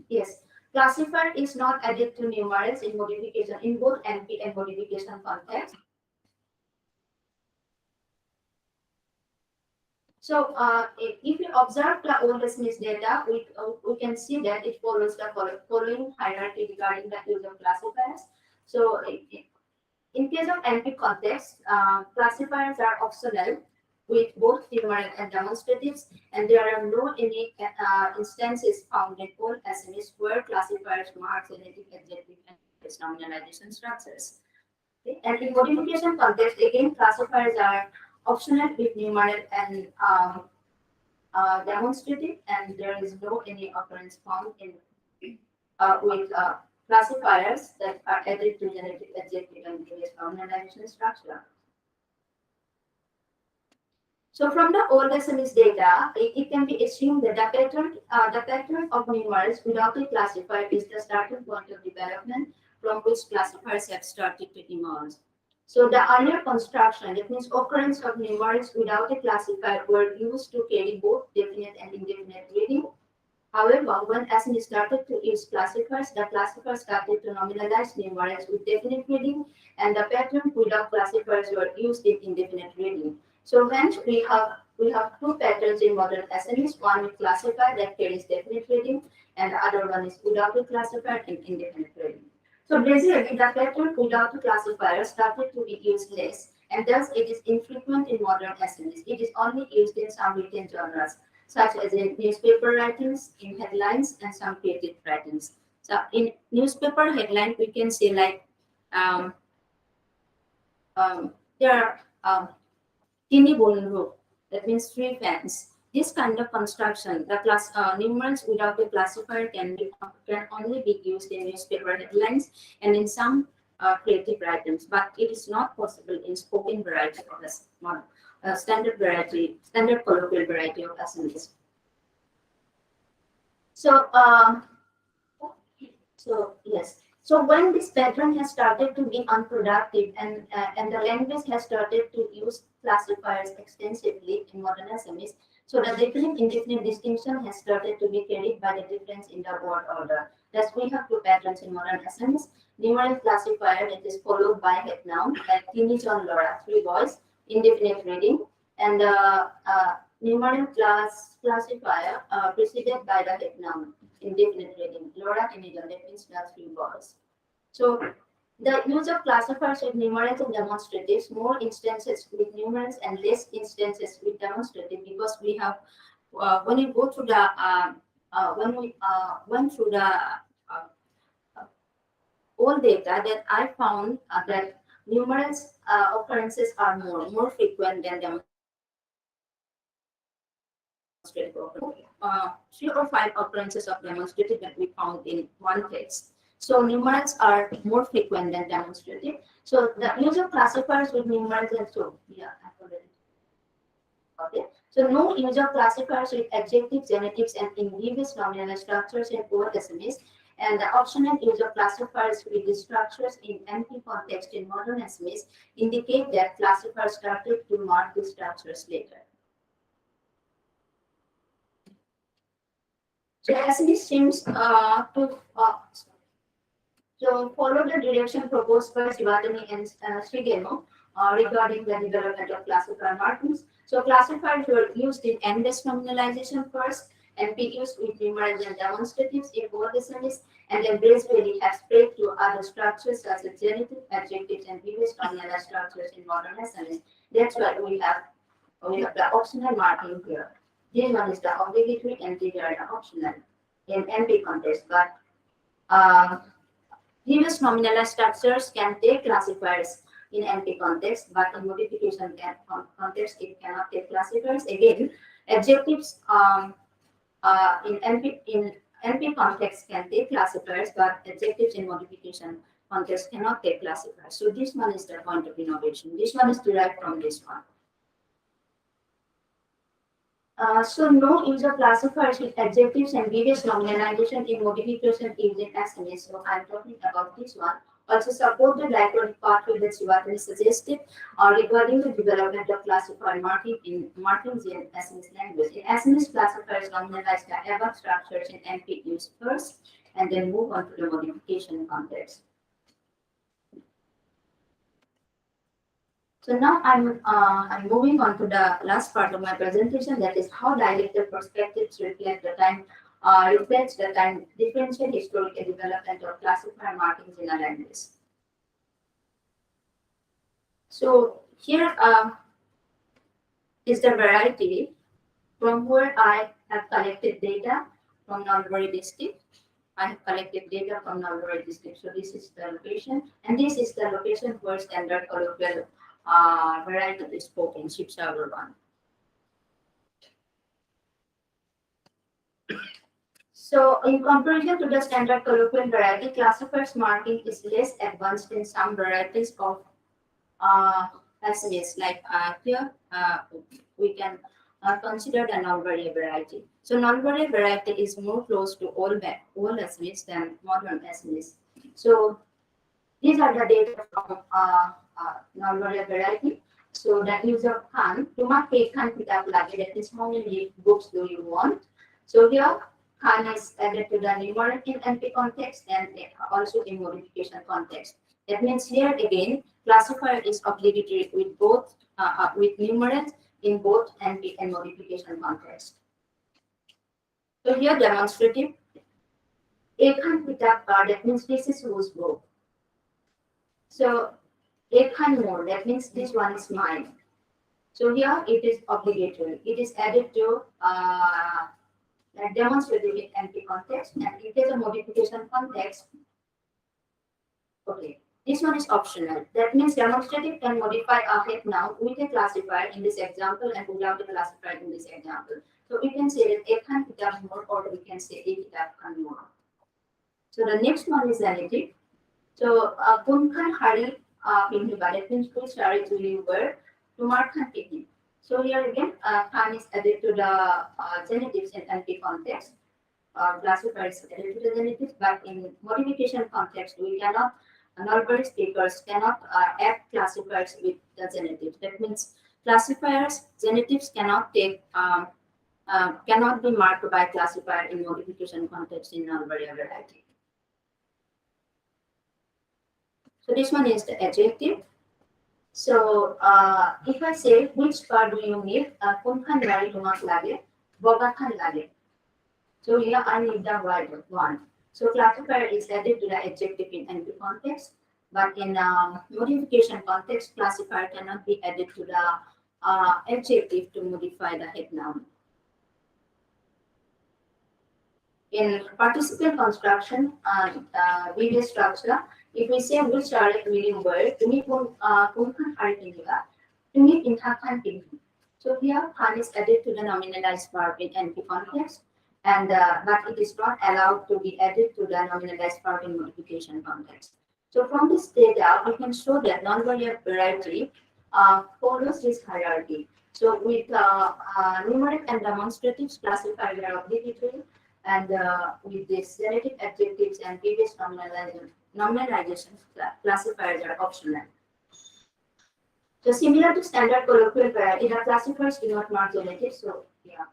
yes, classifier is not added to numerals in modification in both NP and modification context. So if you observe the old Smith data, we can see that it follows the following hierarchy regarding the use of classifiers. So in case of NP context, classifiers are optional with both numeral and demonstratives, and there are no any instances found in all SMEs where classifiers mark genetic, adjective, and nominalization structures. Okay? And in modification context, again, classifiers are optional with numeral and demonstrative, and there is no any occurrence found in with classifiers that are added to genetic, adjective, and nominalization structure. So from the old SMEs data, it can be assumed that the pattern of numerals without a classifier is the starting point of development from which classifiers have started to emerge. So the earlier construction, that means occurrence of numerals without a classifier, were used to carry both definite and indefinite reading. However, when SME started to use classifiers, the classifiers started to nominalize numerals with definite reading, and the pattern without classifiers were used in indefinite reading. So hence we have two patterns in modern SMEs, one with classifier that carries definite reading, and the other one is without a classifier and indefinite reading. So basically, the pattern without a classifier started to be used less, and thus it is infrequent in modern SMEs. It is only used in some written genres, such as in newspaper writings, in headlines, and some creative writings. So in newspaper headline, we can say like there are Tini Bonru, that means 3 fans. This kind of construction, the numerals without a classifier can only be used in newspaper headlines and in some creative writings, but it is not possible in spoken variety of the standard colloquial variety of assemblies. So, yes. So when this pattern has started to be unproductive and the language has started to use classifiers extensively in modern SMEs, so the definite indefinite distinction has started to be carried by the difference in the word order. Thus, we have 2 patterns in modern SMEs: numeral classifier that is followed by head noun, like Timmy, John, Laura, 3 boys, indefinite reading, and numeral classifier preceded by the head noun, indefinite reading, Laura, Timmy, John, that means the 3 boys. So the use of classifiers with numerals and demonstratives, more instances with numerals and less instances with demonstrative, because we have when you go through the when we went through the old data, that I found that numerals occurrences are more frequent than demonstrative occurrences. three or five occurrences of demonstrative that we found in one text. So numerals are more frequent than demonstrative. So the use of classifiers with numerals and so yeah, I already. Okay. So no use of classifiers with adjectives, genitives, and ambiguous nominal structures in old SMEs, and the optional use of classifiers with the structures in NP context in modern SMEs indicate that classifiers started to mark the structures later. So SME seems to follow the direction proposed by Shivatani and Shigemo regarding the development of classifier markings. So classifiers were used in endless nominalization first, and be used with numerals and demonstratives in both SMEs, and then gradually have spread to other structures such as genitive, adjectives, and previous nominal structures in modern SMEs. That's why we have the optional marking here. This one is the obligatory and these are the optional in NP context, but previous nominal structures can take classifiers in NP context, but in modification context, it cannot take classifiers. Again, adjectives in NP context can take classifiers, but adjectives in modification context cannot take classifiers. So this one is the point of innovation. This one is derived from this one. So no use of classifiers with adjectives and previous nominalization in modification is in SMEs. So I'm talking about this one. Also support the library pathway that Shivatani suggested regarding the development of classifier markings in SMS language. In SMS, classifiers nominalize the above structures in NP use first and then move on to the modification context. So now I'm moving on to the last part of my presentation, that is how dialectal perspectives reflects the time differential historical development of classifier markings in a language. So here is the variety from where I have collected data from non-varied district. I have collected data from non-varied district. So this is the location, and this is the location where standard colloquial variety is spoken, Shipsagar 1. So in comparison to the standard colloquial variety, classifiers marking is less advanced in some varieties of SMEs. Like here, we can consider the non-varied variety. So non-varied variety is more close to all SMEs than modern SMEs. So these are the data from non-varied variety. So the user Khan, Tuma Khan kitab lagi, that is how many books do you want? So here Khan is added to the numeric in NP context and also in modification context. That means here again, classifier is obligatory with both with numerals in both NP and modification context. So here demonstrative. Ekhan kitab that means this is whose book. So Ekhan more, that means this one is mine. So here it is obligatory. It is added to demonstrative in NP context, and it is a modification context. Okay, this one is optional. That means demonstrative can modify a head noun with a classifier in this example and without a classifier in this example. So we can say that Ekhan kitab more, or we can say a kitab khan more. So the next one is genitive. So Kunkhan Hari Pinhiba, that means which Hari do you wear? Tumar Khan Pinhi. So here again, Khan is added to the genitives in NP context. Classifiers added to the genitives, but in modification context, we cannot, non-verbal speakers cannot add classifiers with the genitives. That means classifiers, genitives cannot take, cannot be marked by classifier in modification context in non-verbal variety. So this one is the adjective. So if I say which part do you need, Kunkhan Vari Tumak Lage, Bogakhan Lage. So here I need the word one. So classifier is added to the adjective in NP context, but in modification context, classifier cannot be added to the adjective to modify the head noun. In participle construction and video structure, if we say which are the reading word, to me Kunkhan Hari Pinhiba, to me Intha Khan Pinhi. So here Khan is added to the nominalized verb in NP context, and but it is not allowed to be added to the nominalized part in modification context. So from this data, we can show that non-variable variety follows this hierarchy. So with numeric and demonstratives, classifiers are obligatory, and with this generative adjectives and previous nominalization classifiers are optional. So similar to standard colloquial variety, the classifiers do not mark genetives. So yeah.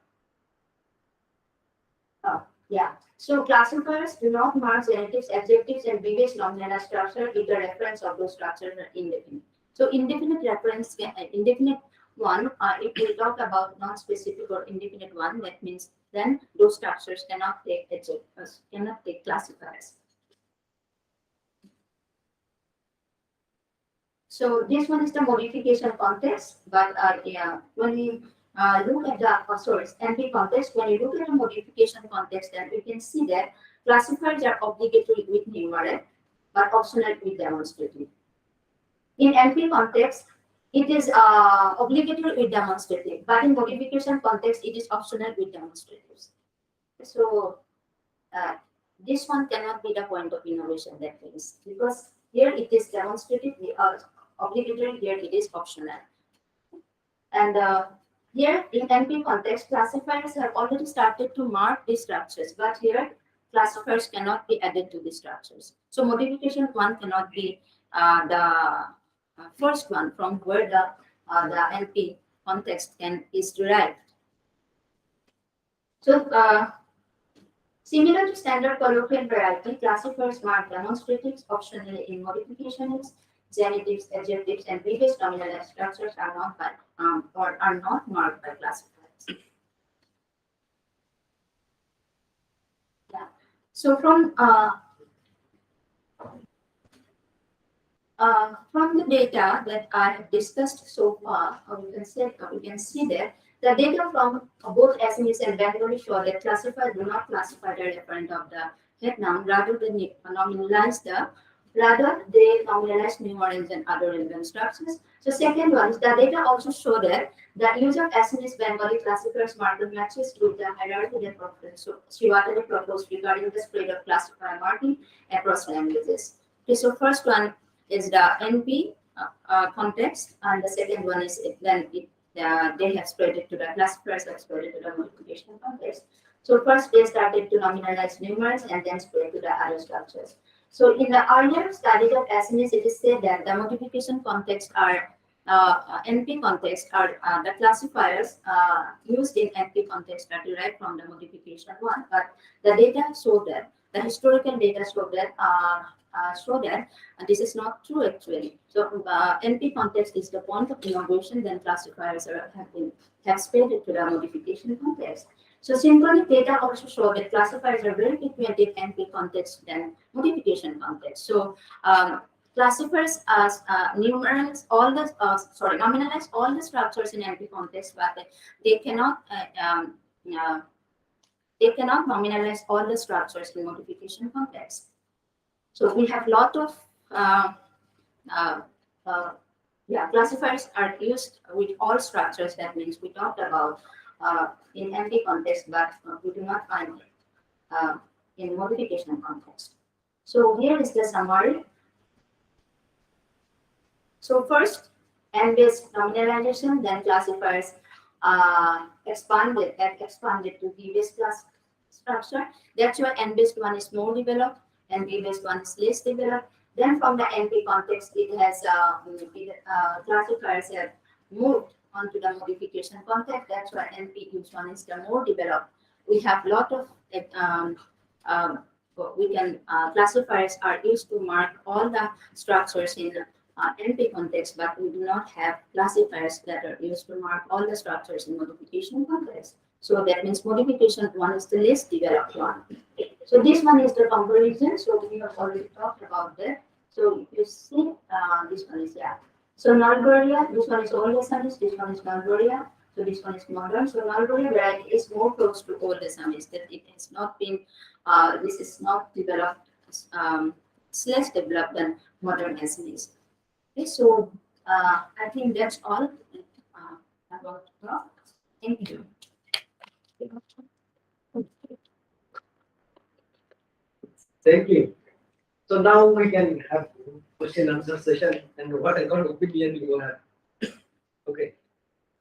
Yeah. So classifiers do not mark genetives, adjectives, and previous nominal structure if the reference of those structures are indefinite. So indefinite reference, indefinite one, if we talk about non-specific or indefinite one, that means then those structures cannot take adjectives, cannot take classifiers. So this one is the modification context, but yeah, when we look at the sorry, NP context, when you look at the modification context, then we can see that classifiers are obligatory with numeric, but optional with demonstrative. In NP context, it is obligatory with demonstrative, but in modification context, it is optional with demonstratives. So this one cannot be the point of innovation, that means, because here it is demonstrative, obligatory, here it is optional. And here in NP context, classifiers have already started to mark these structures, but here classifiers cannot be added to the structures. So modification one cannot be the first one from where the NP context is derived. So similar to standard colloquial variety, classifiers mark demonstratives optionally in modifications, genitives, adjectives, and previous nominal structures are not by, or are not marked by classifiers. Yeah. So from the data that I have discussed so far, we can see that the data from both Assamese and Bengali show that classifiers do not classify the referent of the head noun, rather they nominalize numerals and other relevant structures. So second one is the data also show that the use of Assamese Bengali classifiers marker matches with the hierarchy that Srivatali proposed regarding the spread of classifier marking across languages. Okay, so first one is the NP context, and the second one is they have spread it to the classifiers, have spread it to the modification context. So first they started to nominalize numerals and then spread to the other structures. So in the earlier studies of Assamese, it is said that the modification context are NP context are the classifiers used in NP context are derived from the modification one, but the data show that the historical data show that this is not true actually. So NP context is the point of innovation, then classifiers have spread it to the modification context. So synchronic data also show that classifiers are very frequent in NP context than modification context. So classifiers as numerals nominalize all the structures in NP context, but they cannot nominalize all the structures in modification context. So we have lot of classifiers are used with all structures. That means we talked about in NP context, but we do not find in modification context. So here is the summary. So first, N-based nominalization, then classifiers expanded to V-based class structure. That's why N-based one is more developed and V-based one is less developed. Then from the NP context, it has classifiers have moved onto the modification context. That's why NP use one is the more developed. We have lot of classifiers are used to mark all the structures in NP context, but we do not have classifiers that are used to mark all the structures in modification context. So that means modification one is the least developed one. So this one is the comparison. So we have already talked about that. So you see, this one is So Nalbaria, this one is old Assamese, this one is Nalbaria. So this one is modern. So Nalbaria variety is more close to old Assamese. That it has not been. This is not developed. It's less developed than modern Assamese. Okay, so I think that's all about. Thank you. Thank you. So now we can have question answer session and what opinion you have. Okay.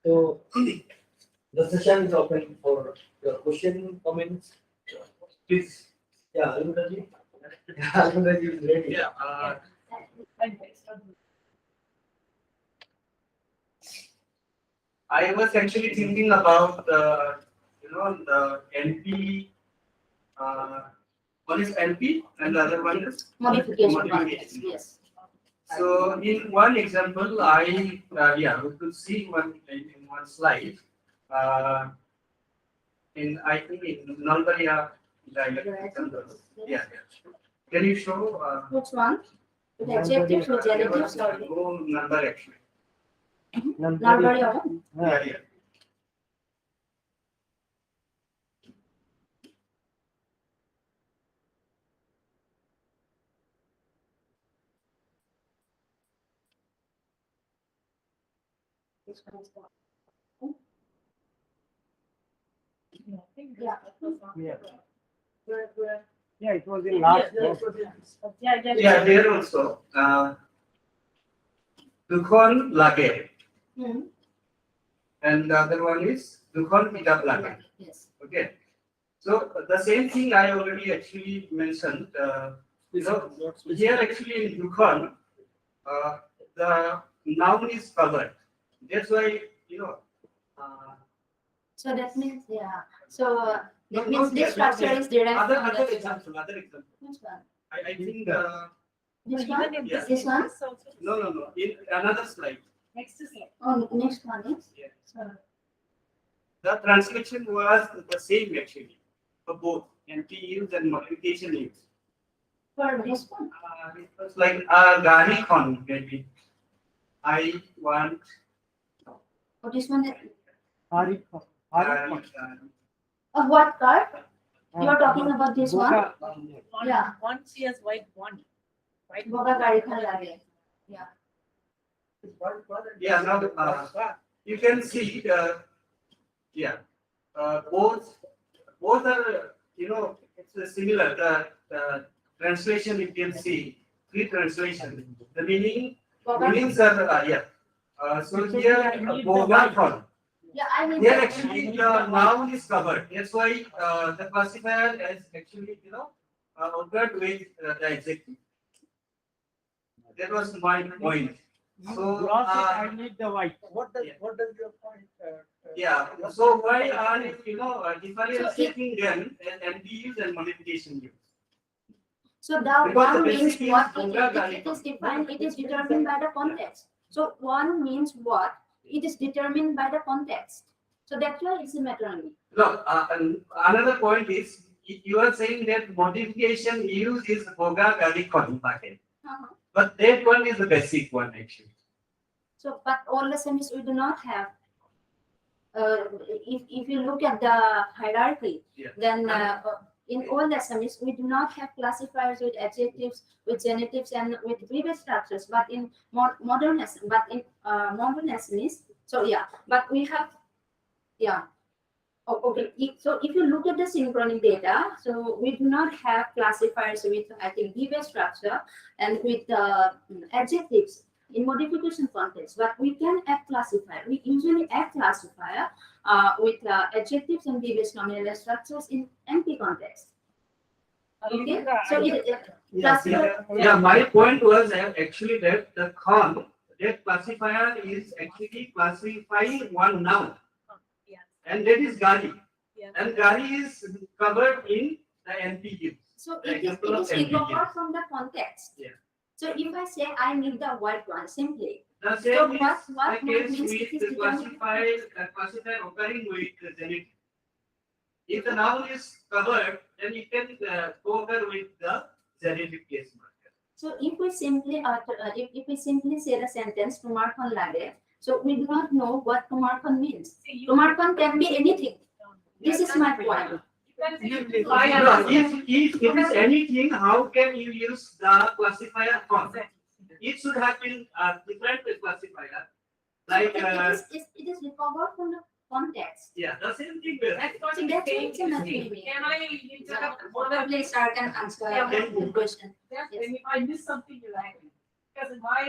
So the session is open for your question, comments. Please. Yeah, Alundaji. Alundaji is ready. Yeah. I was actually thinking about the NP. One is NP and the other one is Modification context, yes. So in one example, we could see in one slide. I think in Nalbaria example. Yeah. Can you show? Which one? With adjectives, with genitives, or No number actually. not very often? Yeah. Yeah. Yeah, it was in last. Yeah, there also. Dukhon lage, Hmm. and the other one is Dukhon pickup lage. Yes. Okay. So the same thing I already actually mentioned. Here actually in Dukhon, the noun is covered. That's why Uh, So that means, yeah. So that No, means this structure is derived other from other the. example. Which one? I think This one? Yeah. This one? no. In another slide, Next is like. Oh, next one is? Yeah. So, the translation was the same actually for both NP use and modification use. for this one. It was like Gari Khan maybe. I want. Oh, this one. Harry. Of what card? You are talking about this one? Yeah. One she has white one. White. Boga gari khan lage. Yeah. Yeah, now you can see both are it's similar. The translation you can see three translation. The meanings are so here boga from. Yeah, I mean. Here actually the noun is covered. That's why the classifier is actually ordered with the adjective. That was my point. So I need the white. What does your point? yeah. So why are differentiating them and NPUs and modification use? So the Because the one means basic is what Boga it gari is defined, it is determined by the context. So one means what? It is determined by the context. So that's why it's a metronymy. No, and another point is you are saying that modification use is Boga gari packet. Uh-huh. But that one is the basic one actually. So, but all the semis we do not have. If you look at the hierarchy, Yeah. then in all the semis we do not have classifiers with adjectives, with genitives, and with previous structures. But in modern semis, so yeah. But we have, yeah. Oh, okay. So if you look at the synchronic data, so we do not have classifiers with, I think, previous structure and with adjectives in modification context, but we can add classifier. We usually add classifier with adjectives and previous nominal structures in NP context. Okay, so Yeah, my point was actually that the that classifier is actually classifying one noun, Yeah. and that is Gari. Yeah. And Gari is covered in the NPU. So The it is example of recovered from the context. Yeah. So if I say I need the white one, simply. The So same is what the case means with it is the determined? classifier occurring with the genitive. If the noun is covered, then you can co-occur with the genitive case marker. So if we simply if we simply say the sentence Tumarkon lage, so we do not know what Tumarkon means. Tumarkon can be anything. This is my point. If it is anything, how can you use the classifier con? It should have been a different classifier. Like It is recovered from the context. Yeah, the same thing. There. That's what So I'm that's saying. what I'm saying. Can I interrupt? Probably sir can answer Yeah, the question. Yes, and if I miss something, you like me. Because my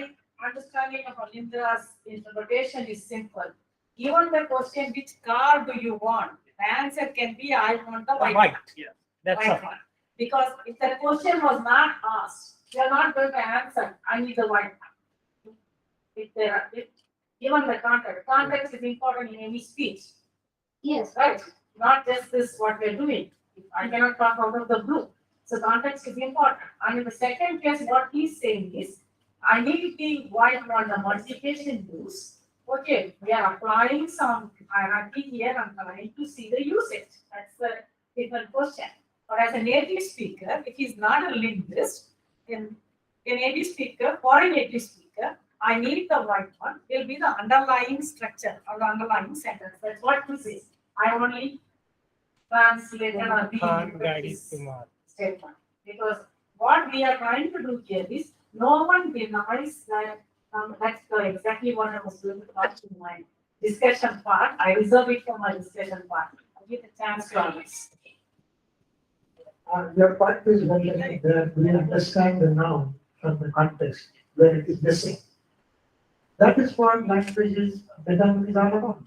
understanding of Alindra's interpretation is simple. Given the question, which car do you want? The answer can be, I want the white. White. one. That's White a one. Because if the question was not asked, you are not going to answer, I need the white one. If given the context is important in any speech, Yes. right? Not just this what we're doing. I cannot talk out of the blue. So context is important. And in the second case, what he's saying is, I need the white one, the multiplication rules. Okay, we are applying some hierarchy here and trying to see the usage. That's the different question. But as a native speaker, if he's not a linguist, then a native speaker, for a native speaker, I need the white one, will be the underlying structure or the underlying sentence. That's what this is. I only translated or Khan read Gadi this Kumar. statement. Because what we are trying to do here is, no one denies that, that's exactly what I was doing in my discussion part. I reserve it for my discussion part. I give a chance to others. Your point is very that we understand the noun from the context where it is missing. That is what language is all about.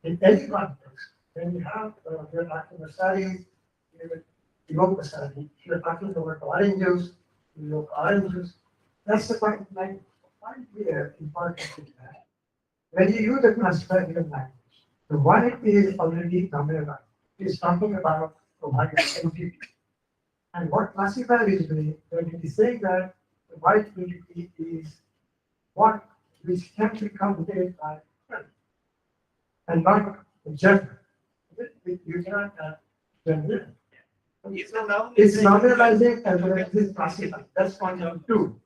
In any context, when you have, you're talking about study, you go for study, you're talking about oranges, you know, oranges. That's the point, like, point here, important is that when you use a classifier in language, the white is already nominalized. It's talking about the white entity. And what classifier is doing, when it is saying that the white entity is what which can be computed by friend and not gender. You cannot gender. If the noun It's is nominalizing as well as this classifier. That's point number two.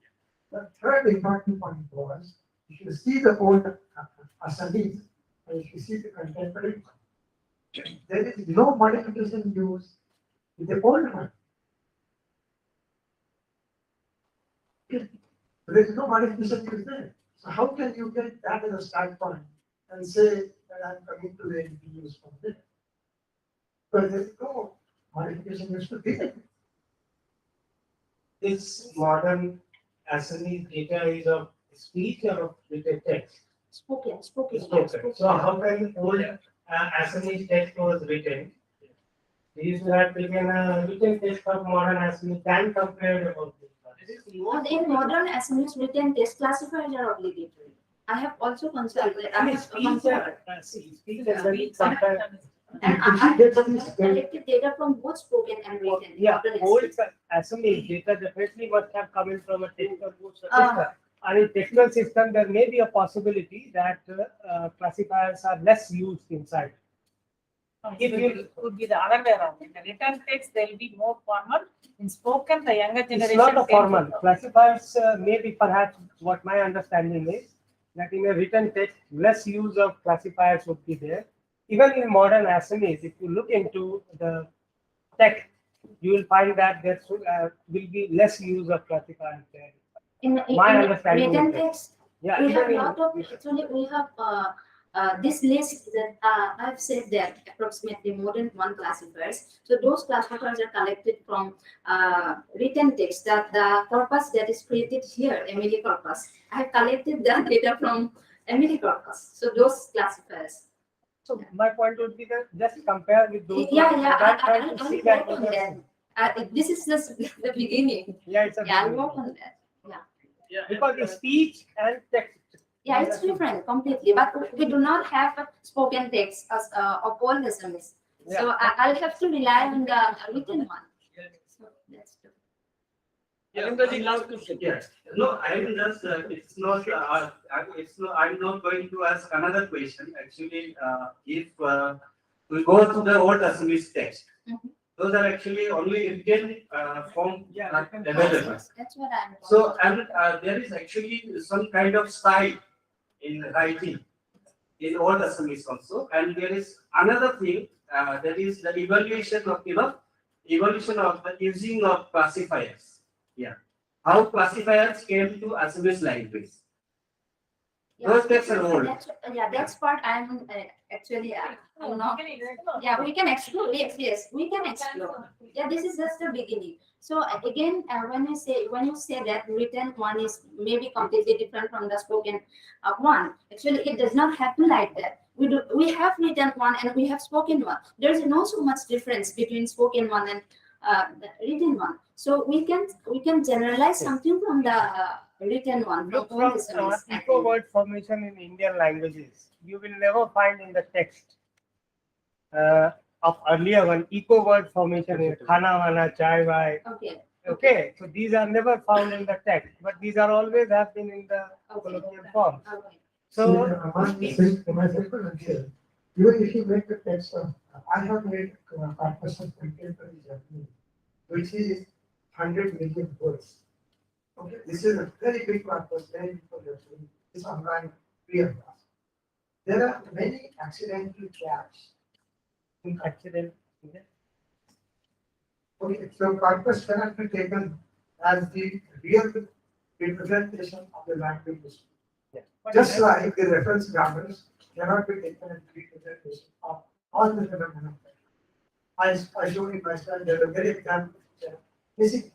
The third important point was, if you see the old assemblies, and if you see the contemporary, there is no modification used with the old one. There is no modification used there. So how can you get that as a start point and say that I'm coming to the use from there? Because there is no modification used to be there. This modern Assamese data is of speech or of written text? Spoken. Spoken. So how can old Assamese text was written? We used to have taken a written text of modern Assamese and compared about this. But in modern Assamese written text, classifiers are obligatory. I have also consulted. I have consulted. Speech and then sometimes. And I have collected data from both spoken and written. Yeah, modern old Assamese. Assamese data definitely must have come in from a textual system. Uh, And in textual system, there may be a possibility that classifiers are less used inside. If you could be the other way around. In the written text, there will be more formal. In spoken, the younger generation. It's not a tend to- formal. Classifiers may be perhaps what my understanding is, that in a written text, less use of classifiers would be there. Even in modern Assamese, if you look into the text, you will find that there will be less use of classifiers there. In My understanding written is that. text, Yeah, we have even lot of, actually we have this list that I've said that approximately more than one classifiers. So those classifiers are collected from written text, that the corpus that is created here, Emily corpus. I have collected the data from Emily corpus. So those classifiers. So my point would be that just compare with those. Yeah, ones. yeah, I'm trying to I'll see work that. on that. This is just the beginning. Yeah, it's a Yeah, I'll beginning. work on that. Because it's speech and text. Yeah, it's different completely, but we do not have a spoken text as of all the Assamese. So I'll have to rely on the written one. So that's true. Yes. No, I will just, it's not, I'm not going to ask another question. Actually, if we go to the old Assamese text, Mhm. those are actually only written form available. That's what I'm. So, and there is actually some kind of style in writing in old Assamese also. And there is another thing, that is the evaluation of the using of classifiers. Yeah. How classifiers came to Assamese language. Those days are old. Yeah, that's part I'm actually, I'm not. Yeah, we can explore. Yes, yes, we can explore. Yeah, this is just the beginning. So again, when you say that written one is maybe completely different from the spoken one, actually it does not happen like that. We have written one and we have spoken one. There is no so much difference between spoken one and the written one. So we can generalize something from the written one. Look all from the service, I echo think. word formation in Indian languages. You will never find in the text of earlier one echo word formation in khana wana, chai vai. Okay. Okay, so these are never found in the text, but these are always have been in the colloquial form. Okay. So Even if you make the text of, I have made corpus of contemporary Japanese, which is 100 million words. Okay, this is a very big corpus, very people have seen this online free of cost. There are many accidental gaps. in accident. Okay, so corpus cannot be taken as the real representation of the language. Yeah. Just like the reference grammars cannot be taken as representation of all the phenomena. I showed in my slide, there are very examples. Basic.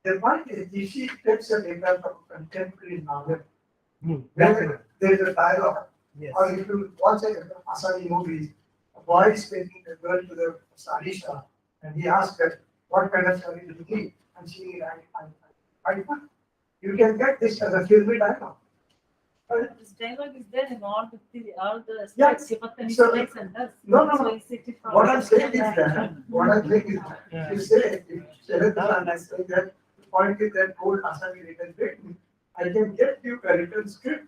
The point is, if she takes a data from contemporary novel, where there is a dialogue, Yes. or if you watch a Asari movie, a boy is taking a girl to the sari shop, and he asks her, what kind of sari do you need? And she, I, you can get this as a filmy dialogue. This dialogue is there in all the Yeah. slides, Patani So- slides and that. No, no, So no. it's it from- What I'm saying is that, if you say, if Sharathan, I say that, the point is that old Asami written, I can get you a written script.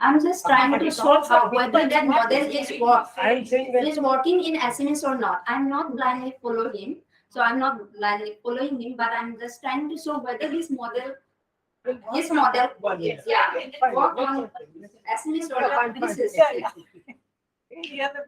I'm just trying to show how whether that model I'm saying that is working in SMS or not. I'm not blindly following him. So I'm not blindly following him, but I'm just trying to show whether this model, yeah, Fine, work that's on okay. SMS or Yeah, not. fine, This is, Yeah, the-